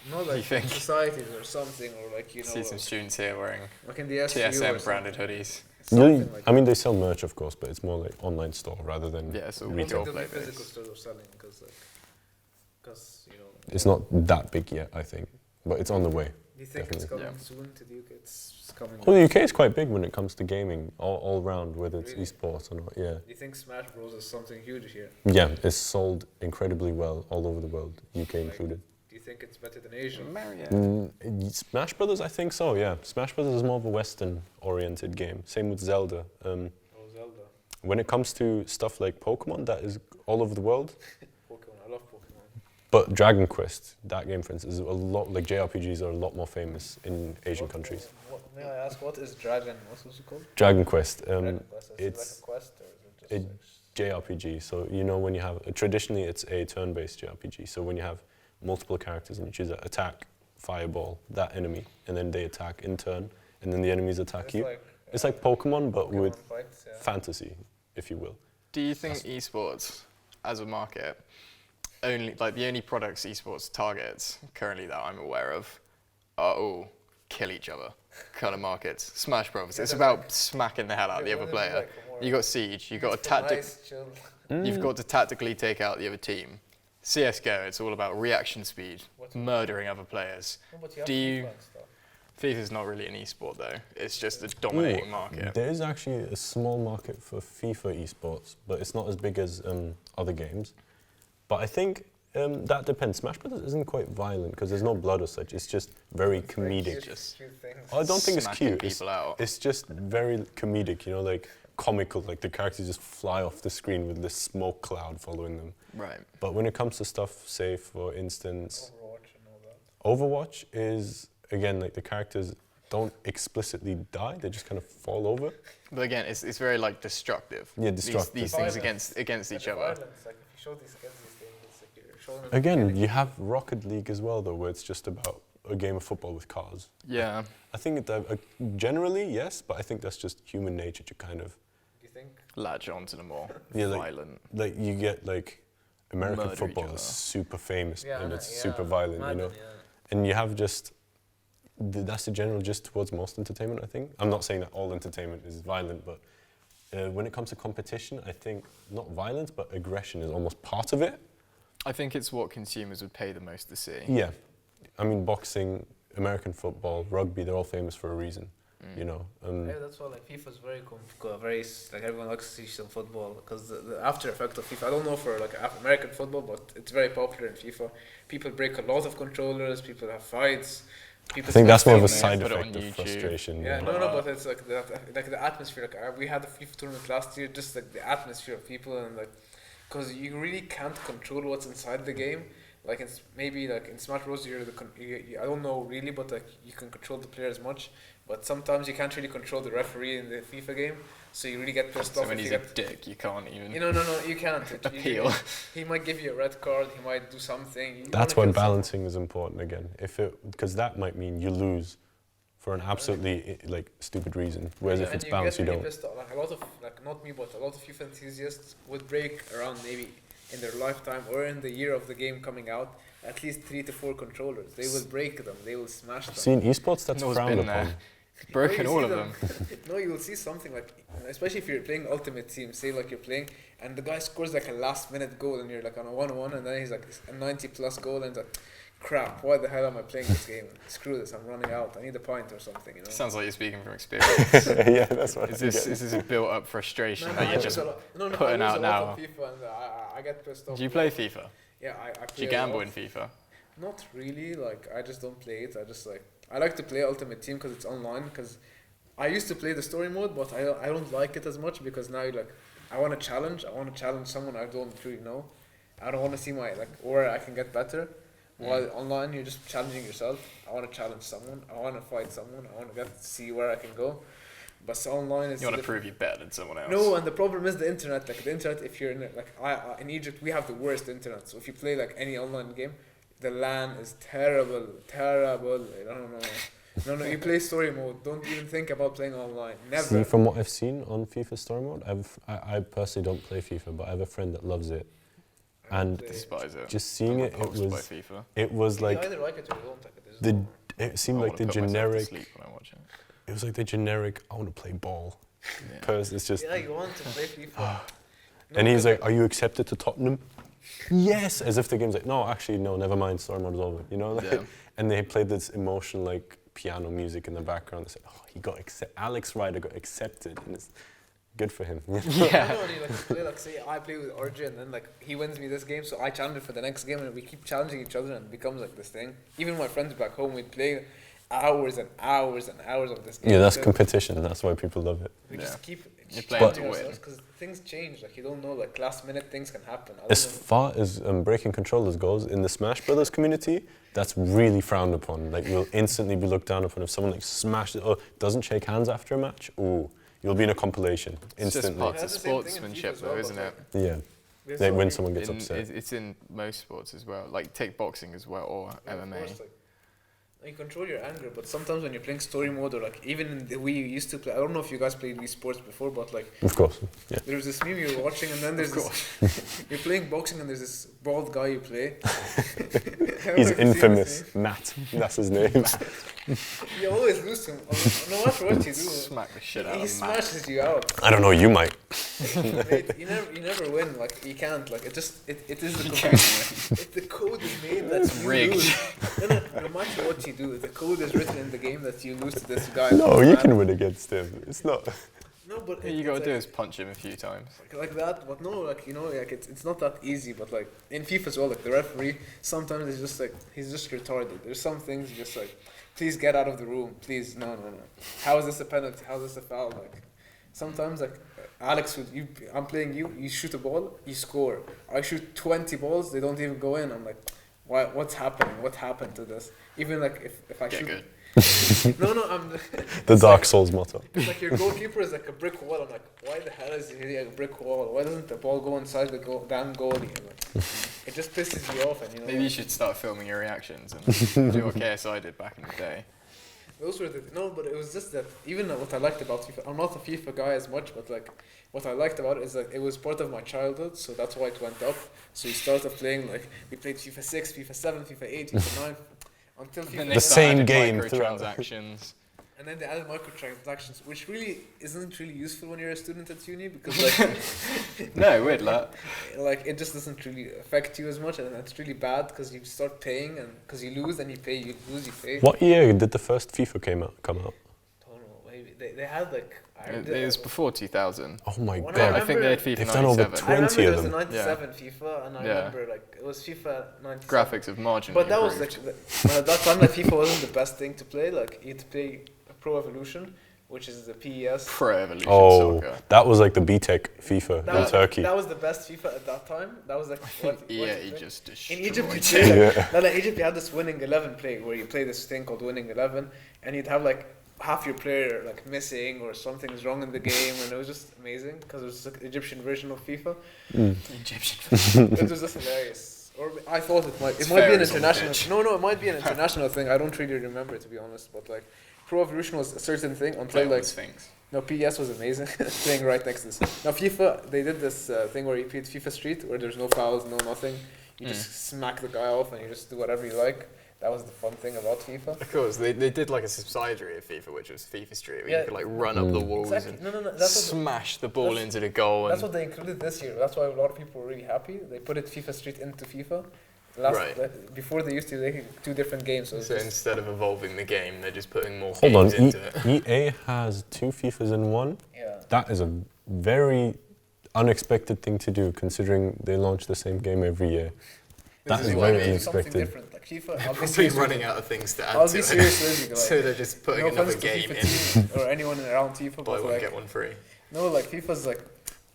not you like think? societies or something, or like you know, see some students here wearing like in the SU or TSM something. branded hoodies. Something like I mean, they sell merch, of course, but it's more like online store rather than Yeah, so I don't retail think there'll be play physical base. stores are selling because you know. It's not that big yet, I think, but it's on the way. Do you think it's definitely. coming Yeah. soon to the UK? It's coming. Well, the UK is quite big when it comes to gaming, all round, whether it's Really? esports or not. Yeah, Do you think Smash Bros is something huge here? yeah, it's sold incredibly well all over the world, UK included. Do you think it's better than Asia? Mario. Smash Brothers, I think so. Yeah, Smash Brothers is more of a Western-oriented game. Same with Zelda. Oh, Zelda. When it comes to stuff like Pokemon, that is all over the world. Pokemon. I love Pokemon. But Dragon Quest, that game, for instance, is a lot like JRPGs are a lot more famous in Asian countries. May I ask, what is Dragon? What's it called? Dragon Quest, Dragon Quest. Is it's it like a quest, or is it a just JRPG. So you know when you have traditionally it's a turn-based JRPG. So when you have multiple characters and you choose attack, fireball, that enemy, and then they attack in turn, and then the enemies attack you. It's like Pokemon, but Pokemon with fights, yeah. fantasy, if you will. Do you think esports as a market, the only products esports targets currently that I'm aware of are all kill each other kind of markets? Smash Bros. Yeah, It's they're about like- smacking the hell out of the Yeah, other what is it player. like for more- You got Siege. You got It's a for tactic. nice, chill. You've got to tactically take out the other team. CS:GO, it's all about reaction speed, What's- murdering other players. No, but you have Do you- FIFA and stuff. FIFA's not really an esport though. It's just a dominating market. There is actually a small market for FIFA esports, but it's not as big as other games. But I think that depends. Smash Brothers isn't quite violent because there's no blood as such. It's just very It's very comedic. Just cute things. I don't think it's smacking cute. It's, people out. it's just very comedic, you know, like comical. Like the characters just fly off the screen with this smoke cloud following them. Right. But when it comes to stuff, say for instance, Overwatch and all that. Overwatch is again like the characters don't explicitly die; they just kind of fall over. But again, it's very like destructive. Yeah, These destructive. things Violence. against Like each the other. violence, like if you show these kids these things, it's like you're showing them Again, killing. you have Rocket League as well, though, where it's just about a game of football with cars. Yeah. I think that generally yes, but I think that's just human nature to kind of Do you think? Latch onto the more Yeah, like- violent. like you get like American Murder each football other. is super famous and it's yeah, super violent, you know. Madden, yeah. And you have just that's the general gist towards most entertainment. I think I'm not saying that all entertainment is violent, but when it comes to competition, I think not violence but aggression is almost part of it. I think it's what consumers would pay the most to see. Yeah, I mean boxing, American football, rugby, they're all famous for a reason, you know. Yeah, that's why like FIFA is very like everyone likes to see some football because the after effect of FIFA. I don't know for like American football, but it's very popular in FIFA. People break a lot of controllers. People have fights. People I think that's more of a Put side it on effect of YouTube. frustration. Yeah, no, but it's like the atmosphere. Like we had a FIFA tournament last year, just like the atmosphere of people and like, because you really can't control what's inside the game. Like it's maybe like in Smash Bros. I don't know really, but like you can control the player as much. But sometimes you can't really control the referee in the FIFA game, so you really get pissed So off when if he's you a get. dick, you can't even No, you can't. appeal. He might give you a red card. He might do something. You That's wanna when kill someone. balancing is important again. Because that might mean you lose for an absolutely like stupid reason. Whereas if And it's you balanced, get you really don't. pissed off. Like a lot of not me, but a lot of FIFA enthusiasts would break around maybe in their lifetime or in the year of the game coming out at least 3 to 4 controllers. They will break them. They will smash them. See, in esports, that's Noah's frowned been upon. there. Broken No, you all see of them. No, you will see something like, especially if you're playing Ultimate Team, say like you're playing, and the guy scores like a last minute goal, and you're like on a 1-1, and then he's like a 90 plus goal, and it's like, crap, why the hell am I playing this game? Screw this, I'm running out. I need a pint or something, you know? Sounds like you're speaking from experience. Yeah, that's what Is I'm this getting. a built up frustration No, that I you're lose just a lot. No, putting I lose out a lot now? of FIFA, and I get pissed off. Do you play FIFA? Yeah, I play. Do you a gamble lot. in FIFA? Not really. Like I just don't play it. I like to play Ultimate Team because it's online. Because I used to play the story mode, but I don't like it as much because now like I want to challenge. I want to challenge someone I don't really know, I don't want to see my like where I can get better. While online, you're just challenging yourself. I want to challenge someone. I want to fight someone. I want to get to see where I can go. But so online is You want to prove you're better than someone else. no, and the problem is the internet. Like the internet, if you're in it, like in Egypt, we have the worst internet. So if you play like any online game, the LAN is terrible. No, you play story mode. Don't even think about playing online. Never. See, from what I've seen on FIFA Story Mode, I personally don't play FIFA, but I have a friend that loves it. And Despise it. just seeing it, Repulsed by FIFA. it was You like either like it or you don't like it. it seemed I like wanna the put myself to generic. sleep when I watch it. It was like the generic. I want to play ball, Yeah. because it's just. Yeah, you want to play FIFA. And he's like, "Are you accepted to Tottenham?" Yes, as if the game's like, "No, actually, no, never mind. Story mode is over." You know, like, Yeah. and they played this emotional like piano music in the background. They said, "Oh, he got Alex Ryder got accepted," and it's good for him. I Yeah. know, and you like play like say I play with RJ and then like he wins me this game, so I challenge him for the next game, and we keep challenging each other, and it becomes like this thing. Even my friends back home, we play hours and hours and hours of this game. Yeah, that's So competition. That's why people love it. We Yeah. just keep You're playing challenging to win. ourselves because things change. Like you don't know, like last minute things can happen. I don't As know. far as breaking controllers goes, in the Smash Brothers community, that's really frowned upon. Like, you'll instantly be looked down upon if someone like smashes it or doesn't shake hands after a match. Ooh, you'll be in a compilation It's just instantly. parts Yeah, of that's the same thing in FIFA sportsmanship, as well, though, but isn't it? Yeah, There's like so when many- someone gets upset. It's in most sports as well. Like take boxing as well, or Yeah, of MMA. course, like, you control your anger, but sometimes when you're playing story mode or like even in the Wii you used to play. I don't know if you guys played Esports before, but like Of course, yeah. there was this meme you're watching, and then there's this, you're playing boxing, and there's this bald guy you play. He's infamous. Matt, that's his name. You always lose to him, no matter what you do. Smack the shit out He of Matt. smashes you out. I don't know, you might. Mate, you never win. Like you can't. Like it is the code. If the code is made that you rigged. lose, no matter what you do, the code is written in the game that you lose to this guy. No, you can win against him. It's not. No, but All you it's gotta like, do is punch him a few times. like that. But no, like you know, like it's not that easy. But like in FIFA as well, like the referee sometimes is just like he's just retarded. There's some things just like, please get out of the room, please. No. How is this a penalty? How is this a foul? Like sometimes like Alex, I'm playing you. You shoot a ball, you score. I shoot 20 balls, they don't even go in. I'm like, why? What's happening? What happened to this? Even like if I Get shoot. good. No, I'm. The it's Dark like, Souls motto. It's like your goalkeeper is like a brick wall. I'm like, why the hell is he hitting a brick wall? Why doesn't the ball go inside the damn goalie? I'm like, it just pisses you off, and you know. Maybe you should start filming your reactions and do what KSI did back in the day. Those were but it was just that even what I liked about FIFA. I'm not a FIFA guy as much, but like what I liked about it is that it was part of my childhood, so that's why it went up. So you started playing like we played FIFA 6, FIFA 7, FIFA 8, FIFA 9, until Then FIFA. they The same started game throughout. microtransactions. And then they added microtransactions, which really isn't really useful when you're a student at uni because like No, weird like. like it just doesn't really affect you as much, and it's really bad because you start paying, and because you lose and you pay, you lose, you pay. What year did the first FIFA come out? Don't know, maybe they had like. It was before 2000. Oh my When god. I think they had FIFA They've done over 97. I remember 20 there of was a them. 97 FIFA, and I Yeah. remember like it was FIFA 97. Graphics have marginally But that was improved. like at that time, like FIFA wasn't the best thing to play. Like you had to play Pro Evolution, which is the PES. Pro Evolution Oh, Soccer. that was like the B-Tech FIFA That in was, Turkey. that was the best FIFA at that time. That was like what EA just destroyed in Egypt. You it. play, like, Yeah. no, like Egypt, you had this winning 11 play where you play this thing called winning 11, and you'd have like half your player like missing or something's wrong in the game, and it was just amazing because it was like the Egyptian version of FIFA. Egyptian. It was just hilarious. Or I thought it might It's be an fair as on the international. pitch. No, it might be an international thing. I don't really remember, to be honest. But like, Pro Evolution was a certain thing until like things. no, PES was amazing. Playing right next to this. Now FIFA, they did this thing where you played FIFA Street, where there's no fouls, no nothing. You just smack the guy off and you just do whatever you like. That was the fun thing about FIFA. Of course, they did like a subsidiary of FIFA, which was FIFA Street, where Yeah. you could like run up the walls Exactly. and No. That's what. smash the ball that's- into the goal. That's And what they included this year. That's why a lot of people were really happy. They put it FIFA Street into FIFA. Right. Before they used to make two different games. So, it was so just- instead of evolving the game, they're just putting more Hold on, games into it. EA has 2 FIFAs in one? yeah. That is a very unexpected thing to do, considering they launch the same game every year. That This is is what I very mean. Something unexpected. different. Like FIFA, I'll be Probably serious with running you. out of things to add I'll to be it. serious with you. Like, So they're just putting no another offense to game FIFA in. team or anyone around FIFA, Buy but one, like get one free. no, like FIFA's like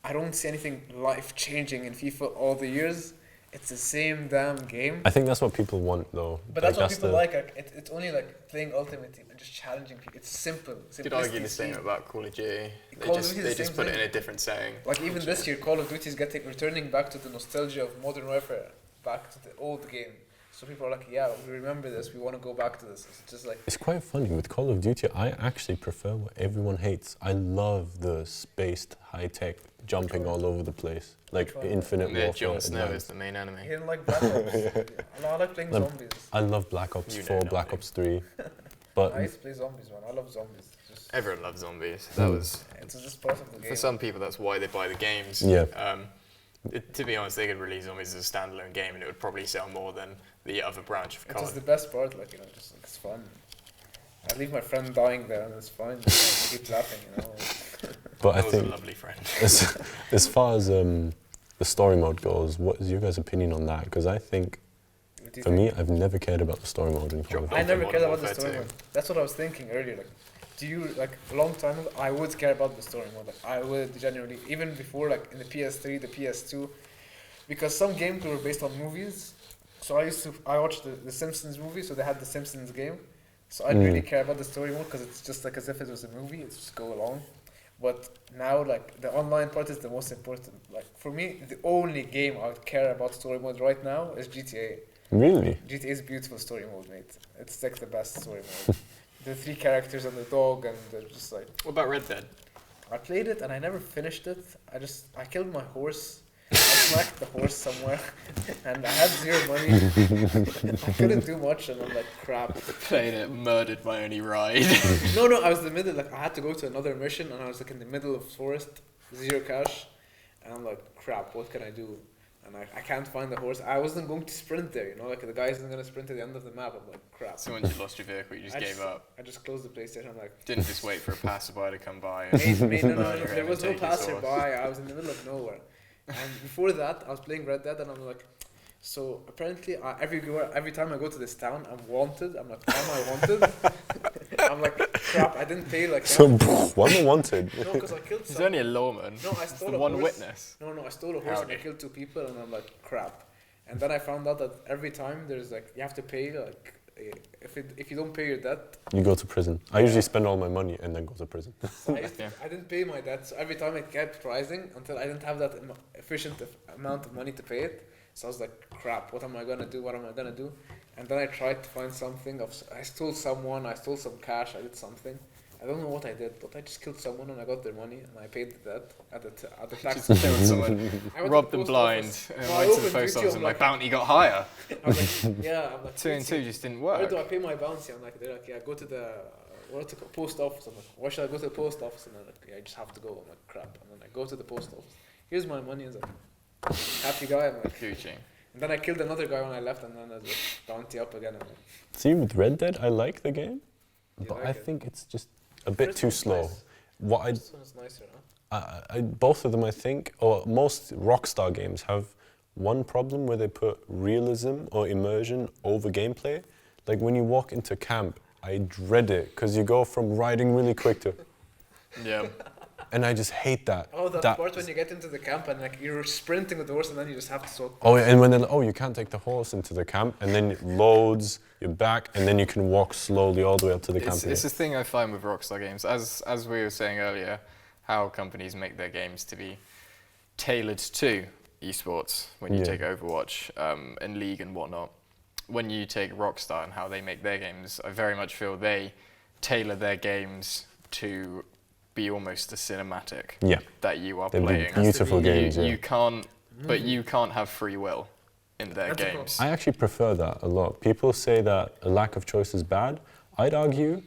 I don't see anything life changing in FIFA all the years. it's the same damn game. I think that's what people want, though. But that's what people like. It's only like playing Ultimate Team and just challenging people. It's simple. You could argue the same about Call of Duty. They just put it in a different setting. Like even this year, Call of Duty is returning back to the nostalgia of Modern Warfare, back to the old game. So people are like, yeah, we remember this. We want to go back to this. It's just like it's quite funny with Call of Duty. I actually prefer what everyone hates. I love the spaced, high-tech jumping all over the place, like Infinite Warfare. Jon Snow is the main enemy. I didn't like Black Ops. I like playing zombies. I love Black Ops 4, Black Ops 3. But I used to play zombies, man. I love zombies. Everyone loves zombies. That was. It's just part of the game. For some people, that's why they buy the games. Yeah. To be honest, they could release zombies as a standalone game, and it would probably sell more than the other branch of COD. It's the best part, like just like, it's fun. I leave my friend dying there, and it's fine. I keep laughing, But I was think a lovely friend. as far as the story mode goes, what is your guys' opinion on that? Because I think, for me, I've never cared about the story mode in Call of Duty. I never cared about the story mode. That's what I was thinking earlier. Like, do you like a long time ago? I would care about the story mode. Like, I would genuinely, even before, like in the PS3, the PS2, because some games were based on movies. So I watched the Simpsons movie, so they had the Simpsons game. So I didn't really care about the story mode because it's just like as if it was a movie. It's just go along. But now, like, the online part is the most important. Like, for me, the only game I would care about story mode right now is GTA. Really? GTA is beautiful story mode, mate. It's like the best story mode. The 3 characters and the dog, and they're just like... What about Red Dead? I played it and I never finished it. I killed my horse. I smacked the horse somewhere and I had 0 money. I couldn't do much and I'm like, crap. Played it, murdered my only ride. No, I was in the middle, like I had to go to another mission and I was like in the middle of forest, 0 cash. And I'm like, crap, what can I do? And I can't find the horse. I wasn't going to sprint there, like the guy isn't going to sprint to the end of the map. I'm like, crap. So when you lost your vehicle, you just gave up? I just closed the PlayStation. I'm like... Didn't just wait for a passerby to come by? No. There was no passerby. I was in the middle of nowhere. And before that, I was playing Red Dead and I'm like... So apparently, every time I go to this town, I'm wanted. I'm like, am I wanted? I'm like, crap, I didn't pay like... So, why am I wanted? No, because I killed He's only a lawman. No, I stole the a one horse. witness. No, I stole a horse and I killed 2 people and I'm like, crap. And then I found out that every time there's like, you have to pay like, if you don't pay your debt... You go to prison. I usually spend all my money and then go to prison. I didn't pay my debt, so every time it kept rising until I didn't have that efficient amount of money to pay it. So I was like, crap, what am I gonna do? And then I tried to find something. I stole someone, I stole some cash, I did something. I don't know what I did, but I just killed someone and I got their money and I paid the debt at the tax. Robbed them blind and went to the post office and my bounty got higher. I was like, I'm like, 2 and 2 just didn't work. Where do I pay my bounty? They're like, yeah, go to the post office. I'm like, why should I go to the post office? And they're like, yeah, I just have to go. I'm like, crap. And then I go to the post office. Here's my money. And like, happy guy. I'm like, Gucci. And then I killed another guy when I left, and then there's like bounty up again. See, with Red Dead, I like the game, but like I think it's just a bit too slow. Nice. This one's nicer, huh? Both of them, I think, or most Rockstar games have one problem where they put realism or immersion over gameplay. Like when you walk into camp, I dread it because you go from riding really quick to... Yeah. And I just hate that. Oh, that part when you get into the camp and like you're sprinting with the horse and then you just have to sort. Oh, yeah, and when they're like, oh, you can't take the horse into the camp, and then it loads, you're back, and then you can walk slowly all the way up to the camp. It's the thing I find with Rockstar games, as we were saying earlier, how companies make their games to be tailored to esports. When you take Overwatch and League and whatnot, when you take Rockstar and how they make their games, I very much feel they tailor their games to be almost a cinematic that you are playing. Beautiful games. You can't, but you can't have free will in their games. I actually prefer that a lot. People say that a lack of choice is bad. I'd argue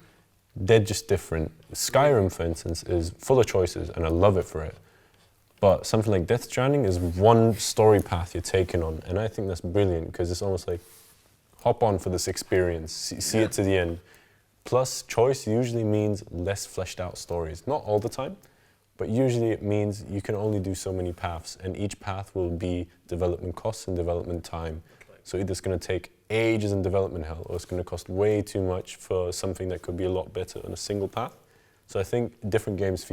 they're just different. Skyrim, for instance, is full of choices, and I love it for it. But something like Death Stranding is one story path you're taking on, and I think that's brilliant because it's almost like hop on for this experience, see it to the end. Plus, choice usually means less fleshed out stories. Not all the time, but usually it means you can only do so many paths, and each path will be development costs and development time. So either it's going to take ages in development hell, or it's going to cost way too much for something that could be a lot better on a single path. So I think different games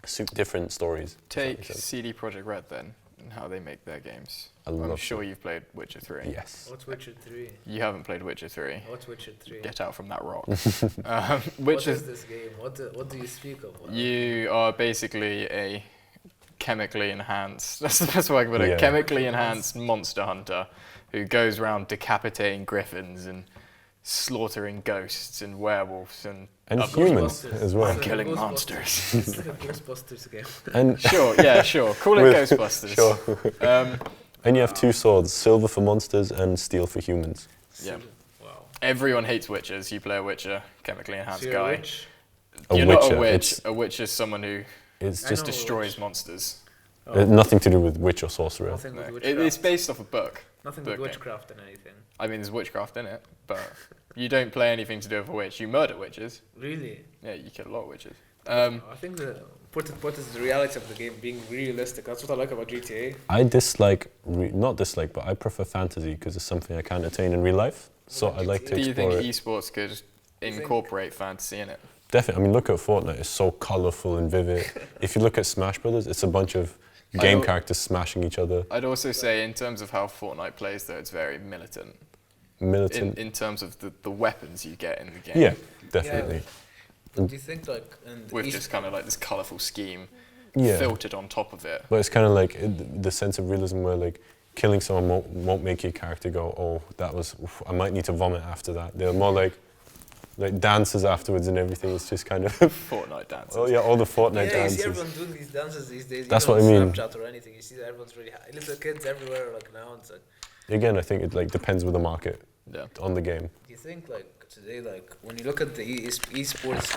suit different stories. Take CD Projekt Red then. and how they make their games. I I'm love sure you've played Witcher 3. Yes. What's Witcher 3? You haven't played Witcher 3. What's Witcher 3? Get out from that rock. What Witcher, is this game? What do you speak of? you are basically a chemically enhanced, that's the best way I can put it, Yeah. chemically enhanced monster hunter who goes around decapitating griffins and slaughtering ghosts and werewolves and other humans Ghostbusters. as well. And killing Ghostbusters. monsters. It's like a Ghostbusters game. And Sure. Call it With- Ghostbusters. Sure. And you have two swords, silver for monsters and steel for humans. Yeah. Wow. Everyone hates witches. You play a witcher, chemically enhanced So you're a guy. witch? A You're not a witcher, witch. it's- A witch is someone who It's I just know. destroys monsters. nothing to do with witch or sorcerer. Nothing with No. witchcraft. It's based off a book. Nothing with book game. witchcraft and anything. I mean, there's witchcraft in it, but you don't play anything to do with a witch. You murder witches. Really? Yeah, you kill a lot of witches. I think the part is the reality of the game being realistic. That's what I like about GTA. I dislike, not dislike, but I prefer fantasy because it's something I can't attain in real life. So I like to Do you think explore it. esports could think- incorporate fantasy in it? Definitely. I mean, look at Fortnite. It's so colourful and vivid. If you look at Smash Brothers, it's a bunch of game don't- characters smashing each other. I'd also say, in terms of how Fortnite plays, though, it's very militant. Militant. In terms of the weapons you get in the game. Yeah, definitely. Do you think like in the With just kind of like this colourful scheme Yeah. filtered on top of it. But it's kind of like the sense of realism where like killing someone won't make your character go, oh, that was, oof, I might need to vomit after that. They're more like dances afterwards and everything. It's just kind of, Fortnite dances. oh yeah, all the Fortnite yeah, you see dances. everyone doing these dances these days. That's even what I on mean. Snapchat or anything, you see that everyone's really little kids everywhere. Like now, it's like. Again, I think it like depends with the market Yeah. on the game. Do you think like today, like when you look at the esports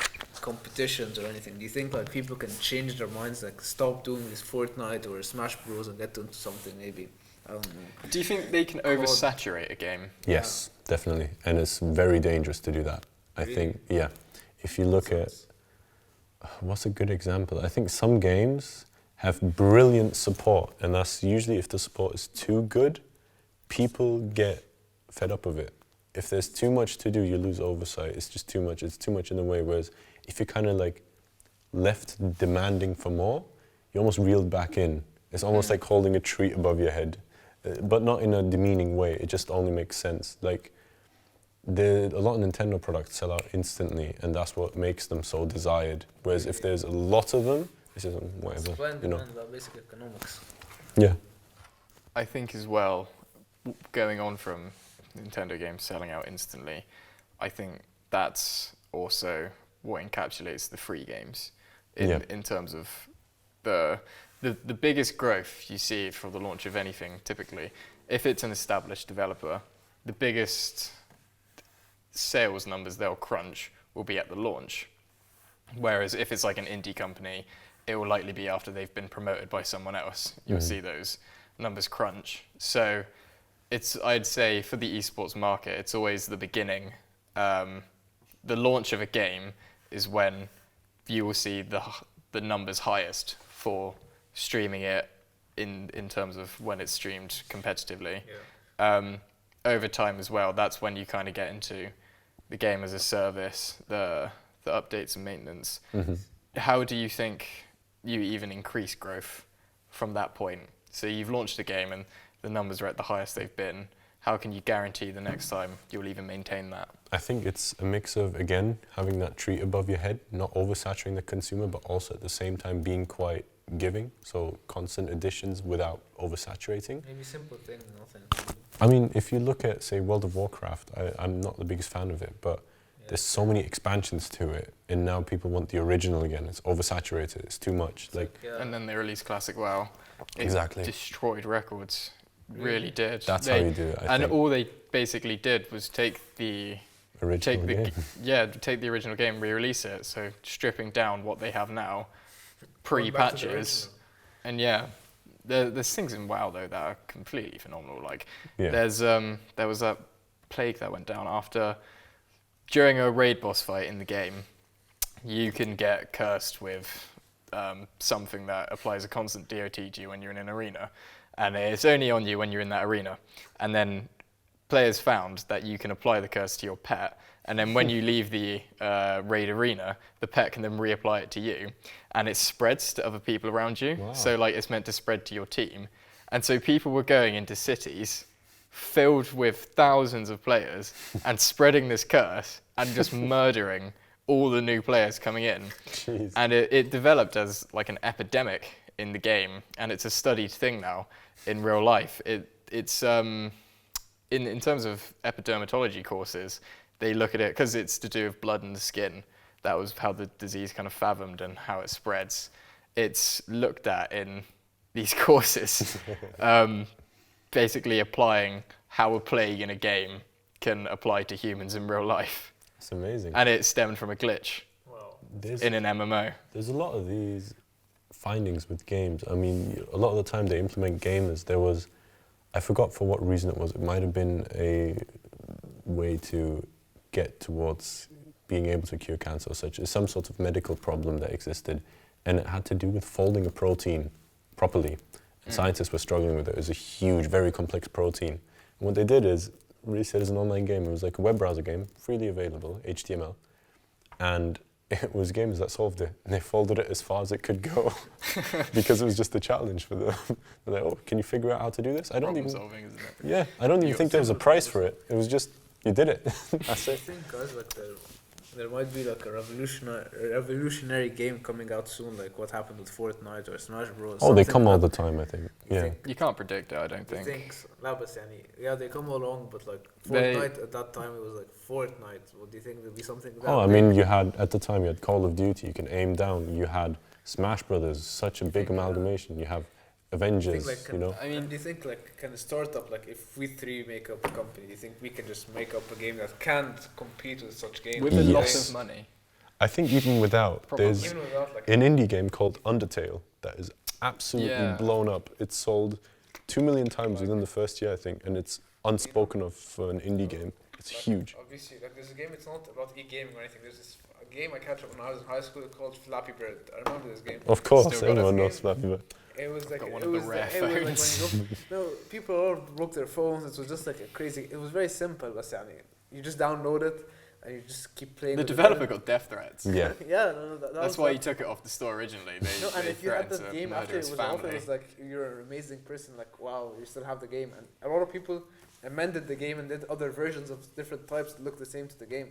competitions or anything, do you think like people can change their minds, like stop doing this Fortnite or Smash Bros and get into something maybe? I don't know. Do you think they can oversaturate a game? Yes, definitely. And it's very dangerous to do that. I Really? think, yeah. If you look at, what's a good example? I think some games have brilliant support, and that's usually if the support is too good, people get fed up of it. If there's too much to do, you lose oversight. It's just too much. It's too much in the way. Whereas if you're kind of like left demanding for more, you're almost reeled back in. It's almost like holding a treat above your head, but not in a demeaning way. It just only makes sense. Like a lot of Nintendo products sell out instantly, and that's what makes them so desired. Whereas if there's a lot of them, this isn't whatever, Supply and you know. demand are basic economics. Yeah. I think as well, going on from Nintendo games selling out instantly, I think that's also what encapsulates the free games in terms of the biggest growth you see for the launch of anything typically. If it's an established developer, the biggest sales numbers they'll crunch will be at the launch. Whereas if it's like an indie company, it will likely be after they've been promoted by someone else. You'll see those numbers crunch. So I'd say for the esports market, it's always the beginning. The launch of a game is when you will see the numbers highest for streaming it in terms of when it's streamed competitively. Yeah. Over time as well, that's when you kind of get into the game as a service, the updates and maintenance. How do you think you even increase growth from that point? So you've launched a game and the numbers are at the highest they've been. How can you guarantee the next time you'll even maintain that? I think it's a mix of, again, having that treat above your head, not oversaturating the consumer, but also at the same time being quite giving. So constant additions without oversaturating. Maybe simple thing, nothing. I mean, if you look at, say, World of Warcraft, I'm not the biggest fan of it, but there's so many expansions to it, and now people want the original again. It's oversaturated. It's too much. Like, And then they released Classic WoW. It Exactly. destroyed records. Really did. that's how you do it. I And think. all they basically did was take the Original game. take the original game, re-release it. So stripping down what they have now, Going back to the pre-patches, original. and yeah, there's things in WoW though that are completely phenomenal. Like Yeah. there was that plague that went down during a raid boss fight in the game. You can get cursed with something that applies a constant DOT to you when you're in an arena, and it's only on you when you're in that arena. And then players found that you can apply the curse to your pet, and then when you leave the raid arena, the pet can then reapply it to you, and it spreads to other people around you. Wow. So like it's meant to spread to your team. And so people were going into cities filled with thousands of players and spreading this curse and just murdering all the new players coming in. Jeez. And it developed as like an epidemic in the game, and it's a studied thing now in real life. It's in terms of epidermatology courses, they look at it because it's to do with blood and the skin. That was how the disease kind of fathomed and how it spreads. It's looked at in these courses, basically applying how a plague in a game can apply to humans in real life. It's amazing. And it stemmed from a glitch in an MMO. There's a lot of these findings with games. I mean, a lot of the time they implement gamers. There was, I forgot for what reason it was. It might have been a way to get towards being able to cure cancer or such. It's some sort of medical problem that existed, and it had to do with folding a protein properly. Scientists were struggling with it. It was a huge, very complex protein. And what they did is released it as an online game. It was like a web browser game, freely available, HTML, and it was games that solved it. And they folded it as far as it could go because it was just a challenge for them. They're like, oh, can you figure out how to do this? I don't Problem even. solving, isn't it? Yeah, I don't even think there was a price for it. It was just you did it. That's I it. think, guys, like there might be like a revolutionary game coming out soon, like what happened with Fortnite or Smash Bros. Oh, they something come all like the time, I think. You Yeah. think- You can't predict it, I don't You think. think so? لا بس يعني yeah, they come along, but like They- Fortnite at that time it was like Fortnite. What do you think there'll be something? That Oh, I big? mean, you had at the time you had Call of Duty. You can aim down. You had Smash Brothers. Such a big amalgamation. You have Avengers. like, You know. I mean, do you think like can a startup, like if we three make up a company, do you think we can just make up a game that can't compete with such games? With a lot Yes. of money. I think even without, Probably. there's Even without like an indie game called Undertale that is absolutely Yeah. blown up. It's sold 2 million times within the first year, I think, and it's unspoken of for an indie game. It's like, huge. Obviously, like there's a game. It's not about e-gaming or anything. There's this a game I catch up when I was in high school called Flappy Bird. I remember this game. Of course, Still got everyone this knows game. Flappy Bird. It was like Got one it of the was rare it was like when phones. you go, no, people all broke their phones. It was just like a crazy. It was very simple, but you just download it and you just keep playing. The with it. developer got death threats. Yeah. Yeah, no, that That's was why like, he took it off the store originally. They, No, and they if you had threatened that to game murder after it his was offered, family. it was like you're an amazing person. Like wow, you still have the game, and a lot of people amended the game and did other versions of different types that look the same to the game.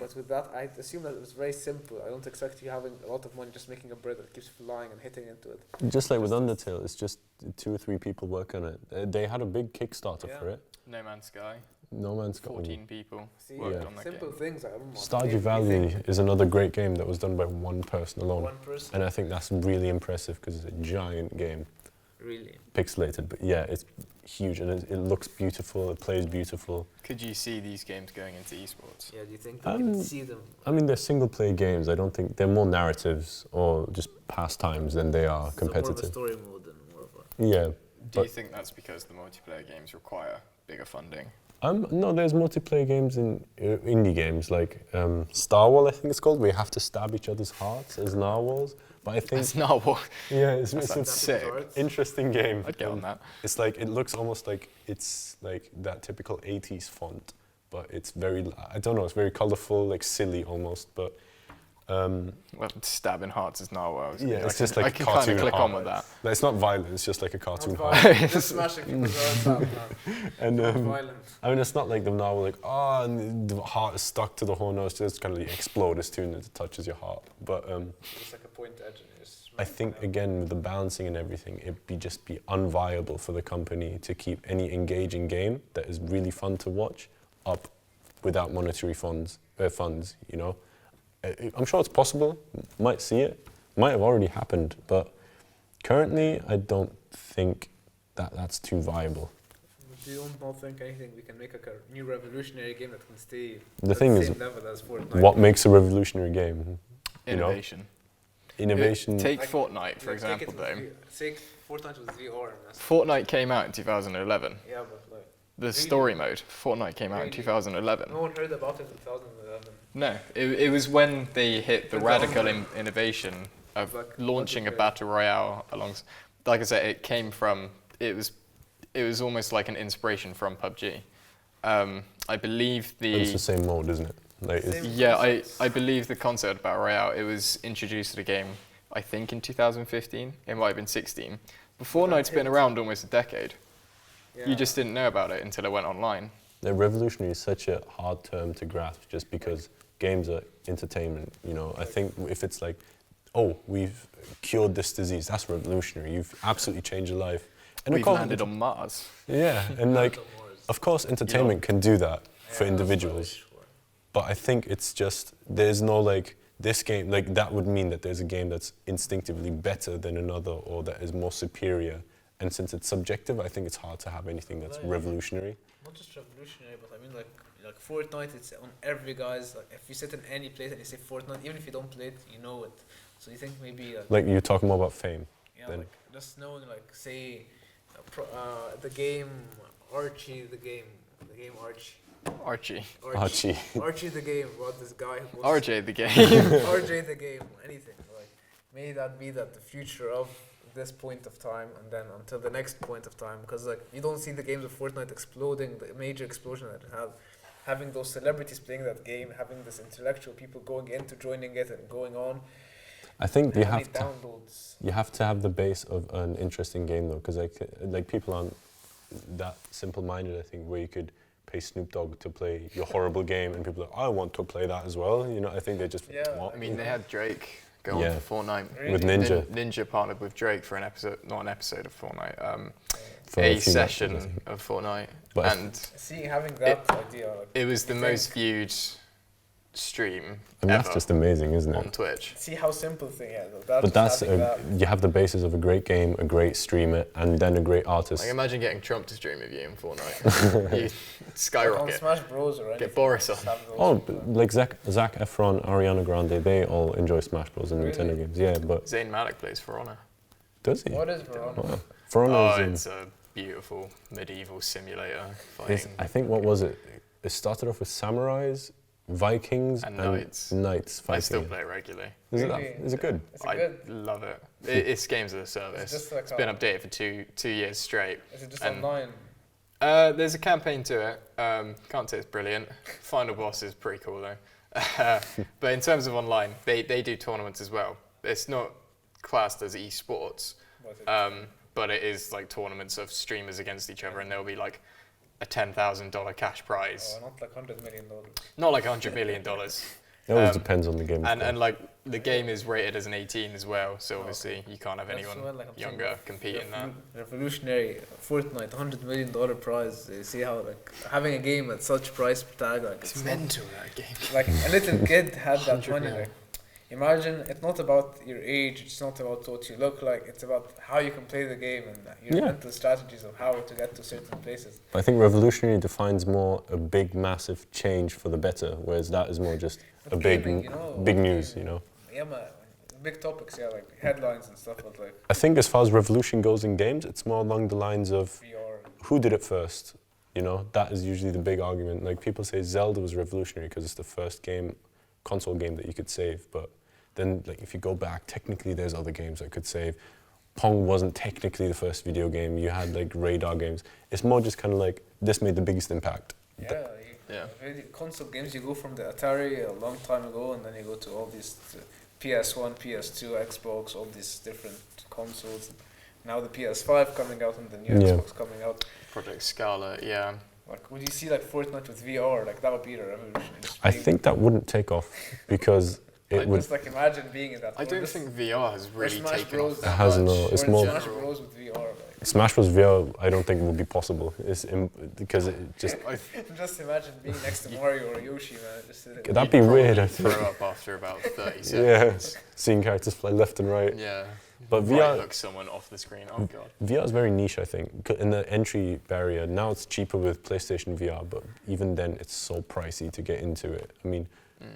But with that, I assume that it was very simple. I don't expect you having a lot of money just making a bird that keeps flying and hitting into it. Just like with Undertale, it's just 2 or 3 people work on it. They had a big Kickstarter Yeah. for it. No Man's Sky. No Man's Sky. 14 people See, worked Yeah. on that simple game. things. I don't know. Stardew Maybe Valley is another great game that was done by one person alone. one person, And I think that's really impressive because it's a giant game. really. Pixelated, but yeah, it's huge and it looks beautiful, it plays beautiful. Could you see these games going into esports? Yeah, do you think you can Um, see them? I mean, they're single player games. I don't think they're more narratives or just pastimes than they are So more of a competitive. story mode and more of a. Yeah. Do But- you think that's because the multiplayer games require bigger funding? No, there's multiplayer games in indie games like Star Wars, I think it's called, where you have to stab each other's hearts as narwhals. But I think, That's not what. yeah, it's That a sounds sick. interesting game. I'd get on that. It's like, it looks almost like it's like that typical 80s font, but it's very, I don't know, it's very colorful, like silly almost, but Well, stabbing hearts is narwhals. yeah, it's just I like can cartoon kind of click heart. on with that. Like, it's not violent, it's just like a cartoon Not heart. violent. Just smashing people's hearts out, man. And Not violent. I mean, it's not like the narwhal, like, oh, and the heart is stuck to the horn, no, it's just kind of like explode as soon as it touches your heart. But Just like a point edge. And you just I smack think, it out. again, with the balancing and everything, it'd just be unviable for the company to keep any engaging game that is really fun to watch up without monetary funds, you know. I'm sure it's possible, might see it, might have already happened, but currently I don't think that that's too viable. Do you not think anything we can make like a new revolutionary game that can stay The at thing the is, same level as Fortnite? what makes a revolutionary game? You know? Innovation. Innovation. Take Like- Fortnite, for Like, take example, it though. with take Fortnite with VR. And that's, Fortnite came out in 2011. yeah, but like The story mode, Fortnite came out in Really? 2011. no one heard about it in 2011. No, it was when they hit the It's radical on- innovation of Like launching a multiplayer. battle royale along. Like I said, it came from it was almost like an inspiration from PUBG. I believe And it's the same mode, isn't it? Like, it's, Same- yeah, I believe the concept of battle royale, it was introduced to the game, I think in 2015. It might have been 16. But Fortnite's been around almost a decade. Yeah. You just didn't know about it until it went online. The revolutionary is such a hard term to grasp just because games are entertainment, you know. I think if it's like, oh, we've cured this disease, that's revolutionary. You've absolutely changed your life. And We've landed on Mars. Yeah, and like, of course entertainment can do that for individuals. But I think it's just, there's no like, this game, like that would mean that there's a game that's instinctively better than another or that is more superior. And since it's subjective, I think it's hard to have anything that's revolutionary. Not just revolutionary, but I mean like Fortnite, it's on every guy's, like if you sit in any place and you say Fortnite, even if you don't play it, you know it. So you think maybe Like you're talking more about fame. yeah, then. like just knowing like say the game Archie, the game Archie. Archie. Archie the game about this guy who RJ the game. RJ the game, anything. Like, may that be that the future of this point of time and then until the next point of time, because like you don't see the games of Fortnite exploding, the major explosion that it had, having those celebrities playing that game, having this intellectual people going into joining it and going on. I think you how many have to have the base of an interesting game though, because like people aren't that simple-minded. I think where you could pay Snoop Dogg to play your horrible game, and people are like, I want to play that as well. You know, I think they just want. I mean, they had Drake go on for Fortnite. Really? With Ninja. Ninja partnered with Drake for an episode, not an episode of Fortnite, For a few session matches, I think. of Fortnite. But And See, having that idea, like, it was the you most think- viewed stream I mean, that's ever just amazing, isn't on it? Twitch. see how simple thing is. But that's you have the basis of a great game, a great streamer, and then a great artist. Like imagine getting Trump to stream with you in Fortnite. You on skyrocket. Smash Bros or anything. Get Boris on. just have those Oh, people. like Zac Efron, Ariana Grande, they all enjoy Smash Bros. And Really? Nintendo games. Yeah, but Zayn Malik plays For Honor. does he? What is Verona? Wow. For Oh, Honor is it's a beautiful medieval simulator is, fighting. I think, what was it? It started off with samurais, Vikings, And knights fighting. I still play it regularly. Is it, Really? is it good? Is it I good? love it. It's games as a service. just like It's been updated for two years straight. Is it just and- online? There's a campaign to it. Can't say it's brilliant. Final boss is pretty cool though. But in terms of online, they do tournaments as well. It's not classed as esports, but it is like tournaments of streamers against each other, and there'll be like a $10,000 cash prize. Not like $100 million. Not like $100 million. It always depends on the game. of course. And like the game is rated as an 18 as well, so obviously you can't have That's anyone well, like I'm saying, younger compete in that. Revolutionary Fortnite, $100 million prize. You see how like having a game at such price tag, like It's mental, that game. like a little kid had that 100 money. mil. Like, imagine it's not about your age, it's not about what you look like, it's about how you can play the game and your mental strategies of how to get to certain places. I think revolutionary defines more a big, massive change for the better, whereas that is more just a But big, gaming, you know, big news, you know. Yeah, man. Big topics, yeah, like headlines and stuff, but like I think as far as revolution goes in games, it's more along the lines of VR. who did it first. You know, that is usually the big argument. Like people say Zelda was revolutionary because it's the first console game that you could save. But then, like if you go back, technically there's other games that could save. Pong wasn't technically the first video game. You had like radar games. It's more just kind of like this made the biggest impact. Yeah, really console games. You go from the Atari a long time ago, and then you go to all these PS1, PS2, Xbox, all these different consoles. Now the PS5 coming out and the new Xbox coming out. Project Scarlet, yeah. Like, would you see like Fortnite with VR? Like that would be the revolution. I think that wouldn't take off because it would. Just like imagine being in that. I don't think VR has really Smash taken Bros. off It that has much. no. It's or more. Smash Bros with VR. Like. Smash Bros. VR, I don't think would be possible. Because it just. Just imagine being next to Mario or Yoshi, man. Just sitting there. That'd be weird. I Throw think. up after about 30 Yeah, seconds. seeing characters fly left and right. Yeah. But Right VR, hook someone off the screen. Oh god. VR is very niche, I think. In the entry barrier, now it's cheaper with PlayStation VR, but even then, it's so pricey to get into it. I mean,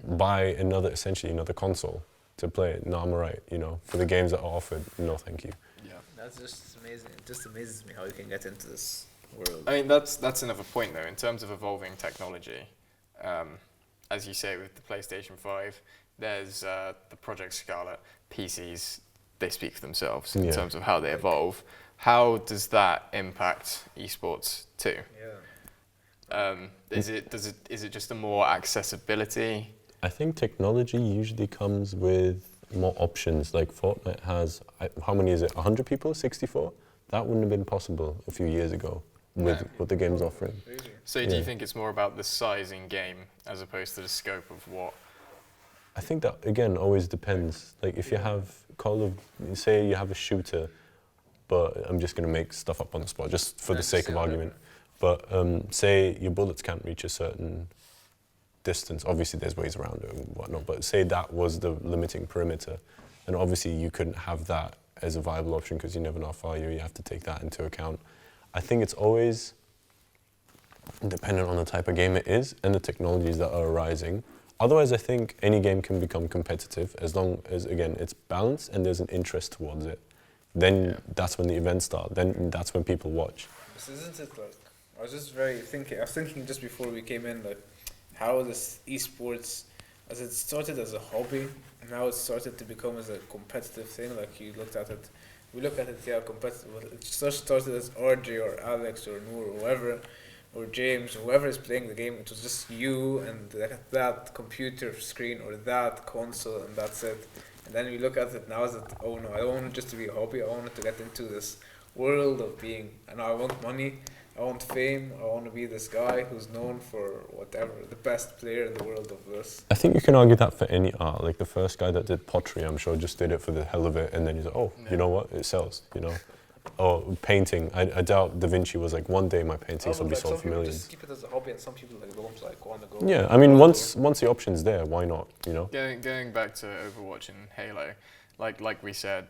buy essentially another console to play it. No, I'm alright. You know, for the games that are offered, no, thank you. Yeah. That's just amazing. It just amazes me how you can get into this world. I mean, that's another point though. In terms of evolving technology, as you say with the PlayStation 5, there's the Project Scarlet PCs. They speak for themselves in terms of how they evolve. How does that impact esports too? Yeah. Is it just a more accessibility? I think technology usually comes with more options. Like Fortnite has, how many is it? 100 people? 64? That wouldn't have been possible a few years ago with what the game's offering. So do you think it's more about the size in game as opposed to the scope of what? I think that, again, always depends. Like, if you have say you have a shooter, but I'm just going to make stuff up on the spot, just for the sake of argument. But say your bullets can't reach a certain distance. Obviously, there's ways around it and whatnot, but say that was the limiting perimeter, and obviously you couldn't have that as a viable option because you never know how far you have to take that into account. I think it's always dependent on the type of game it is and the technologies that are arising. Otherwise, I think any game can become competitive as long as, again, it's balanced and there's an interest towards it. Then that's when the events start. Then that's when people watch. Isn't it like, I was thinking just before we came in, like, how this esports, as it started as a hobby, and now it started to become as a competitive thing. Like, we look at it, competitive. It started as RJ or Alex or Noor or whoever, or James, whoever is playing the game. It was just you and that computer screen or that console, and that's it. And then we look at it now as that, oh no, I don't want it just to be a hobby. I want it to get into this world of being, and I want money, I want fame, I want to be this guy who's known for whatever, the best player in the world of this. I think you can argue that for any art. Like, the first guy that did pottery, I'm sure, just did it for the hell of it, and then he's like, oh, you know what, it sells, you know. Or painting, I doubt Da Vinci was like, one day my paintings will be sold for millions. Just keep it as a hobby, and some people don't like want to go. Yeah, I mean, once the option's there, why not, you know? Going back to Overwatch and Halo, like we said,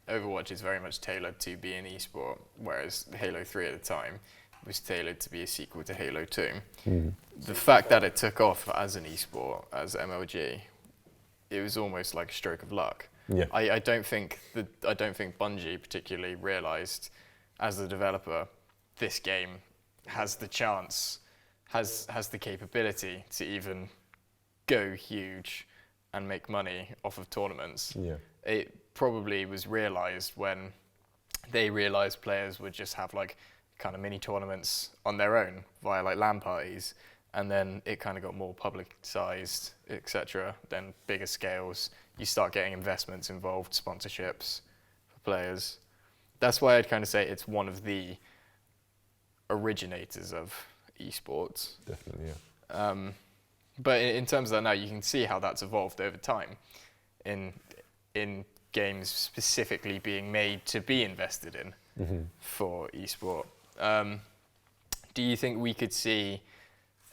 Overwatch is very much tailored to be an esport, whereas Halo 3 at the time was tailored to be a sequel to Halo 2. The fact that it took off as an esport, as MLG, it was almost like a stroke of luck. Yeah. I don't think Bungie particularly realised, as the developer, this game has the chance, has the capability to even go huge and make money off of tournaments. Yeah. It probably was realised when they realised players would just have like kind of mini tournaments on their own via like LAN parties, and then it kind of got more publicised, etc. Then bigger scales, you start getting investments involved, sponsorships for players. That's why I'd kind of say it's one of the originators of esports. Definitely, yeah. But in terms of that now, you can see how that's evolved over time in games specifically being made to be invested in for esport. Do you think we could see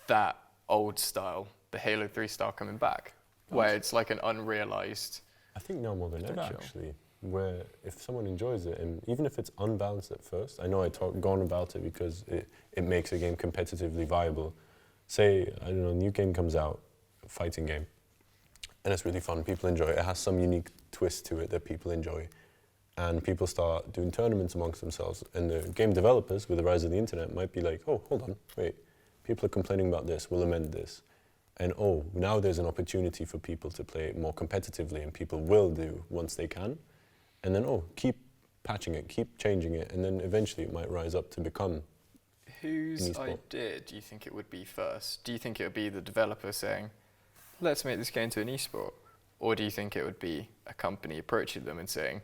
that old style, the Halo 3 style, coming back, where it's like an unrealised? I think now more than ever, actually, where if someone enjoys it, and even if it's unbalanced at first, I know gone about it because it makes a game competitively viable. Say, I don't know, a new game comes out, a fighting game, and it's really fun, people enjoy it. It has some unique twist to it that people enjoy. And people start doing tournaments amongst themselves. And the game developers, with the rise of the internet, might be like, oh, hold on, wait, people are complaining about this, we'll amend this. And oh, now there's an opportunity for people to play it more competitively, and people will do once they can. And then, oh, keep patching it, keep changing it, and then eventually it might rise up to become Whose idea do you think it would be first? Do you think it would be the developer saying, let's make this game into an esport? Or do you think it would be a company approaching them and saying,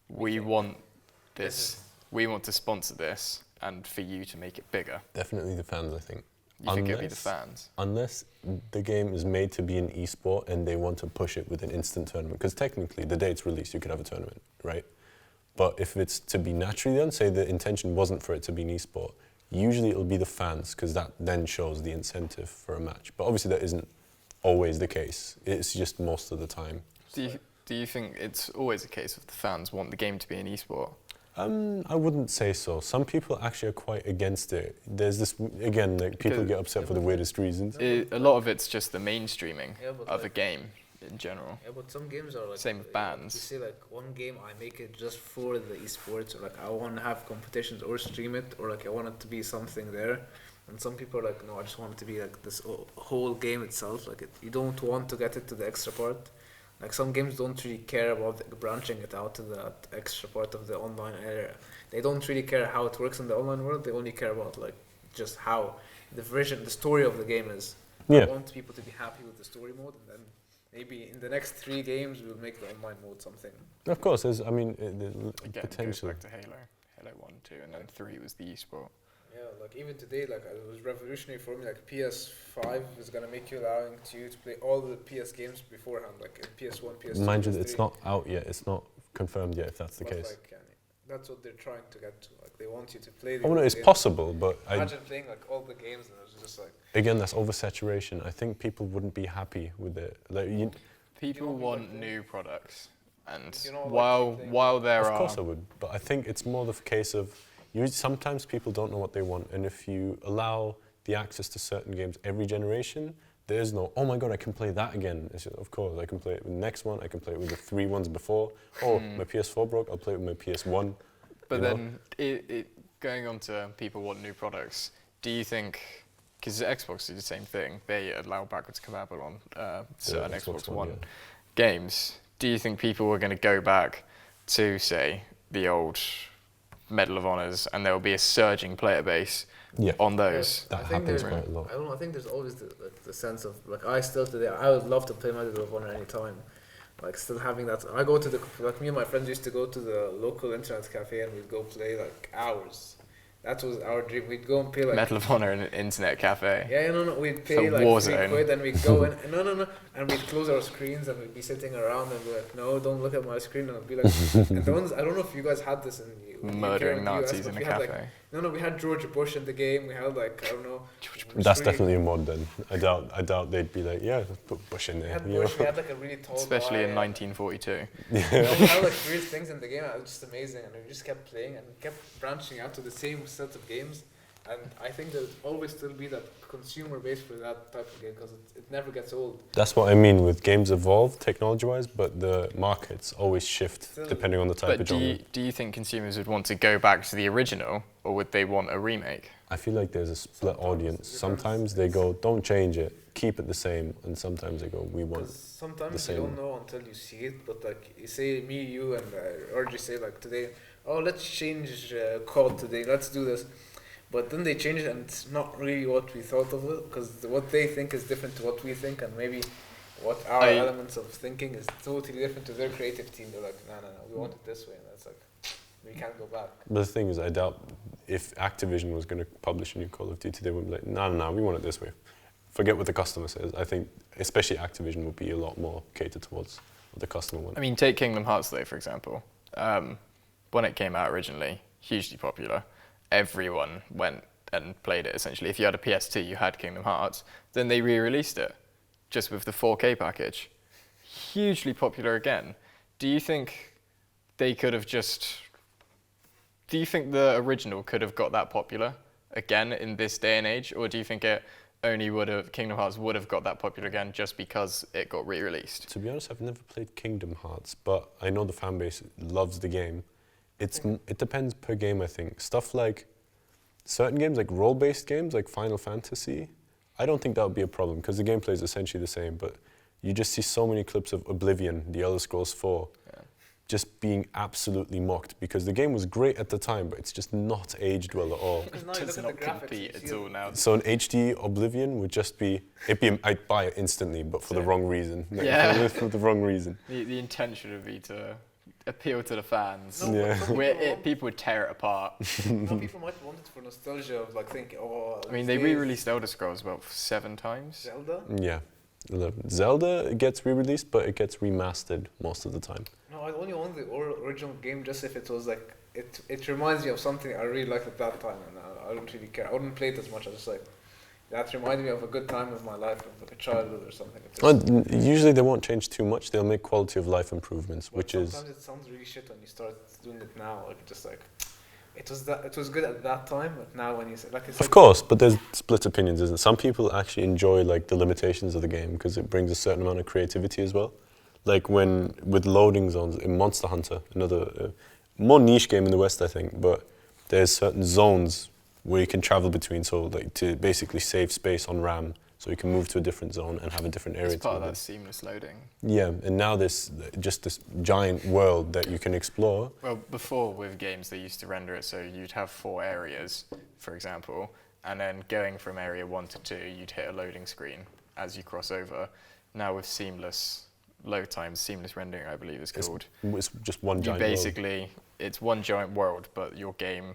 we want this, we want to sponsor this, and for you to make it bigger? Definitely the fans, I think. You think it would be the fans? Unless the game is made to be an esport and they want to push it with an instant tournament. Because technically, the day it's released, you could have a tournament, right? But if it's to be naturally done, say the intention wasn't for it to be an esport, usually it'll be the fans, because that then shows the incentive for a match. But obviously that isn't always the case. It's just most of the time. Do you think it's always a case of the fans want the game to be an esport? I wouldn't say so. Some people actually are quite against it. There's this, again, like people get upset for the weirdest reasons. A lot of it's just the mainstreaming of a game in general. Yeah, but some games are like... Same with bands. You say like, one game I make it just for the esports, or like I want to have competitions or stream it, or like I want it to be something there. And some people are like, no, I just want it to be like this whole game itself. Like you don't want to get it to the extra part. Like some games don't really care about branching it out to that extra part of the online area. They don't really care how it works in the online world. They only care about like just how the version, the story of the game is. Yeah. I want people to be happy with the story mode, and then maybe in the next 3 games we'll make the online mode something. Of course, there's, I mean, Again, potential. goes back to Halo. Halo 1, 2, and then 3 was the esport. Yeah, like even today, like it was revolutionary for me. Like PS5 is gonna make you allowing you to play all the PS games beforehand, like in PS1, PS2, Mind you, PS3. it's not out yet. It's not confirmed yet if that's the But case. like, that's what they're trying to get to. Like they want you to play. Oh no, it's possible, but imagine playing like all the games and it was just like. Again, that's oversaturation. I think people wouldn't be happy with it. Like, people want new products, and You know, while there of are, course I would, but I think it's more the case of sometimes people don't know what they want, and if you allow the access to certain games every generation, there's no, oh my god, I can play that again. It's just, of course, I can play it with the next one, I can play it with the 3 ones before. Oh, my PS4 broke, I'll play it with my PS1. But then, going on to people want new products, do you think, because Xbox do the same thing, they allow backwards compatible on certain Xbox One games, do you think people are going to go back to, say, the old Medal of Honors, and there will be a surging player base on those? That happens quite a lot. I don't know, I think there's always the sense of, like, I still today, I would love to play Medal of Honor anytime. Like, still having that. I go to me and my friends used to go to the local internet cafe and we'd go play, like, hours. That was our dream. We'd go and pay like Medal of Honor in an internet cafe. Yeah, no, we'd pay like £3 and we'd go in. No, and we'd close our screens and we'd be sitting around and be like, no, don't look at my screen. And I'd be like, and the ones, I don't know if you guys had this in murdering Nazis in a cafe. Like, no, we had George Bush in the game. We had like, I don't know. That's definitely a mod then. I doubt they'd be like, yeah, let's put Bush in there. We had like a really tall especially guy, in 1942. We had like weird things in the game. It was just amazing, and we just kept playing and kept branching out to the same set of games. And I think there'll always still be that consumer base for that type of game because it never gets old. That's what I mean with games evolve technology-wise, but the markets always shift depending on the type of genre. Do you think consumers would want to go back to the original, or would they want a remake? I feel like there's a split audience. Sometimes they go, don't change it, keep it the same, and sometimes they go, we want the same. Sometimes you don't know until you see it, but like you say, me, you, and RJ say like today, oh, let's change COD today, let's do this. But then they change it and it's not really what we thought of it because what they think is different to what we think, and maybe what our elements of thinking is totally different to their creative team. They're like, no, we want it this way, and that's like, we can't go back. But the thing is, I doubt if Activision was going to publish a new Call of Duty, they would be like, no, we want it this way. Forget what the customer says. I think especially Activision would be a lot more catered towards what the customer wants. I mean, take Kingdom Hearts though, for example. When it came out originally, hugely popular. Everyone went and played it essentially. If you had a PS2, you had Kingdom Hearts. Then they re-released it, just with the 4K package. Hugely popular again. Do you think they could have just... Do you think the original could have got that popular again in this day and age? Or do you think it only Kingdom Hearts would have got that popular again just because it got re-released? To be honest, I've never played Kingdom Hearts, but I know the fan base loves the game. It depends per game, I think. Stuff like certain games, like role-based games, like Final Fantasy, I don't think that would be a problem because the gameplay is essentially the same, but you just see so many clips of Oblivion, The Elder Scrolls 4, just being absolutely mocked because the game was great at the time, but it's just not aged well at all. It does not compete at all now. So an HD Oblivion would just be, I'd buy it instantly, but for the wrong reason. For the wrong reason. The intention would be to appeal to the fans. No, people would tear it apart. No, people might want it for nostalgia of like thinking, oh... I mean, they re-released Elder Scrolls about 7 times. Zelda? Yeah. Zelda gets re-released, but it gets remastered most of the time. No, I only own the original game just if it was like... It reminds me of something I really liked at that time, and I don't really care. I wouldn't play it as much. I just like... That reminded me of a good time of my life, of like a childhood or something. Usually they won't change too much. They'll make quality of life improvements, which is... Sometimes it sounds really shit when you start doing it now. Like just like, it was good at that time, but now when you say like, it's of course, but there's split opinions, isn't it? Some people actually enjoy like the limitations of the game because it brings a certain amount of creativity as well. Like with loading zones in Monster Hunter, another more niche game in the West, I think, but there's certain zones where you can travel between, so like to basically save space on RAM, so you can move to a different zone and have a different area. It's part of that seamless loading. Yeah, and now there's just this giant world that you can explore. Well, before with games they used to render it so you'd have 4 areas, for example, and then going from area 1 to 2, you'd hit a loading screen as you cross over. Now with seamless load times, seamless rendering, I believe it's called. It's just one giant basically, it's one giant world, but your game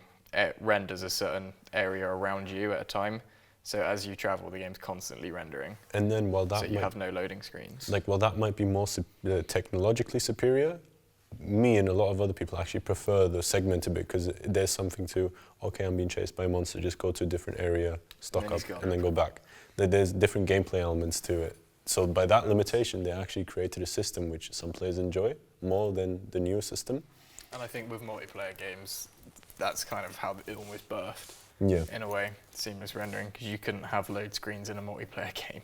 renders a certain area around you at a time. So as you travel, the game's constantly rendering. And then while that so you have no loading screens. Like, while that might be more technologically superior, me and a lot of other people actually prefer the segmented bit because there's something to, okay, I'm being chased by a monster, just go to a different area, stock up, and then go back. There's different gameplay elements to it. So by that limitation, they actually created a system which some players enjoy more than the newer system. And I think with multiplayer games, that's kind of how it almost birthed. Yeah. In a way, seamless rendering, because you couldn't have load screens in a multiplayer game,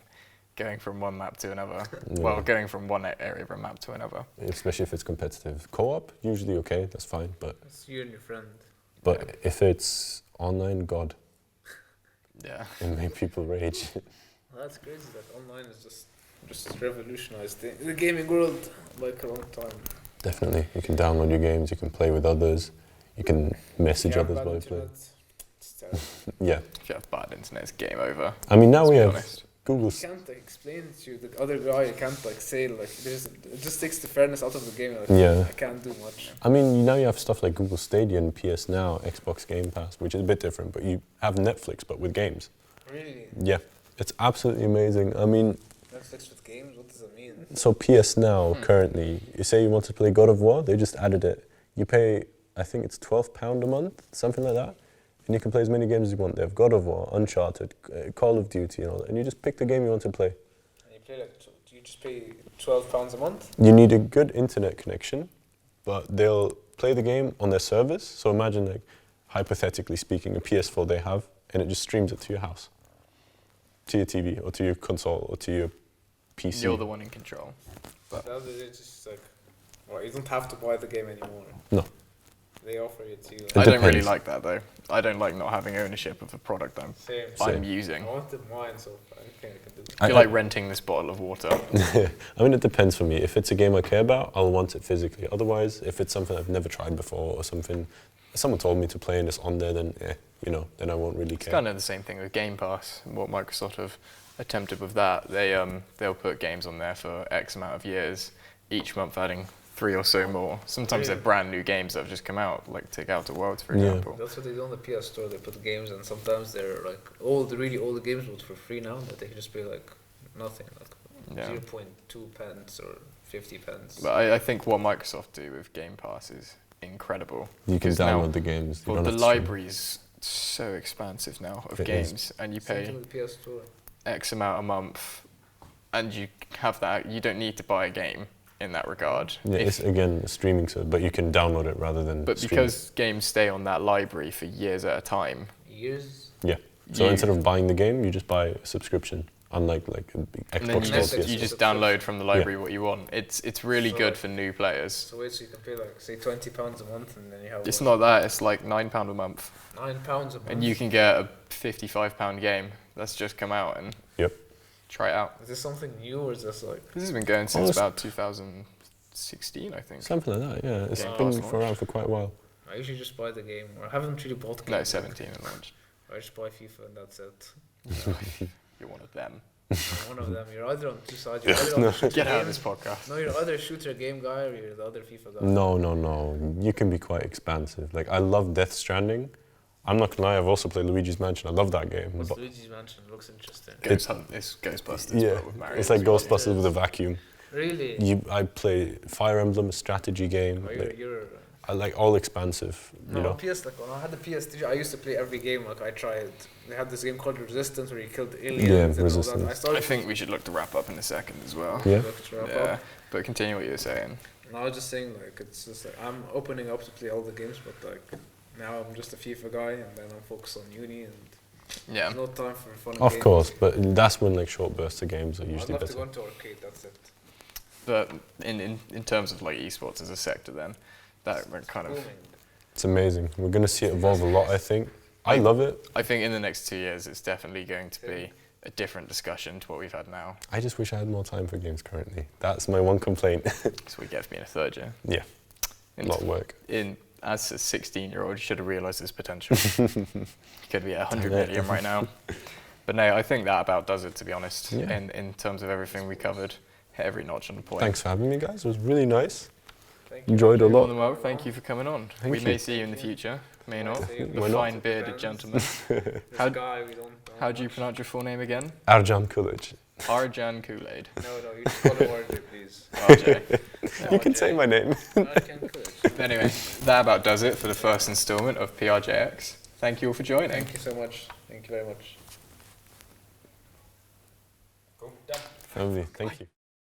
going from one map to another. Yeah. Well, going from one area of a map to another. Especially if it's competitive. Co-op, usually okay, that's fine, but... It's you and your friend. But if it's online, God. Yeah. It made people rage. Well, that's crazy that online is just revolutionized the gaming world like a long time. Definitely. You can download your games, you can play with others, you can message Yeah, others bad while you play. internet, it's terrible. Yeah. If you have bad internet, it's game over. I mean, now Let's we be have honest. Google... You can't like, explain to the other guy, you can't like say like, it just takes the fairness out of the game. Like, Yeah. I can't do much. I mean, now you have stuff like Google Stadia and PS Now, Xbox Game Pass, which is a bit different, but you have Netflix, but with games. Really? Yeah. It's absolutely amazing. I mean, Netflix with games, what does that mean? so PS Now, currently, you say you want to play God of War, they just added it. You pay, I think it's £12 a month, something like that. And you can play as many games as you want. They have God of War, Uncharted, Call of Duty and all that. And you just pick the game you want to play. And you play like, do you just pay £12 a month? You need a good internet connection, but they'll play the game on their servers. So imagine, like, hypothetically speaking, a PS4 they have, and it just streams it to your house, to your TV, or to your console, or to your PC. You're the one in control. But now it's just like, well, you don't have to buy the game anymore. No. They offer it to you. It I don't really depends. like that though. I don't like not having ownership of the product I'm Same. using. I wanted mine, so I think I can do it. I feel like renting this bottle of water. I mean, it depends for me. If it's a game I care about, I'll want it physically. Otherwise, if it's something I've never tried before or something someone told me to play and it's on there, then then I won't really It's care. kind of the same thing with Game Pass. What Microsoft have attempted with that, they'll put games on there for X amount of years, each month adding 3 or so more. Sometimes they're brand new games that have just come out, like Take Out the World, for example. That's what they do on the PS Store. They put games, and sometimes they're like really old games, but for free now that they can just pay like nothing, like 0.2 pence or 50 pence. But I think what Microsoft do with Game Pass is incredible. You can Because now- download the games. You Well, don't the have to stream. library's so expansive now of It is. games, and you Same pay thing with the PS Store. X amount a month, and you have that. You don't need to buy a game in that regard. Yeah, If- it's again a streaming service, but you can download it rather than but stream because games stay on that library for years at a time, Years. it. Yeah. So you- instead of buying the game, you just buy a subscription, unlike like and then Xbox you or just, Netflix you PS4. just download from the library what you want. It's really So- good for new players. So wait, so you can pay like say £20 a month, and then you have It's what, not that. It's like £9 a month, £9 a month. and you can get a £55 game that's just come out and Yep. try it out. Is this something new, or is this like? This has been going since it's- about 2016, I think. Something like that, yeah. It's Game been Pass around launched. for quite a while. I usually just buy the game, or I haven't really bought games. No, yet. 17 at launch. I just buy FIFA, and that's it. You're one of them. I'm one of them. You're either on two sides. You're either on the shooter Get out of game. this podcast. No, you're either shooter game guy, or you're the other FIFA guy. No. You can be quite expansive. Like, I love Death Stranding. I'm not gonna lie, I've also played Luigi's Mansion. I love that game. What's but Luigi's Mansion? Looks interesting. It's Ghostbusters, yeah, but with Mario. it's like Ghostbusters with a vacuum. Really? I play Fire Emblem, a strategy game. Oh, Like, you're I like all expansive, no, you know. on PS, like when I had the PS3, I used to play every game. Like I tried. They had this game called Resistance where you killed aliens. Yeah, and all Resistance. that. I started. I think we should look to wrap up in a second as well. Yeah. to wrap Yeah, up. but continue what you were saying. And I was just saying, like, it's just like I'm opening up to play all the games, but like now I'm just a FIFA guy, and then I'm focused on uni, and Yeah. there's no time for fun. Of games. course, but that's when like short bursts of games are I'd usually love to go better. into arcade. That's it. But in terms of like esports as a sector, then that kind of. Booming. It's amazing. We're gonna see it evolve a lot, I think. I love it. I think in the next 2 years, it's definitely going to be a different discussion to what we've had now. I just wish I had more time for games currently. That's my one complaint. That's what you get for being a third year. Yeah, a lot of work. As a 16-year-old, you should have realised his potential. You could be at 100 million right now. But no, I think that about does it, to be honest, in terms of everything we covered. Hit every notch on the point. Thanks for having me, guys. It was really nice. Thank you. Enjoyed a You're more lot. than welcome. Thank you for coming on. Thank we you. may see you in the future, may not. see you. The Why not? fine bearded gentleman. This How- guy, we don't. How do you pronounce your full name again? Arjan Kulic. Arjan Kool-Aid. No, you just call him RJ, please. RJ. You can say my name. Anyway, that about does it for the first instalment of PRJX. Thank you all for joining. Thank you so much. Thank you very much. Family, thank you.